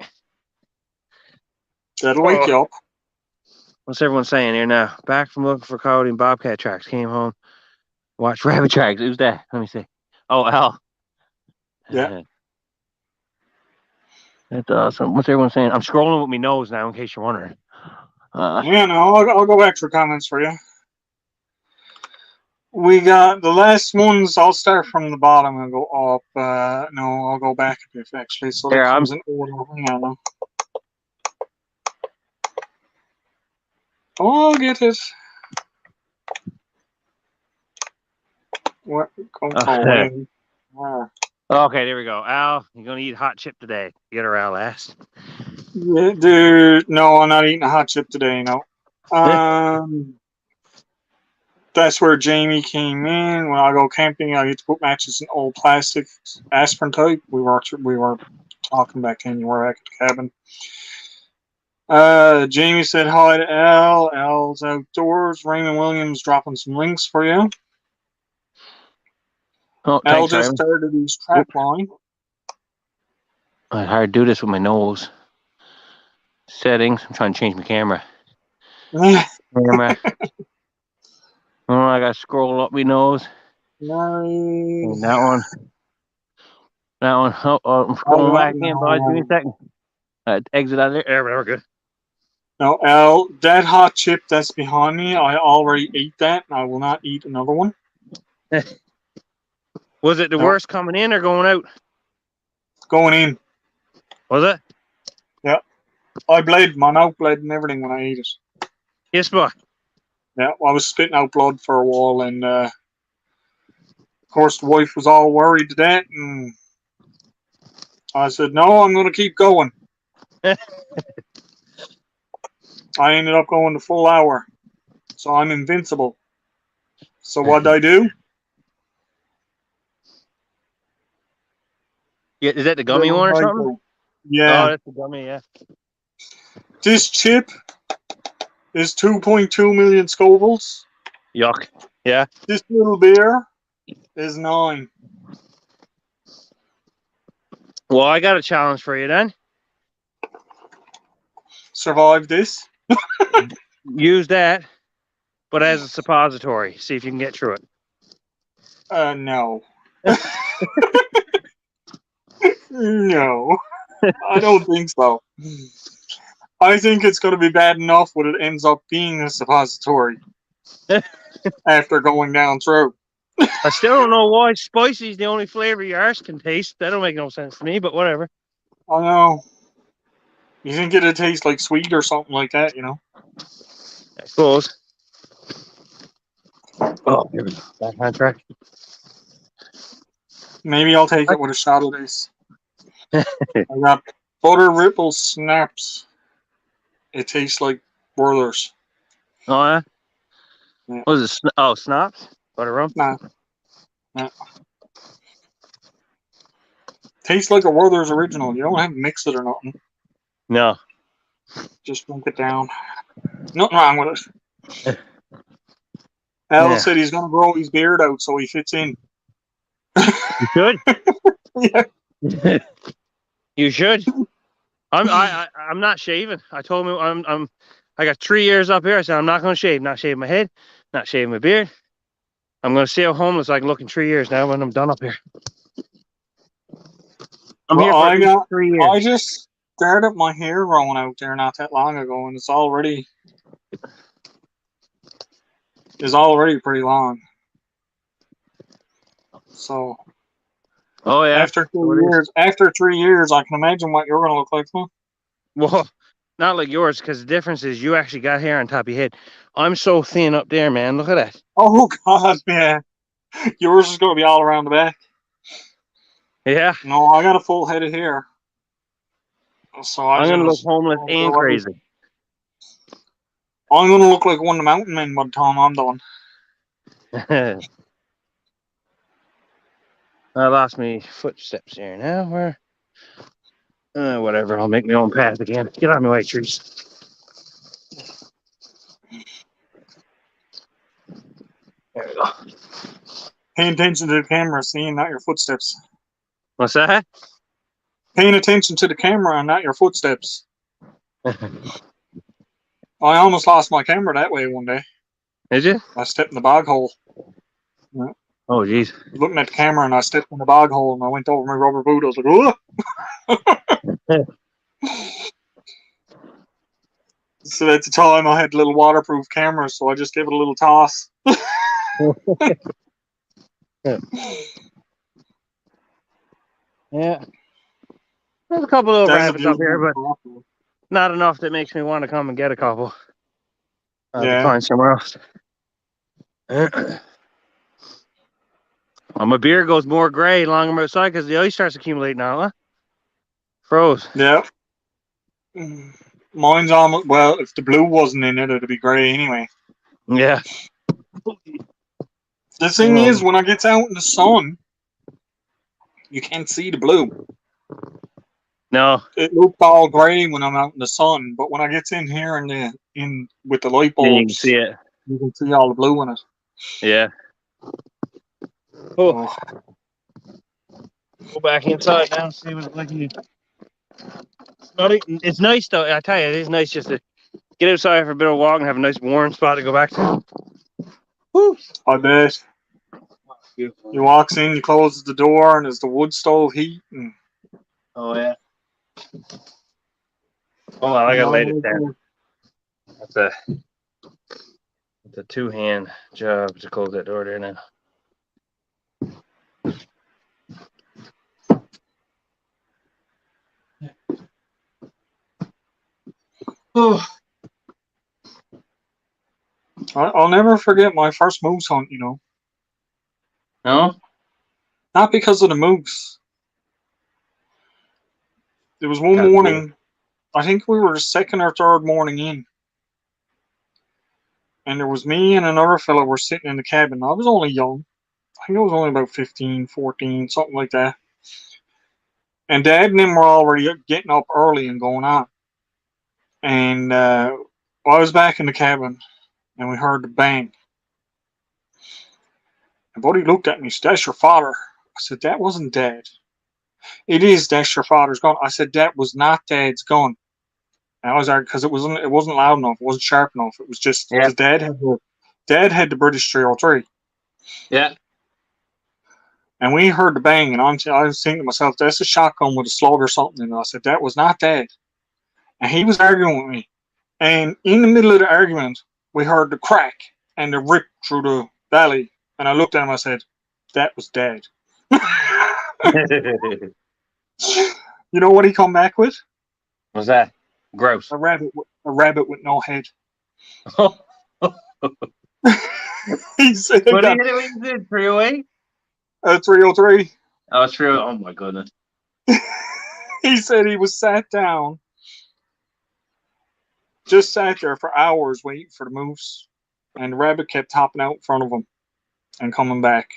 That'll wake you up. What's everyone saying here now? Back from looking for coyote and bobcat tracks. Came home, watched rabbit tracks. Who's that? Let me see. Oh, Al. Yeah. That's awesome. What's everyone saying? I'm scrolling with my nose now, in case you're wondering. Yeah, no, I'll go back for comments for you. We got the last ones. I'll start from the bottom and go up. No, I'll go back a bit actually. So Here, that comes in order. Hang on now. Oh, I'll get it. What? Go away. Okay, there we go. Al, you're gonna eat hot chip today. Get her, Al asked. Yeah, dude, no, I'm not eating a hot chip today. No. That's where Jamie came in. When I go camping, I get to put matches in old plastic aspirin type. We were talking back then. You were back at the cabin. Jamie said hi to Al. Al's outdoors. Raymond Williams dropping some links for you. Oh, Al thanks, just Raymond. started his trap line. I hard to do this with my nose. Settings. I'm trying to change my camera. Camera. Oh, I gotta scroll up my nose. And that one. That one. Oh, I'm scrolling back again, boys. Give me a second. Exit out of there. There, we're good. No, Al, that hot chip that's behind me, I already ate that, and I will not eat another one. Was it the worst coming in or going out? Going in. Was it? Yeah. I bled. My mouth bled and everything when I ate it. Yes, boy. Yeah, I was spitting out blood for a while, and of course the wife was all worried to that, and I said, no, I'm going to keep going. I ended up going the full hour, so I'm invincible. So what did I do? Yeah, is that the gummy one or something? Yeah. Oh, that's the gummy, yeah. This chip is 2.2 million Scovilles. Yuck. Yeah. This little beer is 9. Well, I got a challenge for you then. Survive this? Use that, but as a suppository. See if you can get through it. No. No. I don't think so. I think it's going to be bad enough when it ends up being a suppository after going down through. I still don't know why spicy is the only flavor your arse can taste. That don't make no sense to me, but whatever. I know. You think it'd taste like sweet or something like that, you know? I suppose. Oh, here we go. Back on track. Maybe I'll take it with a shot of this. I got Butter Ripple Snaps. It tastes like Werther's. Oh, yeah? Yeah. What is it? Oh, Snops? Butter rum? Nah. Tastes like a Werther's original. You don't have to mix it or nothing. No. Just drink it down. Nothing wrong with it. Al said he's going to grow his beard out so he fits in. You should. Yeah. You should. I'm not shaving. I told him I got 3 years up here. I said I'm not going to shave. Not shaving my head. Not shaving my beard. I'm going to see how homeless I can look in 3 years now when I'm done up here. I'm here for 3 years. I just started my hair growing out there not that long ago, and it's already pretty long. So, oh yeah. After 3 years, I can imagine what you're going to look like. Huh? Well, not like yours, because the difference is you actually got hair on top of your head. I'm so thin up there, man. Look at that. Oh God, yeah. Yours is going to be all around the back. Yeah. No, I got a full head of hair. So I'm going to look homeless and crazy. I'm going to look like one of the mountain men by the time I'm done. I lost me footsteps here now. Where? Whatever. I'll make my own path again. Get out of my way, trees. There we go. Paying attention to the camera, seeing not your footsteps. What's that? Paying attention to the camera and not your footsteps. I almost lost my camera that way one day. Did you? I stepped in the bog hole. Oh, jeez. Looking at the camera and I stepped in the bog hole and I went over my rubber boot. I was like, oh! So at the time I had little waterproof cameras, so I just gave it a little toss. Yeah. There's a couple of That's a rabbits up here, but beautiful. not enough that makes me want to come and get a couple. I'll have to Yeah. find somewhere else. Well, my beard goes more gray along I'm outside because the ice starts accumulating now, huh? Froze. Yeah. Mine's almost, well, if the blue wasn't in it, it'd be grey anyway. Yeah. The thing is, when I get out in the sun, you can't see the blue. No. It looks all grey when I'm out in the sun, but when I get in here in with the light Yeah, you bulbs, can see it. you can see all the blue in it. Yeah. Oh, go back inside now and see what it's like. It's nice though. I tell you, it is nice just to get outside for a bit of walk and have a nice warm spot to go back to. Woo. I bet. He walks in, he closes the door, and there's the wood stove heat. And Oh yeah. Hold on, I gotta lay this down. That's a two-hand job to close that door there now. Oh. I'll never forget my first moose hunt, you know. No? Not because of the moose. There was one Gotta be morning, I think we were the second or third morning in. And there was me and another fellow were sitting in the cabin. I was only young. I think I was only about 15, 14, something like that. And Dad and them were already getting up early and going on. And I was back in the cabin and we heard the bang. And Buddy looked at me and said, "That's your father." I said, "That wasn't Dad." "It is, that's your father's gun." I said, "That was not Dad's gun." And I was arguing because it wasn't loud enough, it wasn't sharp enough. It was just Yeah. Dad had the British 303. Yeah. And we heard the bang, and I was thinking to myself, that's a shotgun with a slug or something. And I said, "That was not Dad." And he was arguing with me. And in the middle of the argument, we heard the crack and the rip through the valley. And I looked at him, I said, "That was Dad." You know what he come back with? What's that? Gross. A rabbit with no head. He said, What did you do? 308? 303. Oh, it's 308. Oh my goodness. He said he was sat down, just sat there for hours waiting for the moose, and the rabbit kept hopping out in front of him and coming back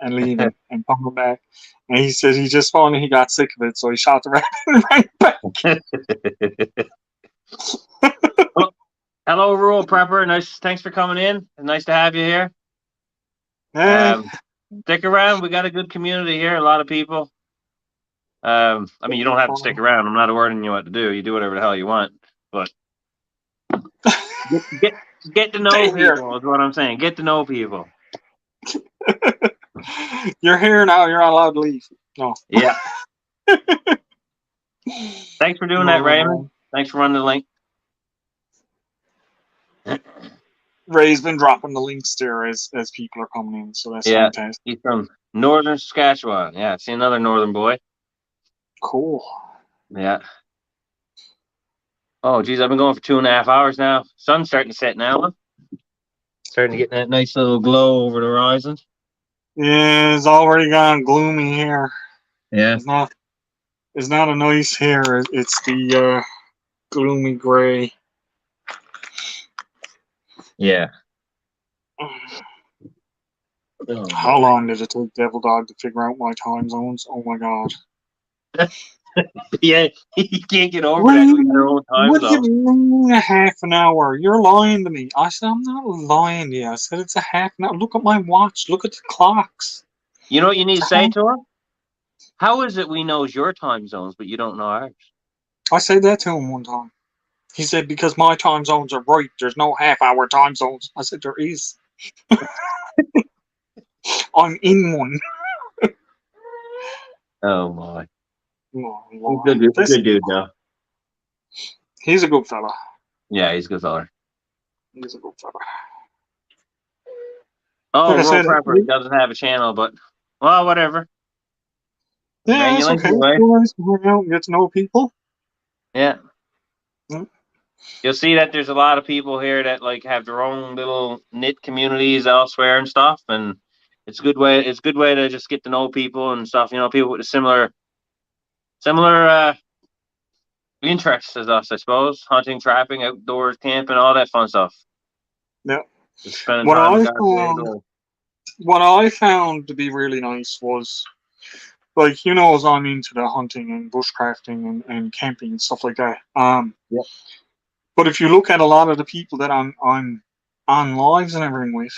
and leaving and coming back. And he said he just finally he got sick of it, so he shot the rabbit and ran back. Hello, Rural Prepper. Nice. Thanks for coming in. Nice to have you here. Stick around. We got a good community here. A lot of people. I mean, you don't have to stick around. I'm not ordering you what to do. You do whatever the hell you want. But get to know people is what I'm saying. Get to know people. You're here now. You're not allowed to leave. No. Yeah. Thanks for doing that, Raymond. Thanks for running the link. Ray's been dropping the links there as people are coming in, so that's fantastic. He's from northern Saskatchewan. Yeah, see another northern boy. Cool. Yeah. Oh, geez, I've been going for 2.5 hours now. Sun's starting to set now. Huh? Starting to get that nice little glow over the horizon. Yeah, it's already gone gloomy here. Yeah. It's not a nice here. It's the gloomy gray. Yeah. How long did it take Devil Dog to figure out my time zones? Oh my god. Yeah, you can't get over What that do with your own time what do you zone. mean a half an hour? You're lying to me. I said, I'm not lying to you. I said, it's a half an hour. Look at my watch. Look at the clocks. You know what you need It's to a say half. to her? How is it we knows your time zones, but you don't know ours? I said that to him one time. He said, because my time zones are right. There's no half hour time zones. I said, there is. I'm in one. Oh my. Oh, He's Lord. This, good dude though. he's a good fella. Yeah, he's a good fella. He's a good fella. Oh, Like I Road said, Prepper doesn't have a channel, but well, whatever. yeah, it's Regulates okay. the It's way. nice to hang out and get to know people. Yeah. Mm. You'll see that there's a lot of people here that like have their own little knit communities elsewhere and stuff, and it's a good way. It's a good way to just get to know people and stuff. You know, people with a similar interests as us, I suppose. Hunting, trapping, outdoors, camping, all that fun stuff. Yeah. Just spending What time in I God's found, outdoors. what I found to be really nice was, like, as I'm into the hunting and bushcrafting and camping and stuff like that. Yeah. But if you look at a lot of the people that I'm on lives and everything with,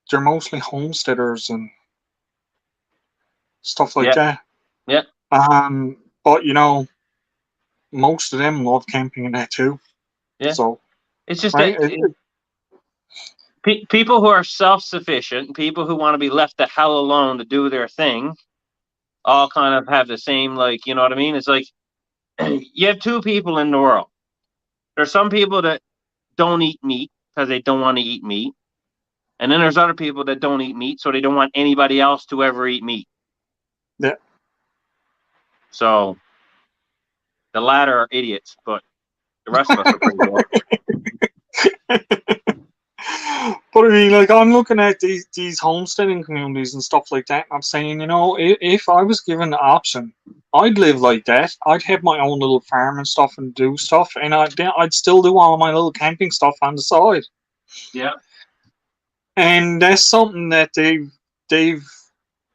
they're mostly homesteaders and stuff like Yeah. that. Yeah. But most of them love camping and that too. Yeah. So, It's just right? that people who are self-sufficient, people who want to be left the hell alone to do their thing, all kind of have the same, like, you know what I mean? It's like you have two people in the world. There's some people that don't eat meat because they don't want to eat meat. And then there's other people that don't eat meat, so they don't want anybody else to ever eat meat. Yeah. So the latter are idiots, but the rest of us are pretty good. But I mean, like, I'm looking at these homesteading communities and stuff like that, and I'm saying, if I was given the option, I'd live like that. I'd have my own little farm and stuff and do stuff, and I'd still do all of my little camping stuff on the side. Yeah. And that's something that they've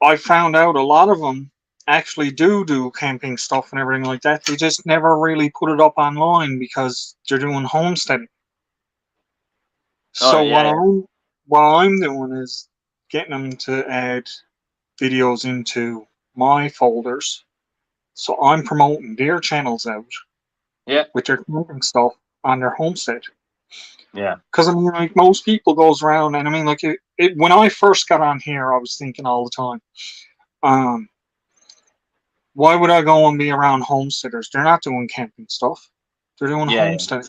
I found out a lot of them actually do camping stuff and everything like that. They just never really put it up online because they're doing homesteading. Oh So yeah, what I'm doing is getting them to add videos into my folders. So I'm promoting their channels out yeah, with their camping stuff on their homestead. yeah, Because I mean, like, most people goes around, and I mean, like, when I first got on here, I was thinking all the time, um, why would I go and be around homesteaders? They're not doing camping stuff. They're doing yeah, homesteading.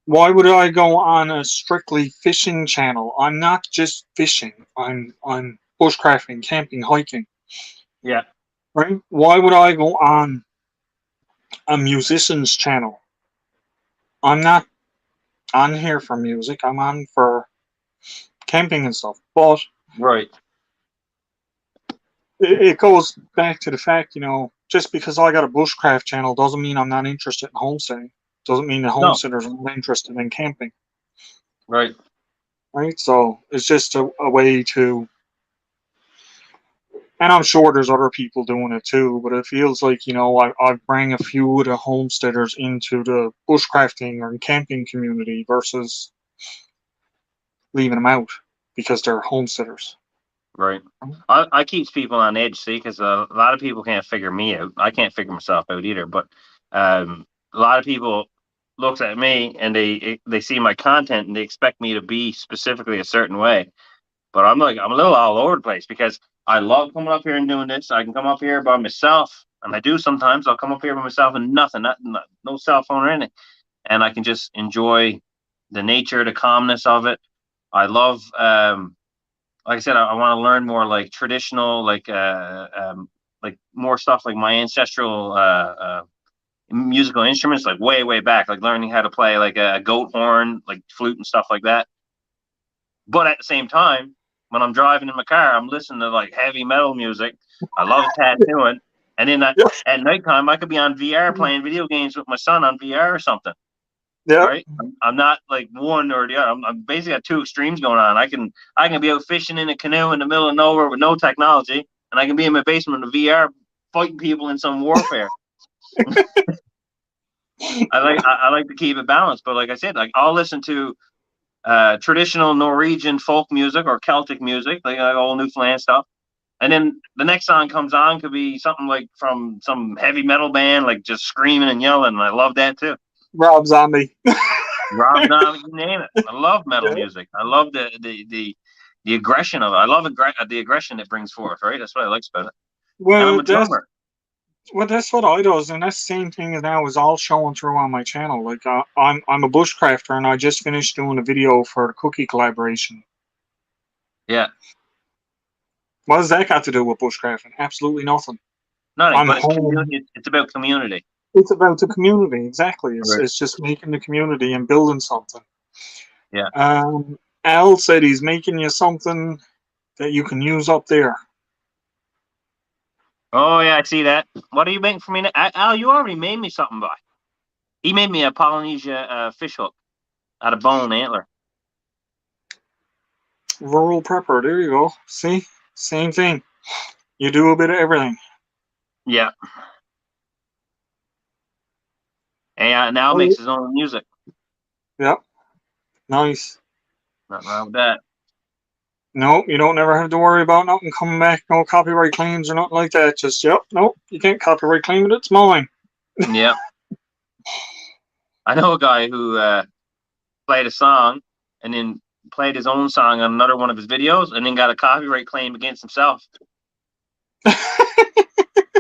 Why would I go on a strictly fishing channel? I'm not just fishing. I'm bushcrafting, camping, hiking. yeah, Right? Why would I go on a musician's channel? I'm not on here for music. I'm on for camping and stuff. But right. it goes back to the fact, just because I got a bushcraft channel doesn't mean I'm not interested in homesteading. Doesn't mean the No, homesteaders are not interested in camping. right. Right? So it's just a way to, and I'm sure there's other people doing it too, but it feels like, I bring a few of the homesteaders into the bushcrafting or camping community versus leaving them out because they're homesteaders. Right. I keeps people on edge, see, because a lot of people can't figure me out. I can't figure myself out either. But a lot of people looks at me and they see my content and they expect me to be specifically a certain way. But I'm like, I'm a little all over the place because I love coming up here and doing this. I can come up here by myself, and I do sometimes. I'll come up here by myself and nothing, no cell phone or anything, and I can just enjoy the nature, the calmness of it. I love like I said, I want to learn more like traditional, like more stuff like my ancestral musical instruments, like way back, like learning how to play like a goat horn, like flute and stuff like that. But at the same time, when I'm driving in my car, I'm listening to like heavy metal music. I love tattooing, and then Yeah. at nighttime, I could be on VR playing video games with my son on VR or something. Yeah. Right? I'm not like one or the other. I'm basically got two extremes going on. I can be out fishing in a canoe in the middle of nowhere with no technology, and I can be in my basement with VR fighting people in some warfare. I like to keep it balanced, but like I said, like I'll listen to traditional Norwegian folk music or Celtic music, like all Newfoundland stuff. And then the next song comes on could be something like from some heavy metal band, like just screaming and yelling. And I love that too. Rob Zombie. Rob Zombie, you name it. I love metal Yeah. music. I love the aggression of it. I love the aggression it brings forth. Right, that's what I like about it. And I'm Well, a drummer. that's what I does, and that's the same thing as now is all showing through on my channel. Like I'm a bushcrafter, and I just finished doing a video for the cookie collaboration. Yeah, What does that got to do with bushcrafting? Absolutely nothing. nothing, I'm but it's home. community. It's about community. It's about the community, exactly. It's, Right. it's just making the community and building something. Yeah. Al said he's making you something that you can use up there. Oh yeah, I see that. What are you making for me now? Al, you already made me something, boy. He made me a Polynesia fish hook out of bone antler. Rural prepper, there you go. See? Same thing. You do a bit of everything. Yeah. And now Oh, makes his own music. Yep. Nice. Nothing wrong with that. No, you don't never have to worry about nothing coming back, no copyright claims or nothing like that. Just, yep, nope, you can't copyright claim it, it's mine. Yeah. I know a guy who played a song and then played his own song on another one of his videos and then got a copyright claim against himself.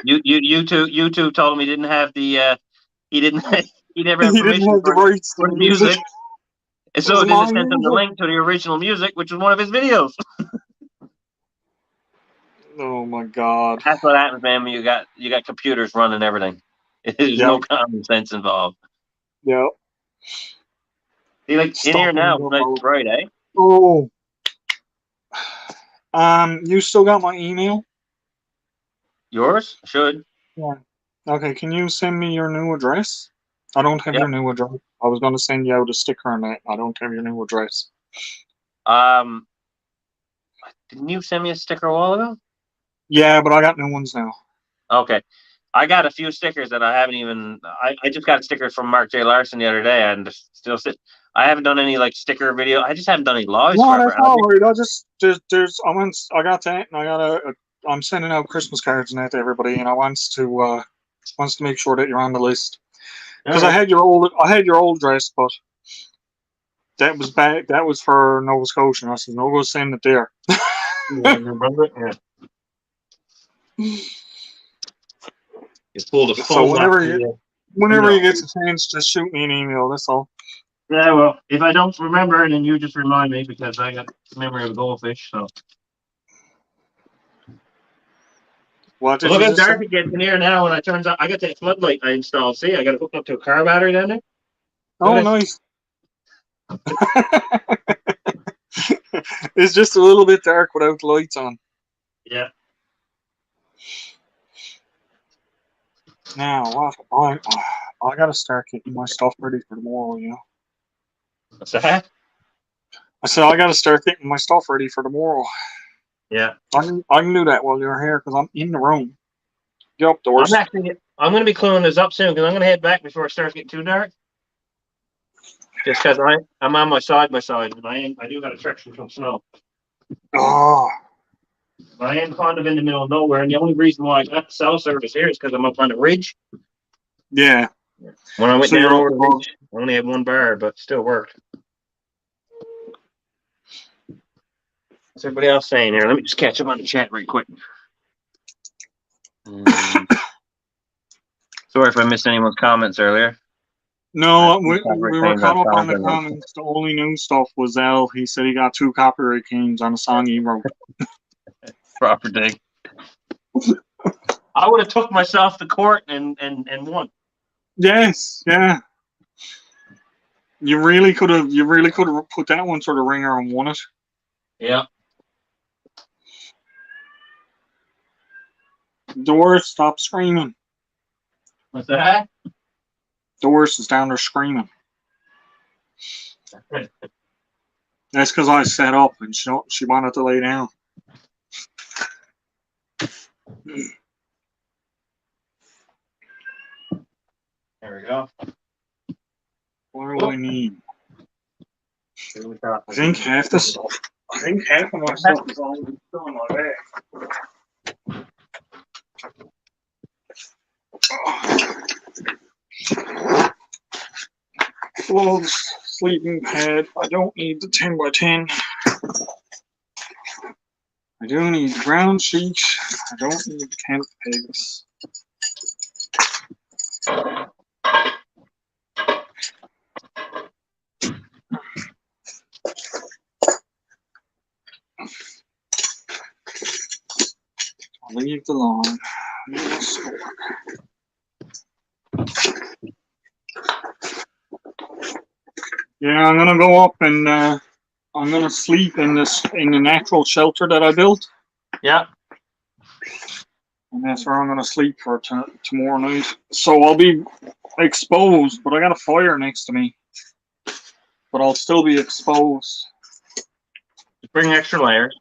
You two told him he didn't have the he didn't he never had He didn't permission have the rights to for the music. music. And so Was then mine they sent him the music? link to the original music, which was one of his videos. Oh my god. That's what happens, man, when you got computers running everything. There's Yep. no common sense involved. Yep. See, like in here now, it's nice and bright, eh? Oh. You still got my email? Yours? Should. Yeah. Okay, can you send me your new address? I don't have Yep. your new address. I was going to send you out a sticker on that. I don't have your new address. Didn't you send me a sticker a while ago? Yeah, but I got new ones now. Okay. I got a few stickers that I haven't even. I just got stickers from Mark J. Larson the other day, and still sit. I haven't done any like sticker video. I just haven't done any lives No, forever. that's all right. I just I got that, and I got I'm sending out Christmas cards and that to everybody, and I wants to make sure that you're on the list because I had your old address, but that was back. That was for Nova Scotia. And I said, no, go send it there. Yeah, remember it? Yeah. You pulled a So phone. whenever No. you get a chance, just shoot me an email. That's all. Yeah, well, if I don't remember, then you just remind me because I got memory of a goldfish. So What did look you how just dark say? it gets in here now. When I turns on, I got that floodlight I installed. See, I got it hooked up to a car battery down there. Oh, Okay. nice. It's just a little bit dark without the lights on. Yeah. Now, what? I gotta start getting my stuff ready for tomorrow. You know. What's that? I said I gotta start getting my stuff ready for tomorrow. Yeah. I can do that while you're here because I'm in the room. Get up doors. I'm going to be cleaning this up soon because I'm going to head back before it starts getting too dark. Just because I'm on my side by side, and I do got a section from snow. Oh, But I am kind of in the middle of nowhere, and the only reason why I got cell service here is because I'm up on the ridge. yeah. When I went So down you're over up the above. ridge, I only had one bar, but still worked. What's everybody else saying here? Let me just catch up on the chat right quick. Sorry if I missed anyone's comments earlier. No, we Copyright were claims caught on up on the songs, comments. The only new stuff was Al. He said he got 2 copyright claims on a song he wrote. Proper dig. I would have took myself to court and won. Yes, yeah. You really could have put that one sort of ringer and won it. Yeah. Doris, stop screaming. What's that? Doris is down there screaming. That's because I sat up and she wanted to lay down. There we go. What do I need? Here we go. I think half of my stuff is already still in my bag. Gloves, sleeping pad. I don't need the 10 by 10. I do need the ground sheet. I don't need the tent pegs. I'll leave the lawn. Yeah, I'm gonna go up and I'm gonna sleep in the natural shelter that I built, Yeah. and that's where I'm gonna sleep for tomorrow night. So I'll be exposed, but I got a fire next to me. But I'll still be exposed. Bring extra layers.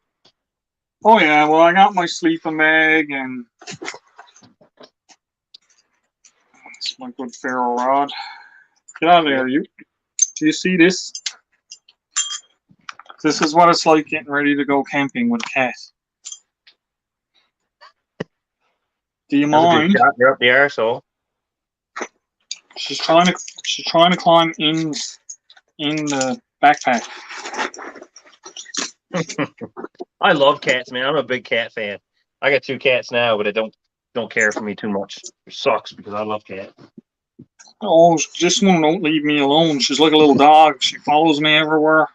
Oh yeah, well I got my sleeping bag and it's my good ferro rod. Get out of there, you. Do you see this? This is what it's like getting ready to go camping with a cat. Do you That's a good mind? shot. You're up the arsehole. She's trying to climb in the backpack. I love cats, man. I'm a big cat fan. I got 2 cats now, but they don't care for me too much. It sucks because I love cats. Oh, this one don't leave me alone. She's like a little dog. She follows me everywhere.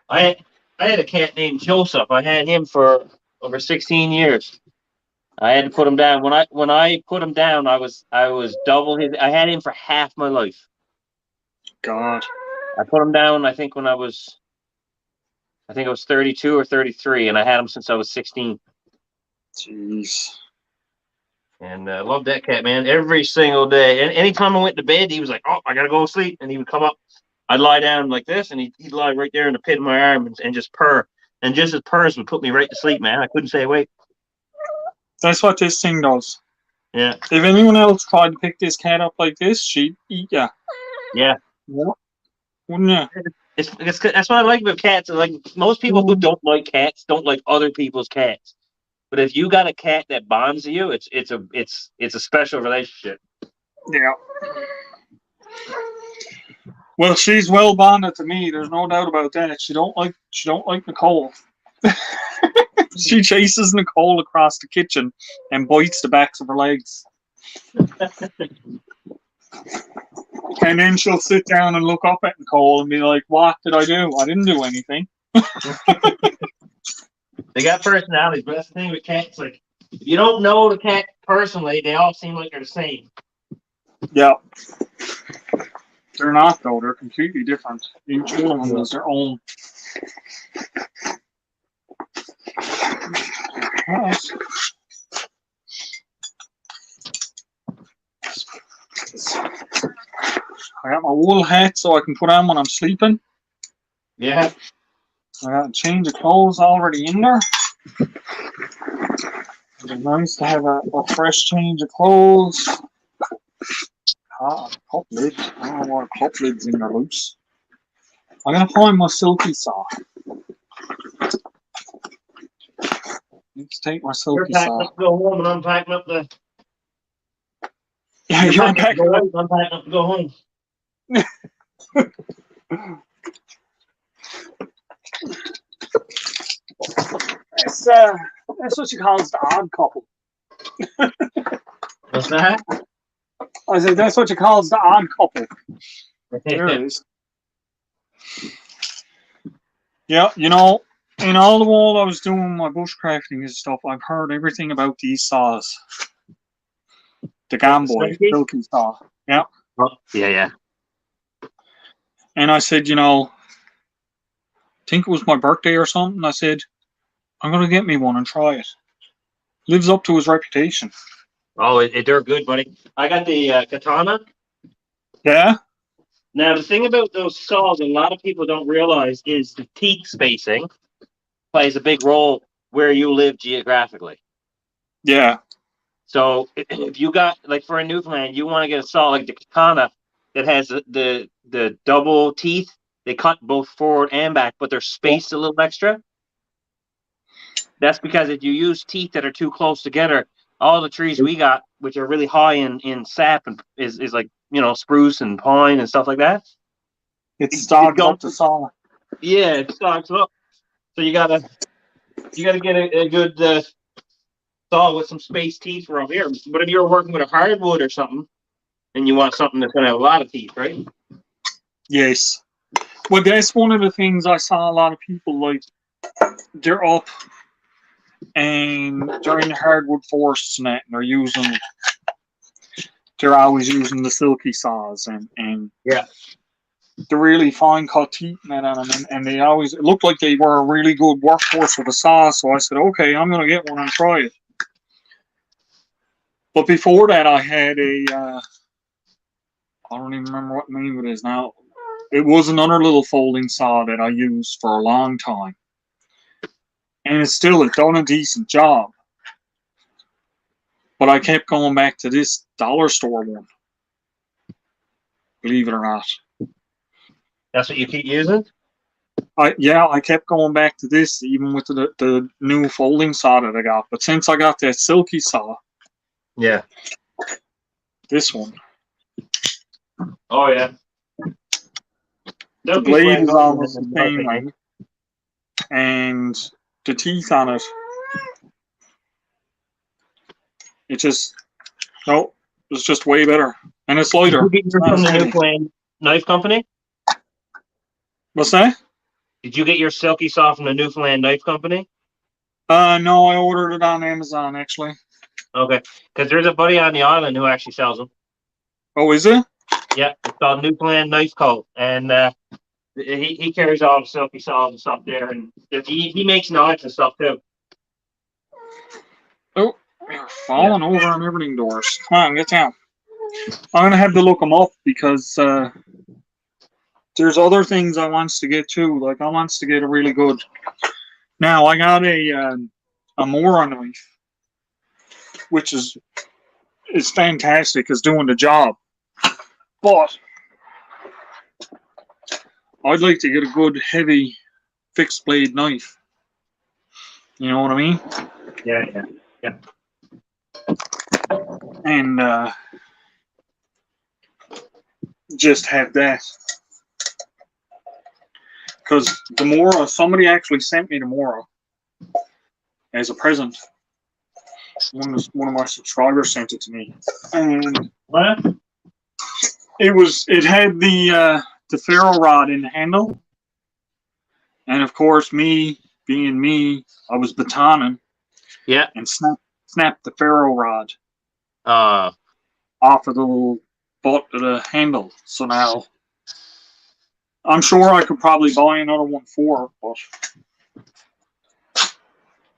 I had a cat named Joseph. I had him for over 16 years. I had to put him down. When I put him down, I was double his. I had him for half my life. God. I put him down. I think I was 32 or 33, and I had him since I was 16. Jeez. And I loved that cat, man. Every single day. And anytime I went to bed, he was like, "Oh, I gotta go to sleep," and he would come up. I'd lie down like this, and he'd lie right there in the pit of my arm and just purr. And just his purrs would put me right to sleep, man. I couldn't stay awake. That's what this thing does. Yeah. If anyone else tried to pick this cat up like this, she'd eat ya. Yeah. Wouldn't ya? It's that's what I like about cats. Like most people who don't like cats don't like other people's cats. But if you got a cat that bonds you, it's a special relationship. Yeah. Well, she's well bonded to me. There's no doubt about that. She don't like Nicole. She chases Nicole across the kitchen and bites the backs of her legs. And then she'll sit down and look up at Nicole and be like, "What did I do? I didn't do anything." They got personalities, but that's the thing with cats. Like, if you don't know the cat personally, they all seem like they're the same. Yeah. They're not, though. They're completely different. Each one of them is their own. I got my wool hat so I can put on when I'm sleeping. Yeah. I got a change of clothes already in there. It's nice to have a fresh change of clothes. Cup lids. I don't know what cup lids in there loose. I'm gonna find my silky saw. Let's take my You're silky packing saw. up to go home, and I'm packing up the. Yeah, you're back. I'm packing up to go home. That's what she calls the odd couple. What's that? I said that's what she calls the odd couple. There it is. Yeah, you know, in all the while I was doing my bushcrafting and stuff, I've heard everything about these saws. The Gamboy, silky saw. Yeah. Oh, yeah. And I said, you know, I think it was my birthday or something. I said, I'm going to get me one and try it. Lives up to his reputation. Oh, they're good, buddy. I got the katana. Yeah? Now, the thing about those saws, a lot of people don't realize, is the teeth spacing plays a big role where you live geographically. Yeah. So if you got like for a Newfoundland, you want to get a saw like the Katana that has the double teeth. They cut both forward and back, but they're spaced a little extra. That's because if you use teeth that are too close together, all the trees we got, which are really high in sap, and is like spruce and pine and stuff like that. It stogs don't- up the saw. Yeah, it stocks up. So you gotta get a good saw with some spaced teeth for up here. But if you're working with a hardwood or something, and you want something that's gonna have a lot of teeth, right? Yes. Well, that's one of the things I saw a lot of people like. They're up and they're in the hardwood forests and that, and they're always using the silky saws and Yeah. the really fine cut teeth and that on them, and it looked like they were a really good workhorse with a saw. So I said, okay, I'm gonna get one and try it. But before that, I had I don't even remember what name it is now. It was another little folding saw that I used for a long time. And it done a decent job. But I kept going back to this dollar store one. Believe it or not. That's what you keep using? I kept going back to this even with the new folding saw that I got. But since I got that silky saw, Yeah. this one, Oh yeah. the blade is almost the same length, and the teeth on it, it's just way better, and it's lighter. Did you get yours from the Newfoundland Knife Company? What's that? Did you get your silky saw from the Newfoundland Knife Company? No, I ordered it on Amazon actually. Okay, because there's a buddy on the island who actually sells them. Oh, is it? Yeah, it's called Newfoundland Knife Co. And he carries all the silky saws and stuff there, and he makes knives and stuff too. Oh, you're falling over on everything, Doris. Come on, get down. I'm gonna have to look them up because there's other things I wants to get too. Like I wants to get a really good. Now I got a Mora knife, which is fantastic. It's doing the job, but I'd like to get a good heavy fixed blade knife. You know what I mean? Yeah. And just have that. Because the Mora, somebody actually sent me the Mora as a present. One of my subscribers sent it to me, and What? it had the ferro rod in the handle, and of course, me being me, I was batoning. Yeah. And snapped the ferro rod Uh. off of the little butt of the handle. So now I'm sure I could probably buy another one for it, but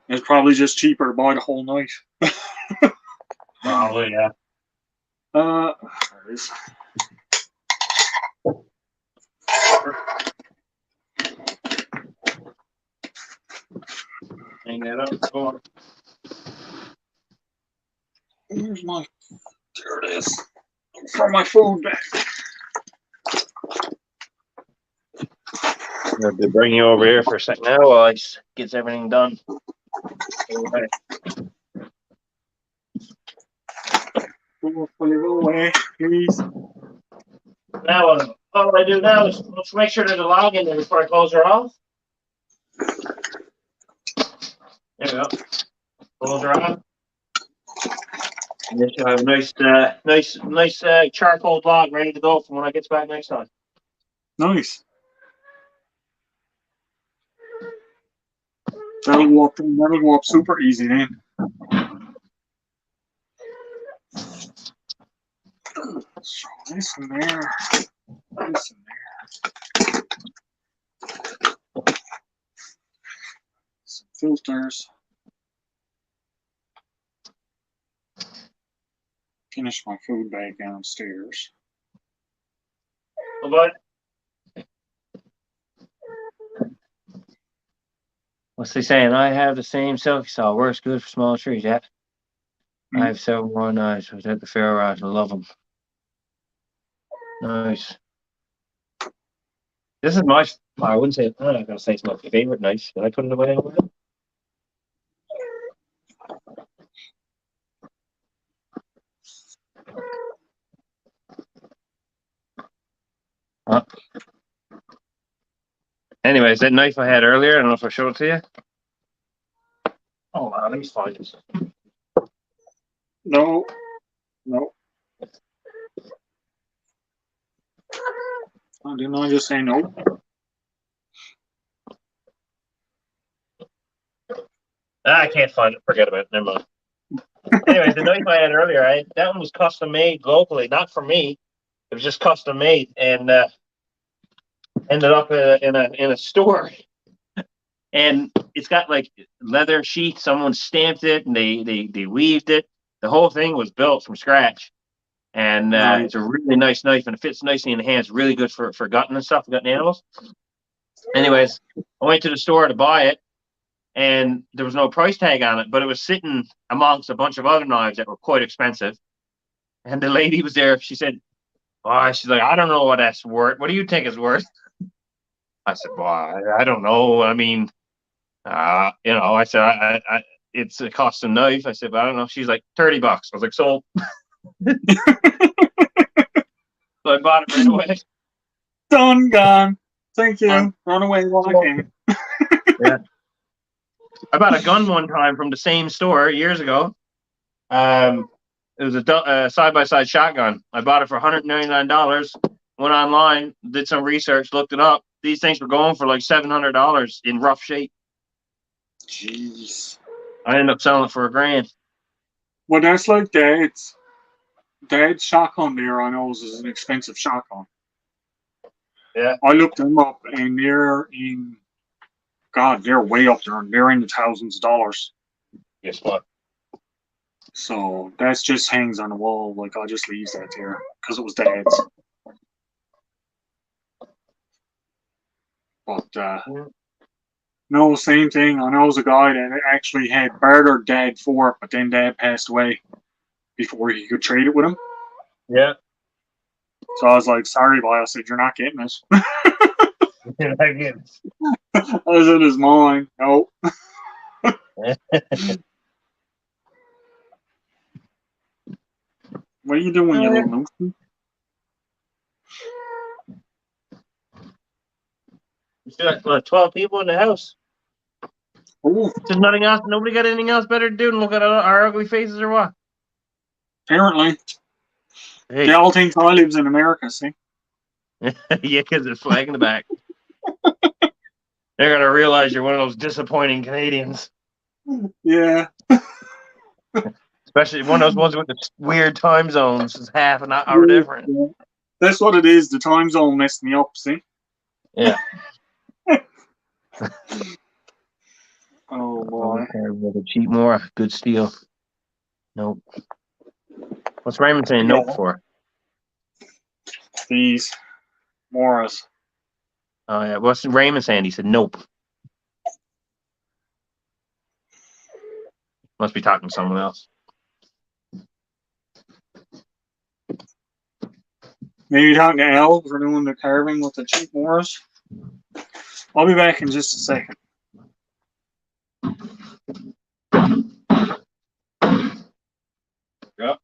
it's probably just cheaper to buy the whole knife. Probably, yeah. There it is. Hang that up. Go on. There it is. For my food bag. I'm going to bring you over here for a second now while I just gets everything done. Okay. Go away, please. Now, all I do now is let's make sure there's a log in there before I close her off. There we go. Close her off. And then she'll have a nice charcoal log ready to go for when I get back next time. Nice. That'll go up super easy then. So this in there. This in there. Some filters. Finish my food bag downstairs. Bye-bye. What's they saying? I have the same silky saw. Works good for small trees. Yeah. I have several more knives. I was at the fair rod. I love them. Nice. This is my. I wouldn't say. I'm not gonna say it's my favorite knife. Did I put it away? Huh? Anyways, that knife I had earlier. I don't know if I showed it to you. Oh, wow, let me find this. No. No. Didn't I just say no? I can't find it. Forget about it. Never mind. Anyways, the knife I had earlier, that one was custom made locally, not for me. It was just custom made, and ended up in a store. And it's got like leather sheath. Someone stamped it, and they weaved it. The whole thing was built from scratch, and Nice. it's a really nice knife, and it fits nicely in the hands. Really good for gutting and stuff, gutting animals. Anyways, I went to the store to buy it, and there was no price tag on it, but it was sitting amongst a bunch of other knives that were quite expensive. And the lady was there. She said, "Oh, she's like, I don't know what that's worth. What do you think it's worth?" I said, "Well, I don't know. I mean, I said, it's a custom knife." I said, "But I don't know." She's like, $30. I was like, "Sold." So I bought it right away. Done, gone. Thank you. Run away while I can. Yeah. I bought a gun one time from the same store years ago. It was a side-by-side shotgun. I bought it for $199. Went online, did some research, looked it up. These things were going for like $700 in rough shape. Jeez. I ended up selling it for $1,000. Well, that's like Dad's. Dad's shotgun there, I know, is an expensive shotgun. Yeah. I looked them up, and they're in. God, they're way up there. They're in the thousands of dollars. Guess what? So that's just hangs on the wall. Like, I just leave that there because it was Dad's. But no, same thing. I know it was a guy that actually had bartered Dad for it, but then Dad passed away before he could trade it with him. Yeah. So I was like, "Sorry, boy." I said, "You're not getting it." I was in his mind. Nope. What are you doing, you little monkey? We still got 12 people in the house. Oh, There's nothing else. Nobody got anything else better to do than look at our ugly faces or what? apparently. Hey. They all think I lives in America, see? Yeah, because there's flag in the back. They're gonna realize you're one of those disappointing Canadians, Yeah. especially one of those ones with the weird time zones. Is half an hour different. Yeah. That's what it is. The time zone messed me up, see? Yeah. Oh, boy. Cheap more. Good steal. Nope. What's Raymond saying nope for? These Morris. Oh yeah. What's Raymond saying? He said nope. Must be talking to someone else. Maybe talking to Al for doing the carving with the cheap Morris. I'll be back in just a second. Yep.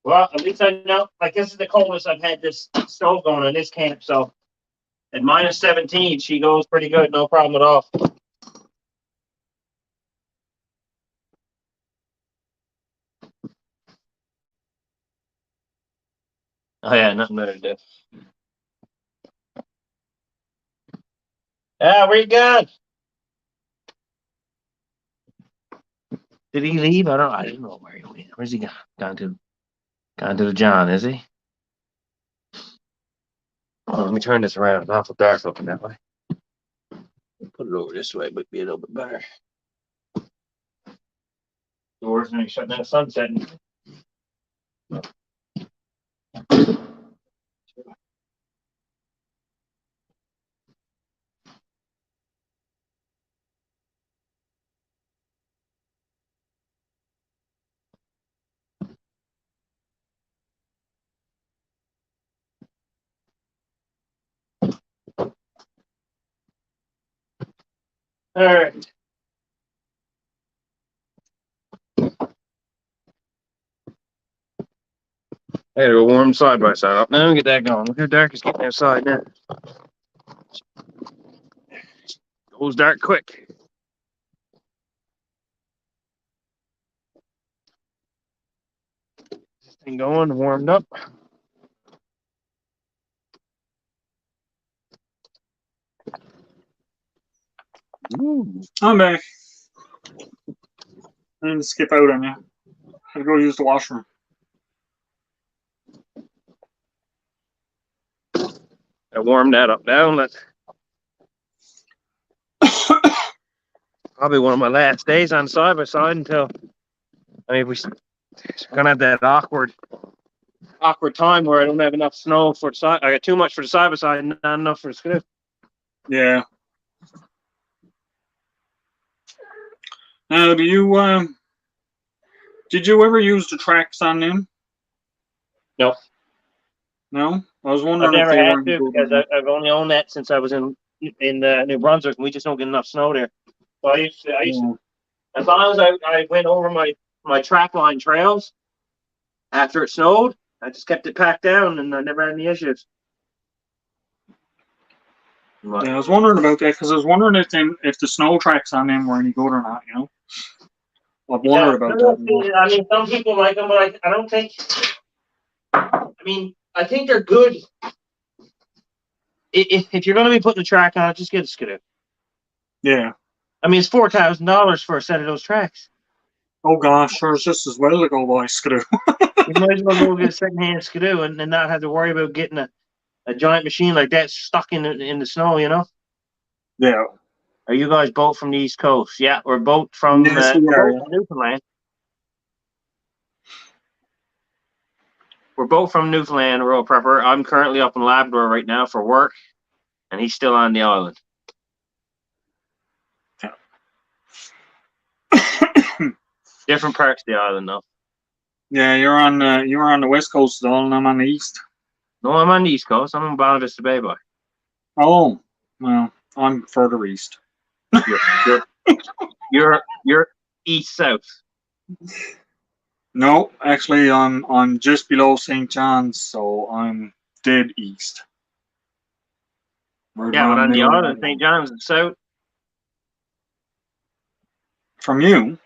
Well, at least I know. Like this is the coldest I've had this stove going in this camp. So at minus 17, she goes pretty good. No problem at all. Oh yeah, nothing better to do. Where you gone? Did he leave? I didn't know where he went. Where's he gone? Gone to the John, is he? Oh, let me turn this around. It's awful dark looking that way. Put it over this way, but be a little bit better. Doors and shutting down the sun setting. All right. I gotta go warm side by side up now and get that going. Look how dark it's getting outside now. Goes dark quick. This thing going, warmed up. Ooh. I'm back. I didn't skip out on you. Had to go use the washroom. I warmed that up now. That's probably one of my last days on side by side until, I mean, we're gonna have that awkward time where I don't have enough snow for the side. I got too much for the side by side and not enough for the screw. Yeah. Now, did you ever use the tracks on them? No. No? I was I've wondering if never they had were to because I've only owned that since I was in New Brunswick, and we just don't get enough snow there. So I used to, as long as I went over my track line trails after it snowed, I just kept it packed down, and I never had any issues. But, Yeah, I was wondering about that because I was wondering if the snow tracks on them were any good or not, you know? I've wondered about that. I mean, some people like them, but I don't think. I mean, I think they're good. If you're going to be putting a track on it, just get a Skidoo. Yeah. I mean, it's $4,000 for a set of those tracks. Oh gosh, there's just as well to go buy Skidoo. You might as well go get a secondhand Skidoo and not have to worry about getting a giant machine like that stuck in the snow, you know? Yeah. Are you guys both from the East Coast? Yeah, we're both from Yes, we are, both from Newfoundland. We're both from Newfoundland, Royal Prepper. I'm currently up in Labrador right now for work, and he's still on the island. Different parts of the island, though. Yeah, you're on the west coast of the island, I'm on the east. No, I'm on the East Coast. I'm in Bonavista Bay, boy. Oh, well, I'm further east. You're east south. No, actually, I'm just below St. John's, so I'm dead east. Right Yeah, but around on the middle of island, St. John's is south. From you?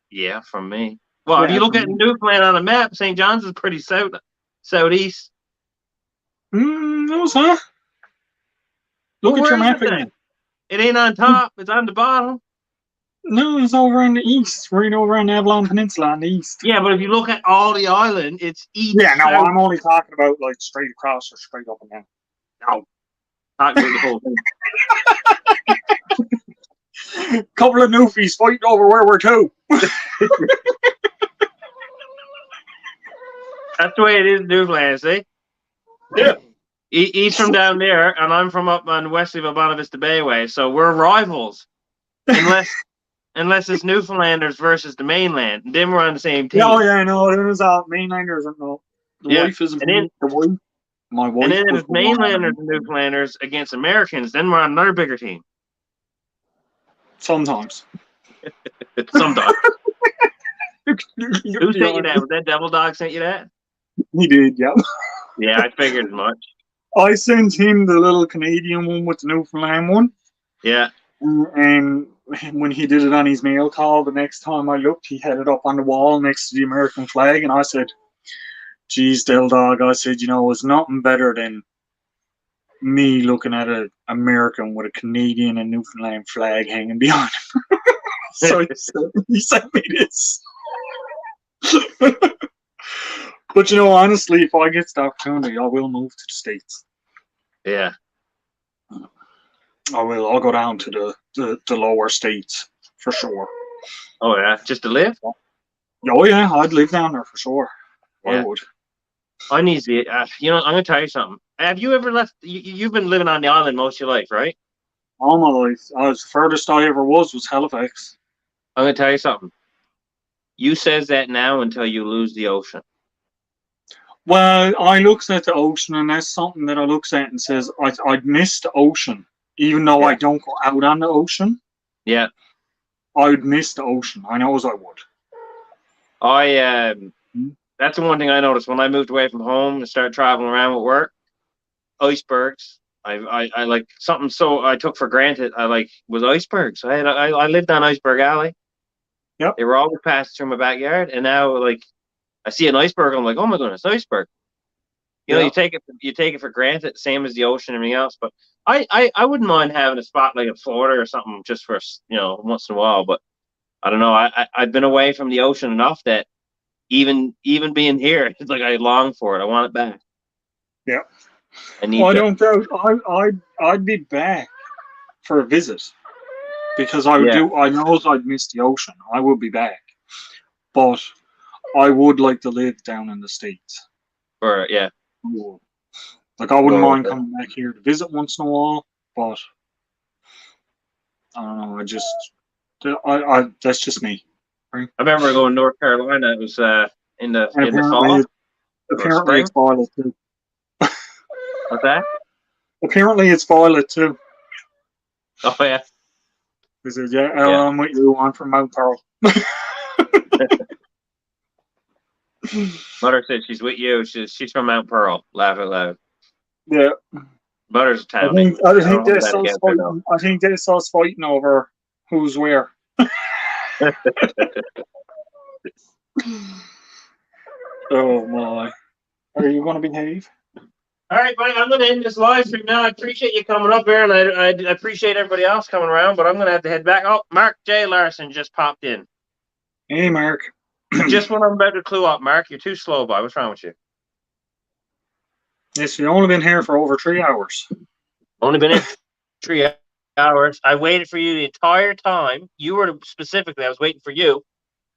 Yeah, from me. Well, if Yeah, you look from at me. Newfoundland on a map, St. John's is pretty southeast. No, sir. Look Well, at your where is map it then? again. It ain't on top. It's on the bottom. No, it's over in the east, right over on the Avalon Peninsula on the east. Yeah, but if you look at all the island, it's east. Yeah, no, south. I'm only talking about like straight across or straight up and down. No, talking about the whole thing. Couple of newfies fighting over where we're to. That's the way it is in Newfoundland, see? Yeah. He's from down there, and I'm from up on Wesley Bonavista Bay way, so we're rivals. Unless it's Newfoundlanders versus the mainland. And then we're on the same team. Oh yeah, no, it is mainlanders. No, the Yeah. wife isn't. And then- The wife. My wife. And then if was it's the one. mainlanders and Newfoundlanders against Americans, then we're on another bigger team. Sometimes. Sometimes. Who Who sent you that? Was that Devil Dog sent you that? He did, yeah. Yeah, I figured as much. I sent him the little Canadian one with the Newfoundland one. Yeah. And when he did it on his mail call, the next time I looked, he had it up on the wall next to the American flag. And I said, geez, Del Dog, I said, you know, it's nothing better than me looking at an American with a Canadian and Newfoundland flag hanging behind him. So he sent me this. But, you know, honestly, if I get the opportunity, I will move to the States. Yeah. I will. I'll go down to the lower states for sure. Oh, yeah. Just to live? Oh, yeah, I'd live down there for sure. I Yeah. would. I need to be, you know, I'm going to tell you something. Have you ever left, you've been living on the island most of your life, right? All my life, the furthest I ever was Halifax. I'm going to tell you something. You says that now until you lose the ocean. Well, I looks at the ocean, and that's something that I looks at and says I'd miss the ocean, even though I Yeah. don't go out on the ocean. Yeah. I would miss the ocean. I knows I would. That's the one thing I noticed when I moved away from home and started traveling around with work. Icebergs. I like something so I took for granted. I like was icebergs. I lived on Iceberg Alley. Yep. They were always passing through my backyard, and now like I see an iceberg, I'm like, oh my goodness, iceberg. You know, Yeah. you take it for granted, same as the ocean and everything else. But I wouldn't mind having a spot like in Florida or something just for once in a while. But I don't know. I've been away from the ocean enough that even being here, it's like I long for it. I want it back. Yeah. I need I to. don't doubt. I'd be back for a visit because I would Yeah. do. I knows I'd miss the ocean. I would be back, but I would like to live down in the States. For yeah. Like I wouldn't Go mind with it. coming back here to visit once in a while, but I don't know. I that's just me. I remember going to North Carolina. It was in the And fall apparently spring. it's violet too. What's that? Apparently it's violet too. Oh yeah. He says, yeah, Yeah. I'm with you. I'm from Mount Pearl. Butter said she's with you. She's from Mount Pearl. Laugh out loud. Yeah. Butter's a I town. think don't that's hold that us against her, though. fighting. I think that's us fighting over who's where. Oh my! Are you going to behave? All right, buddy. I'm going to end this live stream now. I appreciate you coming up here, and I appreciate everybody else coming around. But I'm going to have to head back. Oh, Mark J. Larson just popped in. Hey, Mark. Just when I'm about to clue up, Mark, you're too slow, boy. What's wrong with you? Yes, you've only been here for over 3 hours. Only been in 3 hours. I waited for you the entire time. You were specifically. I was waiting for you,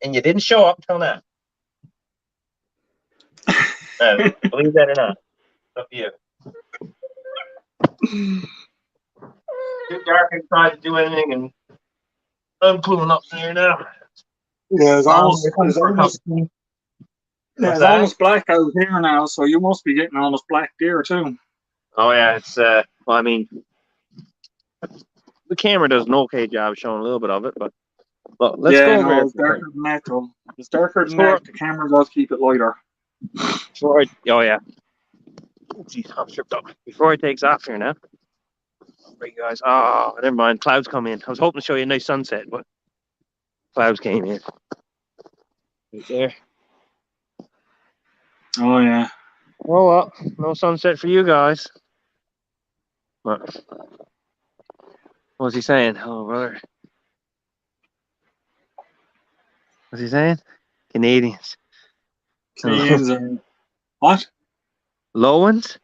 and you didn't show up until now. Believe that or not, it's up to you. Too dark inside to do anything, and I'm pulling up here now. Yeah, it's almost What's that? almost black out here now, so you must be getting almost black deer too. Oh yeah, it's well, I mean, the camera does an okay job showing a little bit of it, but let's go over it's darker than that though. It's darker than that. The camera does keep it lighter. oh yeah. Oh, geez, I'm tripped up. Before it takes off here now. Right, guys. Oh, never mind. Clouds come in. I was hoping to show you a nice sunset, but clouds came in. Right there. Oh yeah. Oh well, no sunset for you guys. What? What's he saying? Oh, brother. What's he saying? Canadians. Canadians are what? Lowans?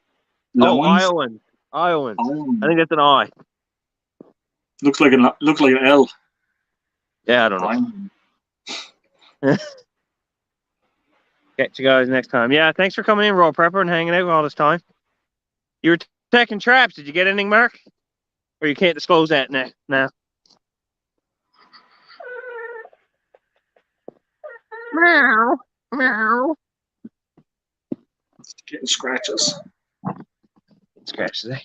Oh, Lowans? Iowans. Iowans. Oh. I think that's an I. Looks like an L. Yeah, I don't know. Catch you guys next time. Yeah, thanks for coming in, Raw Prepper, and hanging out all this time. You were taking traps. Did you get anything, Mark? Or you can't disclose that now? Meow. Meow. Getting scratches. Scratches, eh?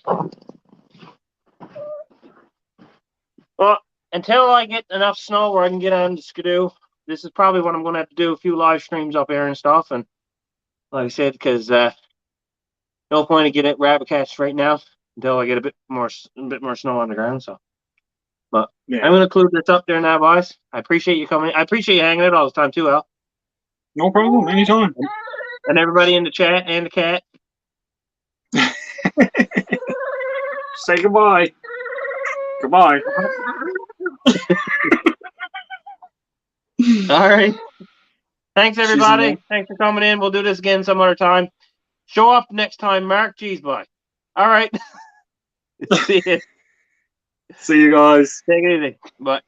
Well, until I get enough snow where I can get on to Skidoo, this is probably what I'm going to have to do, a few live streams up here and stuff. And like I said, because no point in getting rabbit catch right now until I get a bit more snow on the ground. So, but Yeah. I'm going to clue this up there now, boys. I appreciate you coming. I appreciate you hanging out all this time too, Al. No problem. Anytime. And everybody in the chat and the cat. Say goodbye. Goodbye. All right. Thanks, everybody. She's Thanks for coming in. We'll do this again some other time. Show up next time, Mark. Jeez, boy. All right. See you. See you guys. Take it easy. Bye.